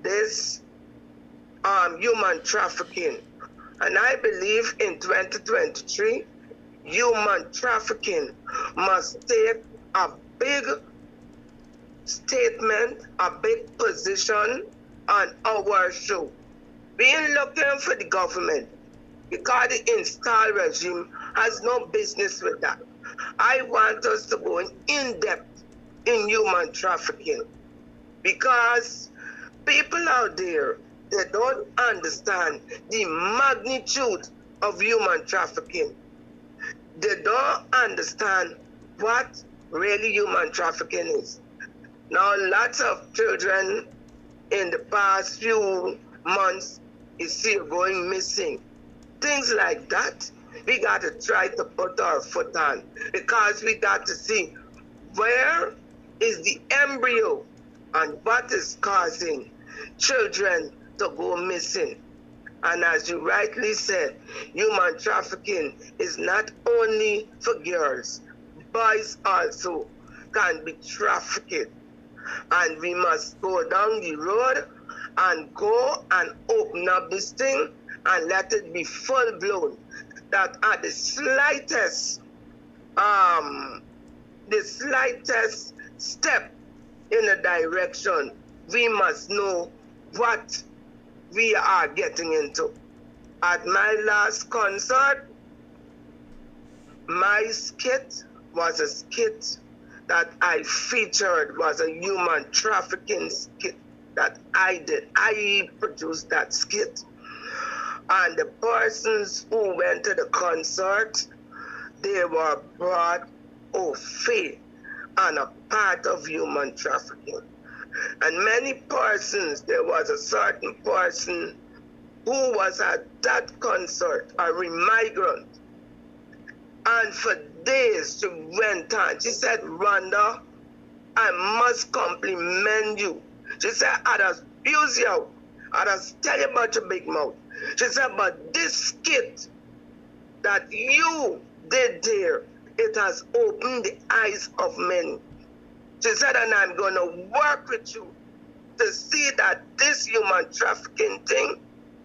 this human trafficking. And I believe in 2023, human trafficking must take a big statement, a big position on our show. We ain't looking for the government, because the installed regime has no business with that. I want us to go in depth in human trafficking, because people out there, they don't understand the magnitude of human trafficking. They don't understand what really human trafficking is. Now, lots of children in the past few months is still going missing. Things like that, we got to try to put our foot on, because we got to see where is the embryo and what is causing children to go missing. And as you rightly said, human trafficking is not only for girls. Boys also can be trafficked. And we must go down the road and go and open up this thing and let it be full blown. That at the slightest step in a direction, we must know what we are getting into. At my last concert, my skit was a skit that I featured, was a human trafficking skit that I did. I produced that skit. And the persons who went to the concert, they were brought au fait and a part of human trafficking. And many persons, there was a certain person who was at that concert, a migrant. And for days she went on. She said, Rhonda, I must compliment you. She said, I just abuse you. I just tell you about your big mouth. She said, but this skit that you did there, it has opened the eyes of many. She said, and I'm going to work with you to see that this human trafficking thing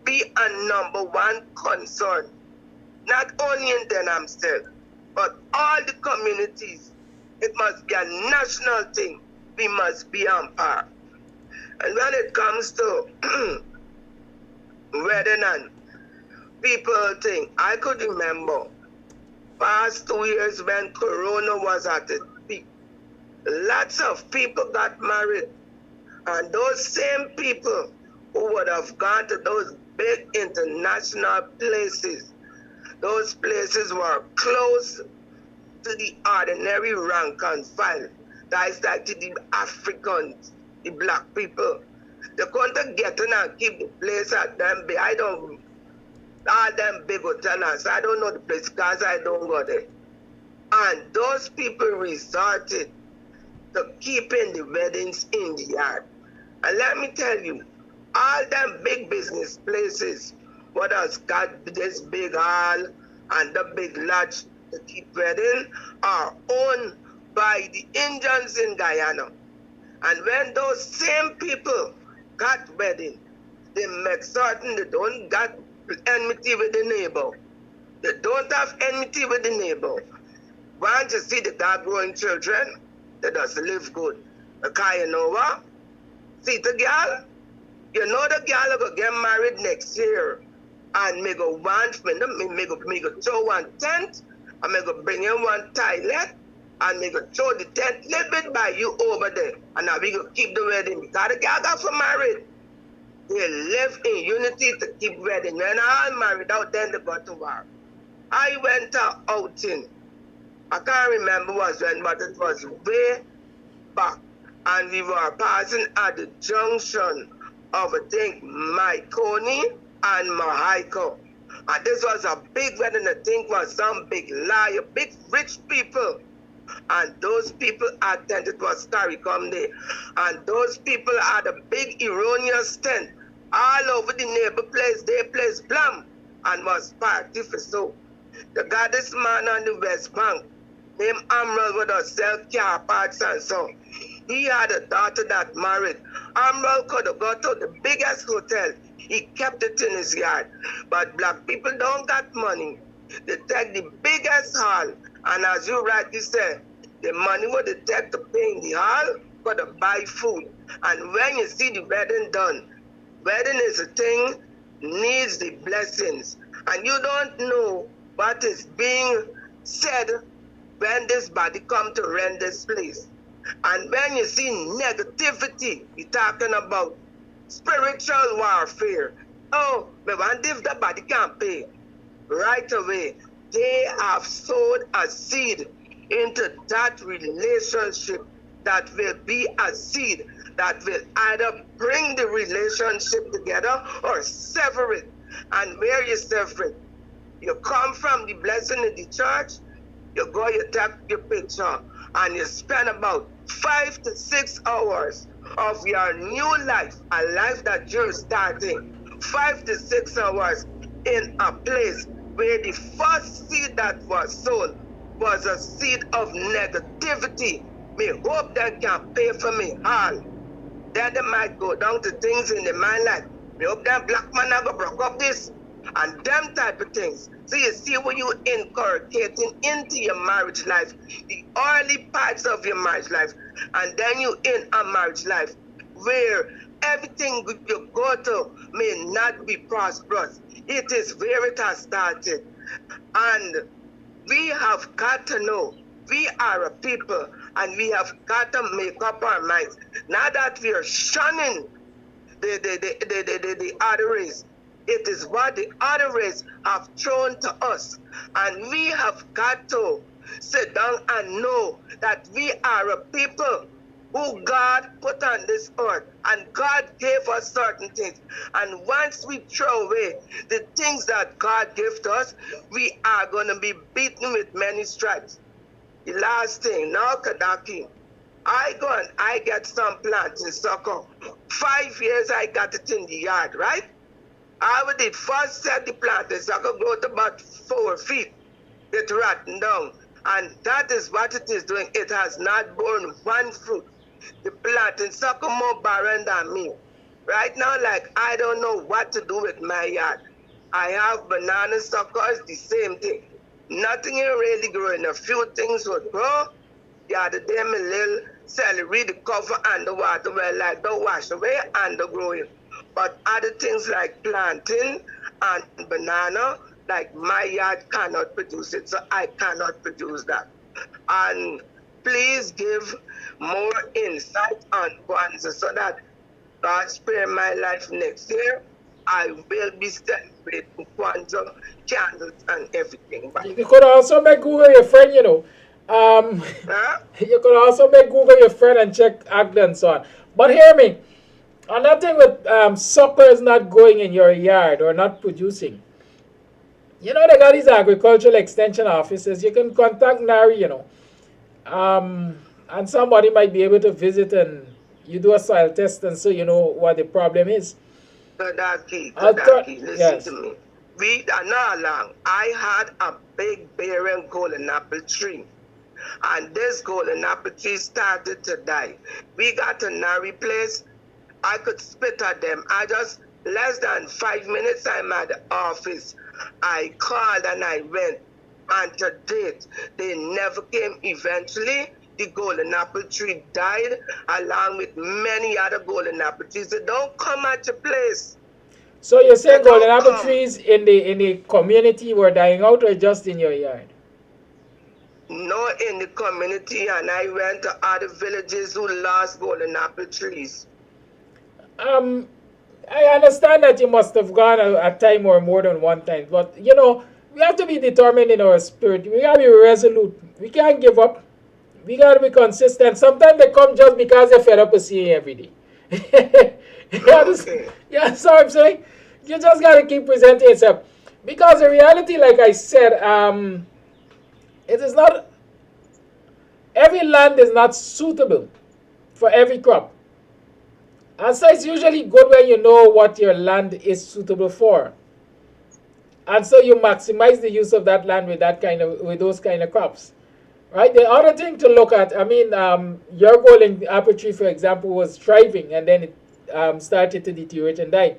be a #1 concern, not only in Denhamsted, but all the communities. It must be a national thing. We must be on par. And when it comes to wedding and people think, I could remember past 2 years when Corona was at its peak, lots of people got married. And those same people who would have gone to those big international places, those places were close to the ordinary rank and file. That is like to the Africans, the black people. They couldn't get in and keep the place at them big. All them big hotels, I don't know the place because I don't go there. And those people resorted to keeping the weddings in the yard. And let me tell you, all them big business places, what has got this big hall and the big lodge to keep wedding, are owned by the Indians in Guyana. And when those same people got wedding, they make certain they don't got enmity with the neighbor. They don't have enmity with the neighbor. Once you see the dog growing children, they just live good. Because you know what? See the girl? You know the girl will get married next year. And me go want me go throw one tent, and me go bring in one toilet, and me go throw the tent little bit by you over there. And now we go keep the wedding. Because the girl got for married. They live in unity to keep wedding. When all married out, then they go to war. I went to outing. I can't remember was when, but it was way back. And we were passing at the junction of, I think, Maikoni and Mahaiko. And this was a big wedding, I think was some big liar, big rich people. And those people attended, it was CARICOM Day. And those people had a big erroneous tent all over the neighbor place, their place blam, and was party for so. They got this man on the West Bank, named Amral, with a sell car parts and so. He had a daughter that married. Amral could have got to the biggest hotel. He kept it in his yard. But black people don't got money. They take the biggest hall. And as you rightly said, the money what they take to pay in the hall for to buy food. And when you see the wedding done, wedding is a thing, needs the blessings. And you don't know what is being said when this body come to rent this place. And when you see negativity, you're talking about spiritual warfare. Oh, but what if the body can't pay? Right away, they have sowed a seed into that relationship that will be a seed that will either bring the relationship together or sever it. And where you sever it, you come from the blessing in the church, you go, you take your picture, and you spend about 5 to 6 hours of your new life, a life that you're starting, 5 to 6 hours in a place where the first seed that was sown was a seed of negativity. Me hope they can pay for me all. Then they might go down to things in the mind like, me hope that black man never broke up this, and them type of things. So you see when you inculcating into your marriage life, the early parts of your marriage life, and then you in a marriage life where everything you go to may not be prosperous. It is where it has started. And we have got to know we are a people, and we have got to make up our minds. Now that we are shunning the other race, it is what the other race have thrown to us. And we have got to sit down and know that we are a people who God put on this earth, and God gave us certain things. And once we throw away the things that God gave to us, we are going to be beaten with many stripes. The last thing, now Kadaki, I go and I get some plants in sucker. 5 years I got it in the yard, right? I did first set the plant in sucker, grow to about 4 feet. It rotten down. And that is what it is doing. It has not borne one fruit. The plant in sucker more barren than me. Right now, like, I don't know what to do with my yard. I have banana suckers, the same thing. Nothing ain't really growing. A few things would grow. The other day, my little celery, the cover and the water were like, don't wash away and the growing. But other things like planting and banana, like my yard cannot produce it, so I cannot produce that. And please give more insight on Kwanzaa so that God spare my life next year. I will be celebrating Kwanzaa, candles and everything. But You could also make Google your friend, you know. You could also make Google your friend and check Agda and so on. But hear me, another thing with suckers not growing in your yard or not producing. You know, they got these agricultural extension offices. You can contact NARI, you know. And somebody might be able to visit and you do a soil test and so you know what the problem is. Kadaki, listen yes. to me. We are not long. I had a big barren golden apple tree. And this golden apple tree started to die. We got a Nari place. I could spit at them. I just, less than 5 minutes, I'm at the office. I called and I went. And to date, they never came. Eventually, the golden apple tree died along with many other golden apple trees. They don't come at your place. So you're saying golden apple trees in the community were dying out or just in your yard? No, in the community, and I went to other villages who lost golden apple trees. I understand that you must have gone a time or more than one time, but you know, we have to be determined in our spirit. We gotta be resolute. We can't give up. We gotta be consistent. Sometimes they come just because they're fed up with seeing you every day. Yeah, so I'm saying you just gotta keep presenting yourself. Because the reality, like I said, it is not every land is not suitable for every crop. And so it's usually good when you know what your land is suitable for. And so you maximize the use of that land with those kind of crops. Right? The other thing to look at, I mean, your golden apple tree, for example, was thriving and then it started to deteriorate and die.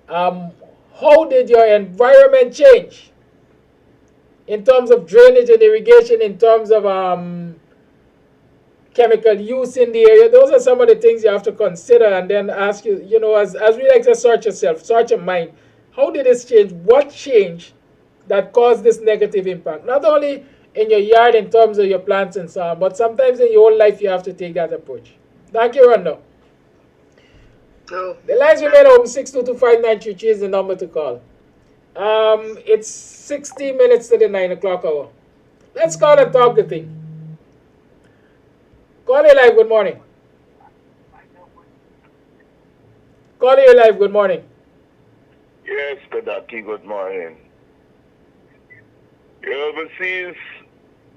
How did your environment change in terms of drainage and irrigation, in terms of chemical use in the area? Those are some of the things you have to consider and then ask you, you know, as we like to search yourself, search your mind. How did this change? What changed that caused this negative impact? Not only in your yard in terms of your plants and so on, but sometimes in your whole life you have to take that approach. Thank you, Rondo. The lines remain open. 6225933 is the number to call. It's 60 minutes to the 9 o'clock hour. Let's call and talk the thing. Caller live, good morning. Caller live, good morning. Yes, Kadaki, good morning. The overseas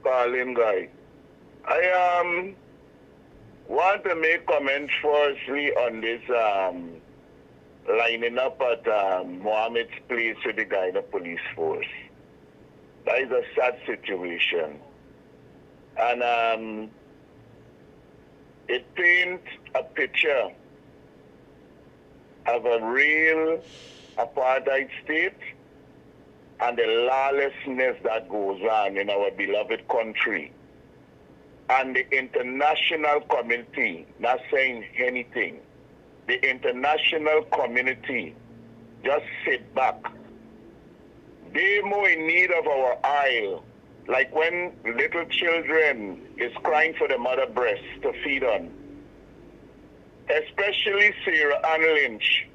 calling guy. I want to make comment firstly on this lining up at Mohammed's place with the Guyana police force. That is a sad situation. And it paints a picture of a real apartheid state and the lawlessness that goes on in our beloved country. And the international community not saying anything. The international community just sit back. They more in need of our aisle, like when little children is crying for the mother breast to feed on. Especially Sarah Ann Lynch.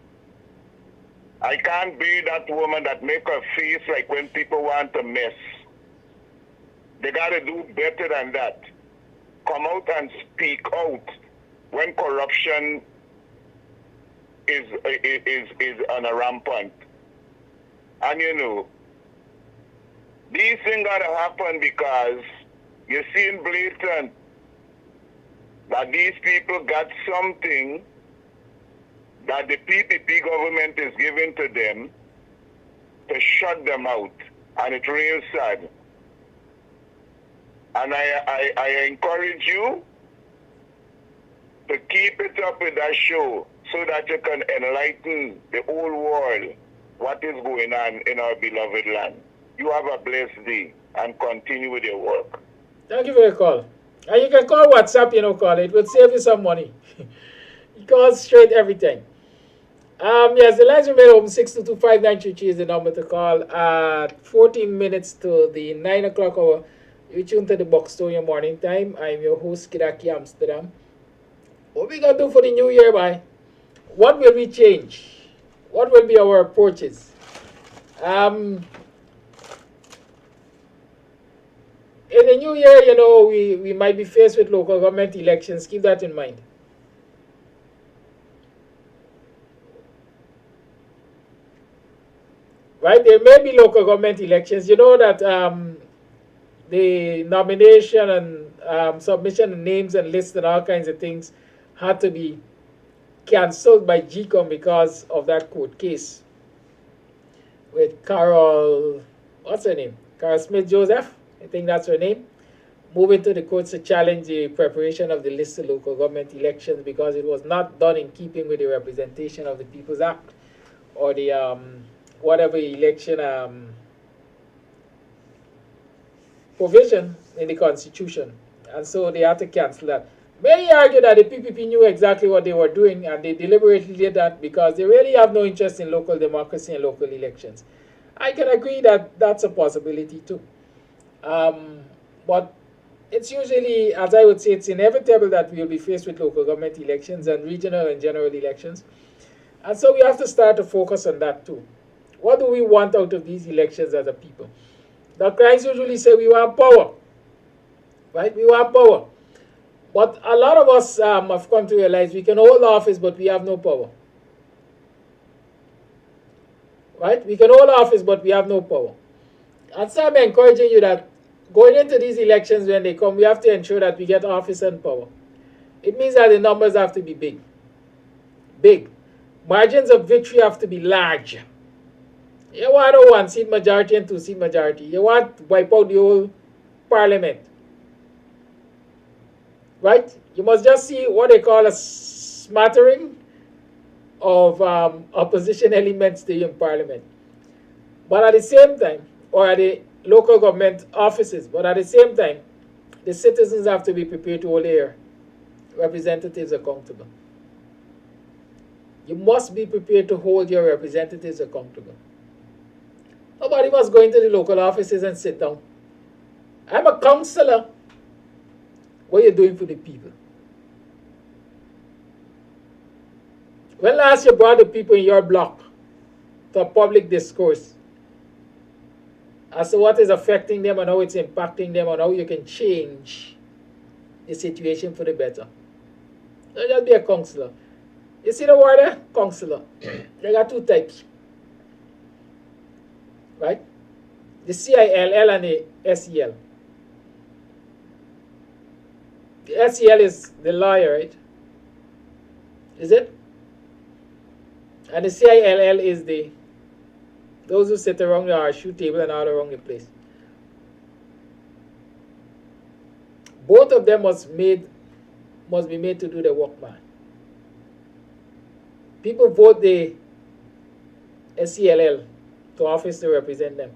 I can't be that woman that make her face like when people want to mess. They got to do better than that. Come out and speak out when corruption is on a rampant. And you know, these things got to happen because you're seeing blatant that these people got something that the PPP government is giving to them to shut them out. And it's real sad. And I encourage you to keep it up with that show so that you can enlighten the whole world what is going on in our beloved land. You have a blessed day and continue with your work. Thank you for your call. And you can call WhatsApp, call it. It will save you some money. You call straight every time. Yes, the lines remain open. 6225933 is the number to call. At 14 minutes to the 9 o'clock hour, you tune to the BUXTONIAN morning time. I'm your host, Kidaki Amsterdam. What we gonna do for the new year, bye? What will we change? What will be our approaches? In the new year, we might be faced with local government elections. Keep that in mind. Right? There may be local government elections. You know that the nomination and submission of names and lists and all kinds of things had to be cancelled by GCOM because of that court case with Carol, what's her name? Carol Smith Joseph, I think that's her name, moving to the courts to challenge the preparation of the list of local government elections because it was not done in keeping with the Representation of the People's Act or the whatever election provision in the Constitution. And so they had to cancel that. Many argue that the PPP knew exactly what they were doing and they deliberately did that because they really have no interest in local democracy and local elections. I can agree that that's a possibility too. But it's usually, as I would say, it's inevitable that we'll be faced with local government elections and regional and general elections. And so we have to start to focus on that too. What do we want out of these elections as a people? The clients usually say we want power, right? We want power. But a lot of us have come to realize we can hold office, but we have no power. Right? We can hold office, but we have no power. And so I'm encouraging you that going into these elections when they come, we have to ensure that we get office and power. It means that the numbers have to be big. Big. Margins of victory have to be large. You want a one-seat majority and two-seat majority. You want to wipe out the whole parliament. Right? You must just see what they call a smattering of opposition elements to you in parliament. But at the same time, or at the local government offices, but at the same time, the citizens have to be prepared to hold their representatives accountable. You must be prepared to hold your representatives accountable. Nobody must go into the local offices and sit down. I'm a councillor. What are you doing for the people? When last you brought the people in your block to a public discourse as to what is affecting them and how it's impacting them and how you can change the situation for the better. Don't just be a counselor. You see the word there? Counselor. They got two types. Right? The CILL and the SEL. The SEL is the lawyer, right? Is it? And the CILL is those who sit around the horseshoe table and all around the place. Both of them must be made to do the work, man. People vote the SELL to office to represent them.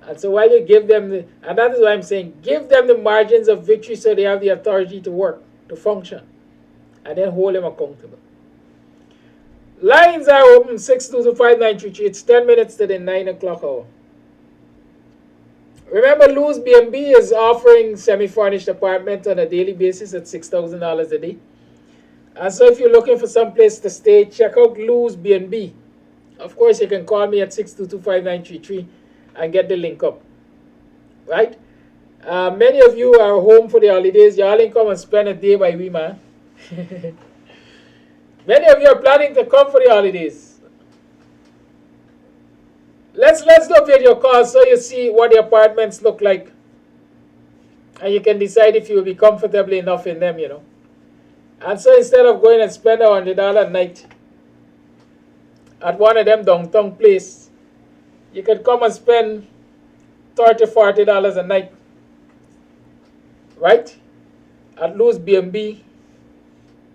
And so while you give them and that is why I'm saying, give them the margins of victory so they have the authority to work, to function, and then hold them accountable. Lines are open 6225933. It's 10 minutes to the 9 o'clock hour. Remember, Lou's B&B is offering semi-furnished apartments on a daily basis at $6,000 a day. And so if you're looking for some place to stay, check out Lou's B&B. Of course, you can call me at 6225933 and get the link up. Right? Many of you are home for the holidays. Y'all can come and spend a day by we, man. Many of you are planning to come for the holidays. Let's update your cars so you see what the apartments look like. And you can decide if you will be comfortable enough in them, you know. And so instead of going and spend $100 a night at one of them downtown place, you can come and spend $30, $40 a night. Right? At Lou's B&B.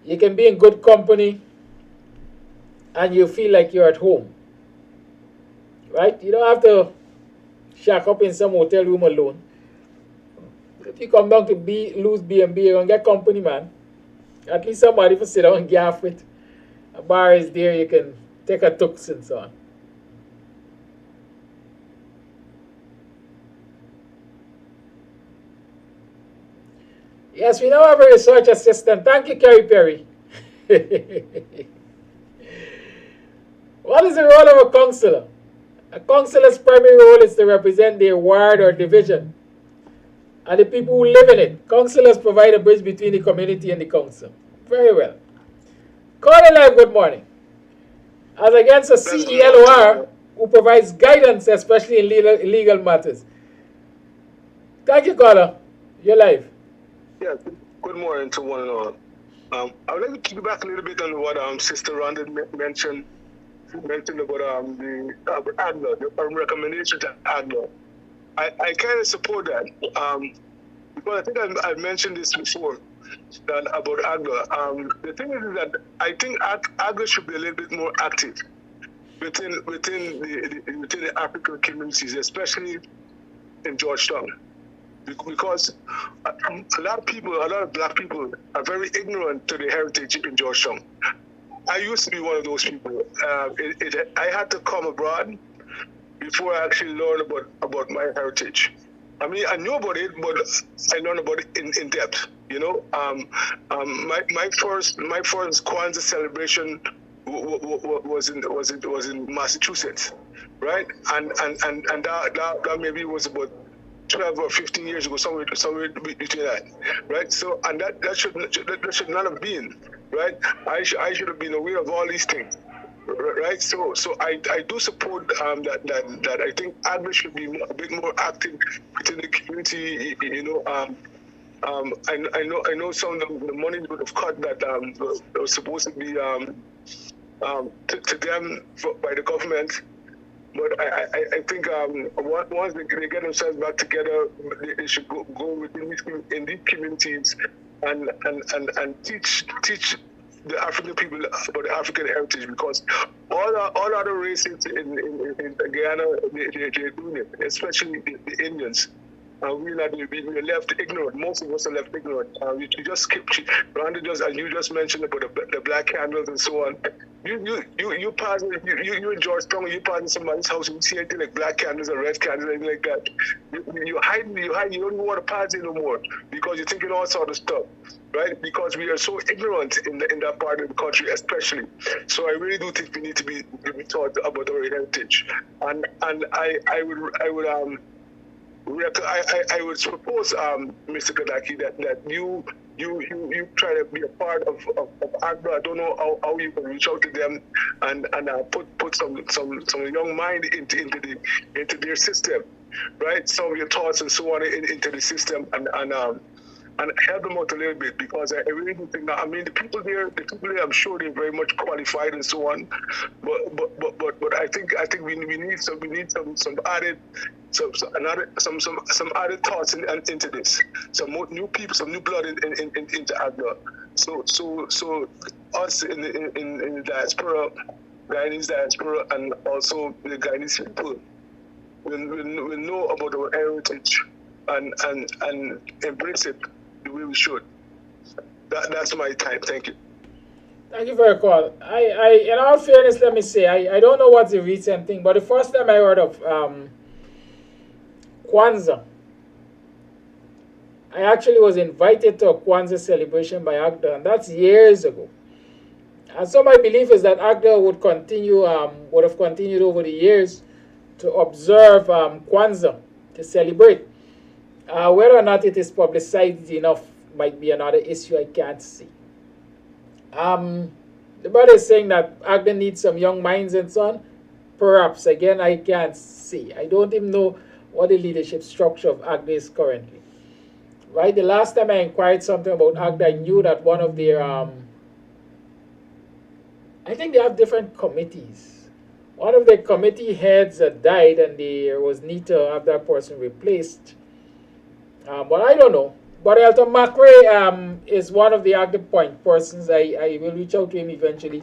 You can be in good company and you feel like you're at home. Right? You don't have to shack up in some hotel room alone. If you come down to Lou's B&B, you're going to get company, man. At least somebody to sit down and gaff with. A bar is there, you can take a tux and so on. Yes, we now have a research assistant. Thank you, Kerry Perry. What is the role of a counselor? A counselor's primary role is to represent their ward or division and the people who live in it. Counselors provide a bridge between the community and the council. Very well. Corner Live, good morning. As against a CELOR who provides guidance, especially in legal matters. Thank you, caller. You're live. Yeah, good morning to one and all. I would like to keep back a little bit on what Sister Rhonda mentioned about AGLA, the recommendation to AGLA. I kind of support that because I think I've mentioned this before that about AGLA. The thing is that I think AGLA should be a little bit more active within the African communities, especially in Georgetown. Because a lot of black people are very ignorant to the heritage in Georgetown. I used to be one of those people. I had to come abroad before I actually learned about my heritage. I mean, I knew about it, but I learned about it in depth. You know, my first Kwanzaa celebration was in Massachusetts, right? And that maybe was about 12 or 15 years ago, somewhere between that, right? So, and that should not have been, right? I should have been aware of all these things, right? So I do support that I think AGLA should be a bit more active within the community. You know, I know some of the money would have cut that was supposed to be to them by the government. But I think once they get themselves back together, they should go within these communities and teach the African people about the African heritage, because all other races in Guyana they're doing it, especially the Indians. We're left ignorant. Most of us are left ignorant. You just skip. Rhonda as you just mentioned about the black candles and so on. You pass you in Georgetown, you pass in somebody's house, you see anything like black candles or red candles, anything like that. You hide. You don't even want to pass it no more because you're thinking all sort of stuff, right? Because we are so ignorant in that part of the country, especially. So I really do think we need to be taught about our heritage, and I would I would propose, Mr. Kadaki, that you try to be a part of AGBA. I don't know how you can reach out to them and put some young mind into their system, right? Some of your thoughts and so on into the system and help them out a little bit, because I really do think that, I mean, the people there, I'm sure they're very much qualified and so on, but I think we need some added some added thoughts into this, some more new people, some new blood into AGBA. So us in the diaspora, Guyanese diaspora, and also the Guyanese people will know about our heritage and embrace it the way we should. That's my time. Thank you. Thank you for your call. I in all fairness, let me say, I don't know what's the recent thing, but the first time I heard of Kwanzaa, I actually was invited to a Kwanzaa celebration by AGDA, and that's years ago. And so my belief is that AGDA would have continued over the years to observe Kwanzaa, to celebrate. Whether or not it is publicized enough might be another issue I can't see. The brother is saying that AGDA needs some young minds and so on. Perhaps, again, I can't see. I don't even know what the leadership structure of AGDA is currently. Right? The last time I inquired something about AGDA, I knew that one of their, I think they have different committees. One of the committee heads died, and there was need to have that person replaced. But I don't know. But Elton McRae is one of the AGDA point persons. I will reach out to him eventually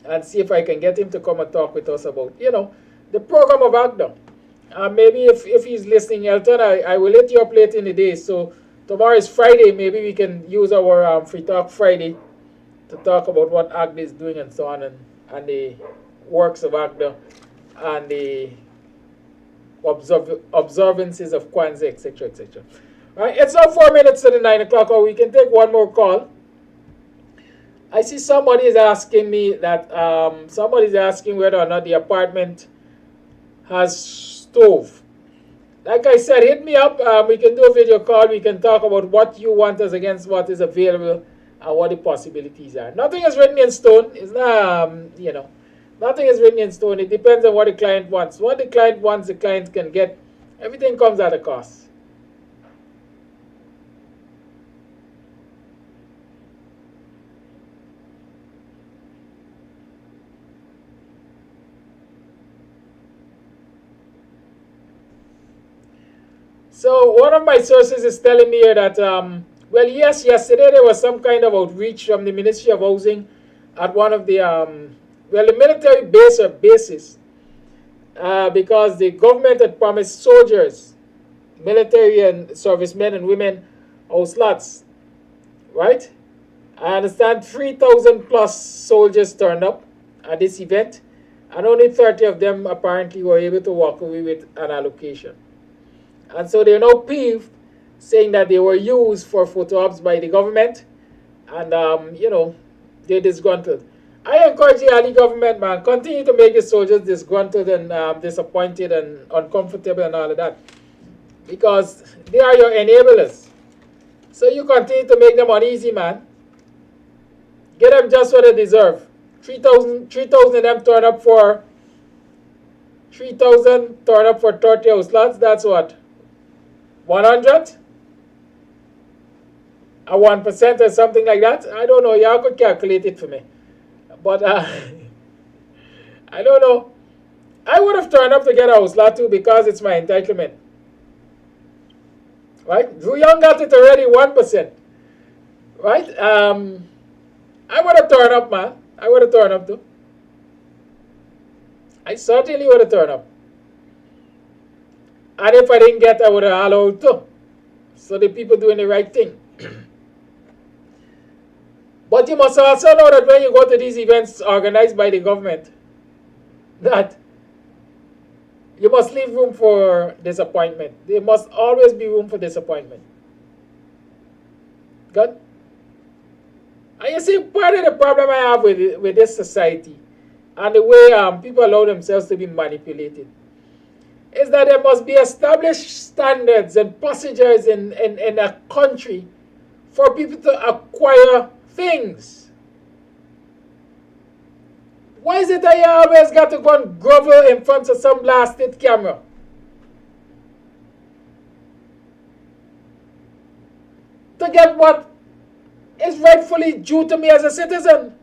and see if I can get him to come and talk with us about, the program of AGDA. Maybe if he's listening, Elton, I will let you up late in the day. So tomorrow is Friday. Maybe we can use our Free Talk Friday to talk about what AGDA is doing and so on, and the works of AGDA and the observances of Kwanzaa, etc., etc. All right, it's now 4 minutes to the 9 o'clock hour. We can take one more call. I see somebody is asking me that somebody's asking whether or not the apartment has stove. Like I said, hit me up. We can do a video call. We can talk about what you want as against what is available and what the possibilities are. Nothing is written in stone. It's not, nothing is written in stone. It depends on what the client wants. What the client wants, the client can get. Everything comes at a cost. So one of my sources is telling me here that, well, yes, yesterday there was some kind of outreach from the Ministry of Housing at one of the, the military base or bases, because the government had promised soldiers, military and servicemen and women, house lots, right? I understand 3,000 plus soldiers turned up at this event, and only 30 of them apparently were able to walk away with an allocation. And so they're now peeved, saying that they were used for photo ops by the government, and, they're disgruntled. I encourage the Ali government, man, continue to make the soldiers disgruntled and disappointed and uncomfortable and all of that, because they are your enablers. So you continue to make them uneasy, man. Get them just what they deserve. 3,000 of them turn up for 3,000 turn up for 30 house lots. That's what? 100? A 1% or something like that? I don't know. Y'all could calculate it for me. But I don't know. I would have turned up to get a house lot too, because it's my entitlement. Right? Drew Young got it already, 1%. Right? I would have turned up, man. I would have turned up too. I certainly would have turned up. And if I didn't get, I would have allowed too. So the people doing the right thing. But you must also know that when you go to these events organized by the government, that you must leave room for disappointment. There must always be room for disappointment. Good? And you see, part of the problem I have with this society and the way people allow themselves to be manipulated is that there must be established standards and procedures in a country for people to acquire things. Why is it that you always got to go and grovel in front of some blasted camera? To get what is rightfully due to me as a citizen.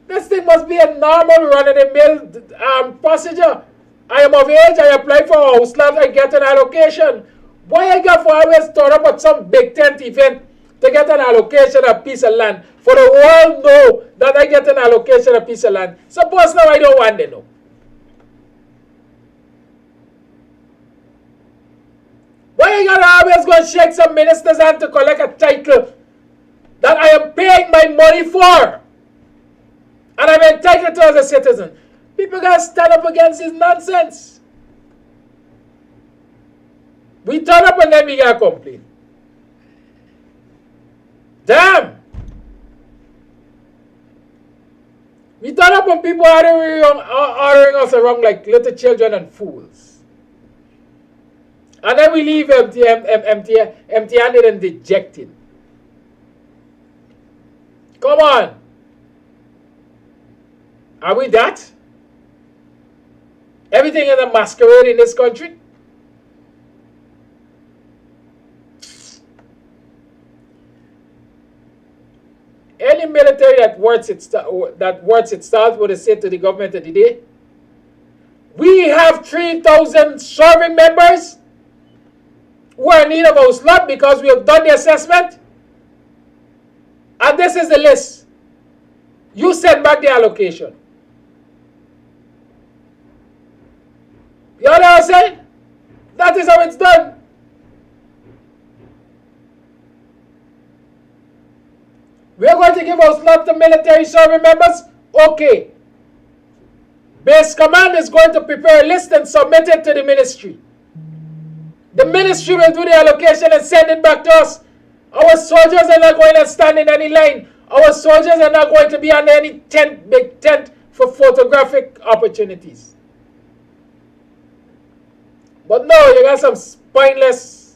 This thing must be a normal run-of-the-mill procedure. I am of age, I apply for a house lot, I get an allocation. Why I got to always turn up at some big tent event to get an allocation of piece of land? For the world know that I get an allocation of piece of land. Suppose now I don't want to know. Why you gotta always go and shake some minister's hand to collect a title that I am paying my money for? And I'm entitled to as a citizen. People gotta stand up against this nonsense. We turn up and then we gotta complain. Damn! We turn up when people are ordering us around like little children and fools. And then we leave empty-handed and dejected. Come on. Are we that? Everything is a masquerade in this country? Any military that works its start would have said to the government of the day, we have 3,000 serving members who are in need of a slot because we have done the assessment. And this is the list. You send back the allocation. You know what I'm saying? That is how it's done. We are going to give a slot to military serving members? Okay. Base command is going to prepare a list and submit it to the ministry. The ministry will do the allocation and send it back to us. Our soldiers are not going to stand in any line. Our soldiers are not going to be on any big tent for photographic opportunities. But no, you got some spineless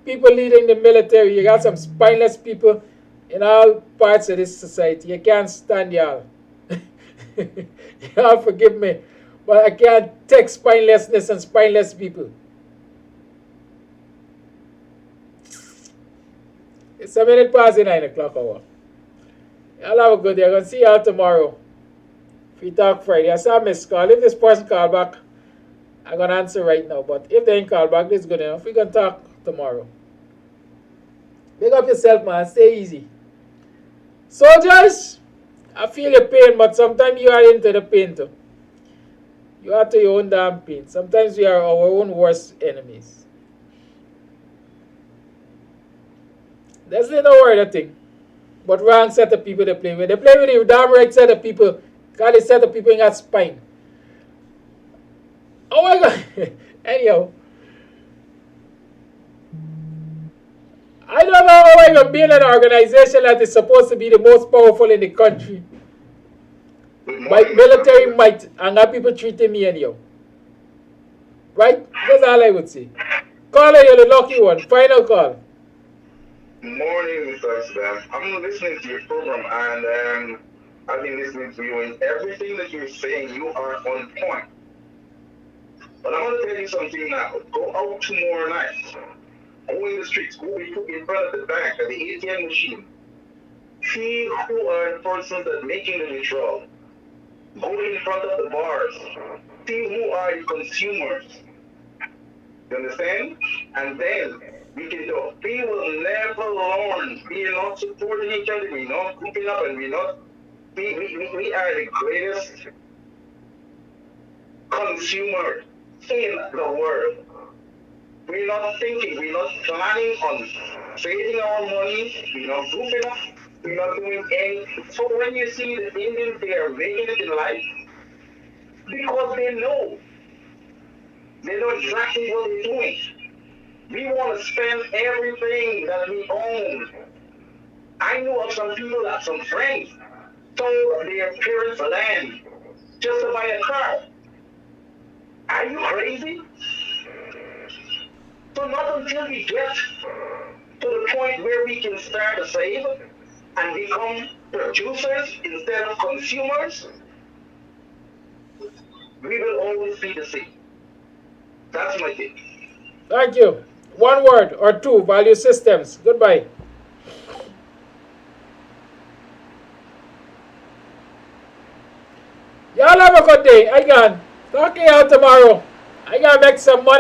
people leading the military. You got some spineless people in all parts of this society. You can't stand y'all. Y'all forgive me, but I can't take spinelessness and spineless people. It's a minute past the 9 o'clock hour. Y'all have a good day. I'm going to see y'all tomorrow. Free Talk Friday. I saw a missed call. If this person call back, I'm going to answer right now. But if they ain't call back, this is good enough. We can talk tomorrow. Big up yourself, man. Stay easy. Soldiers, I feel your pain, but sometimes you are into the pain too. You are to your own damn pain. Sometimes we are our own worst enemies. There's no word of thing. But wrong set of people they play with. They play with the damn right set of people. Because they set of people in that spine. Oh my God. Anyhow. I don't know how I can build an organization that is supposed to be the most powerful in the country. By military might. And got people treating me anyhow. Right? That's all I would say. Caller, you're the lucky one. Final call. Morning, Mr. Islam. I'm listening to your program and I've been listening to you and everything that you're saying, you are on point. But I'm going to tell you something now. Go out tomorrow night. Go in the streets. Go in front of the bank at the ATM machine. See who are the persons that are making the withdrawal. Go in front of the bars. See who are the consumers. You understand? And then we can do. We will never learn. We are not supporting each other. We're not grouping up, and we're not. We are the greatest consumer in the world. We're not thinking. We're not planning on saving our money. We're not grouping up. We're not doing any. So when you see the Indians, they are making it in life because they know. They know exactly what they're doing. We want to spend everything that we own. I know of some people that some friends sold their parents' land just to buy a car. Are you crazy? So not until we get to the point where we can start to save and become producers instead of consumers, we will always be the same. That's my take. Thank you. One word or two, value systems. Goodbye. Y'all have a good day. I got talk to y'all tomorrow. I gotta make some money.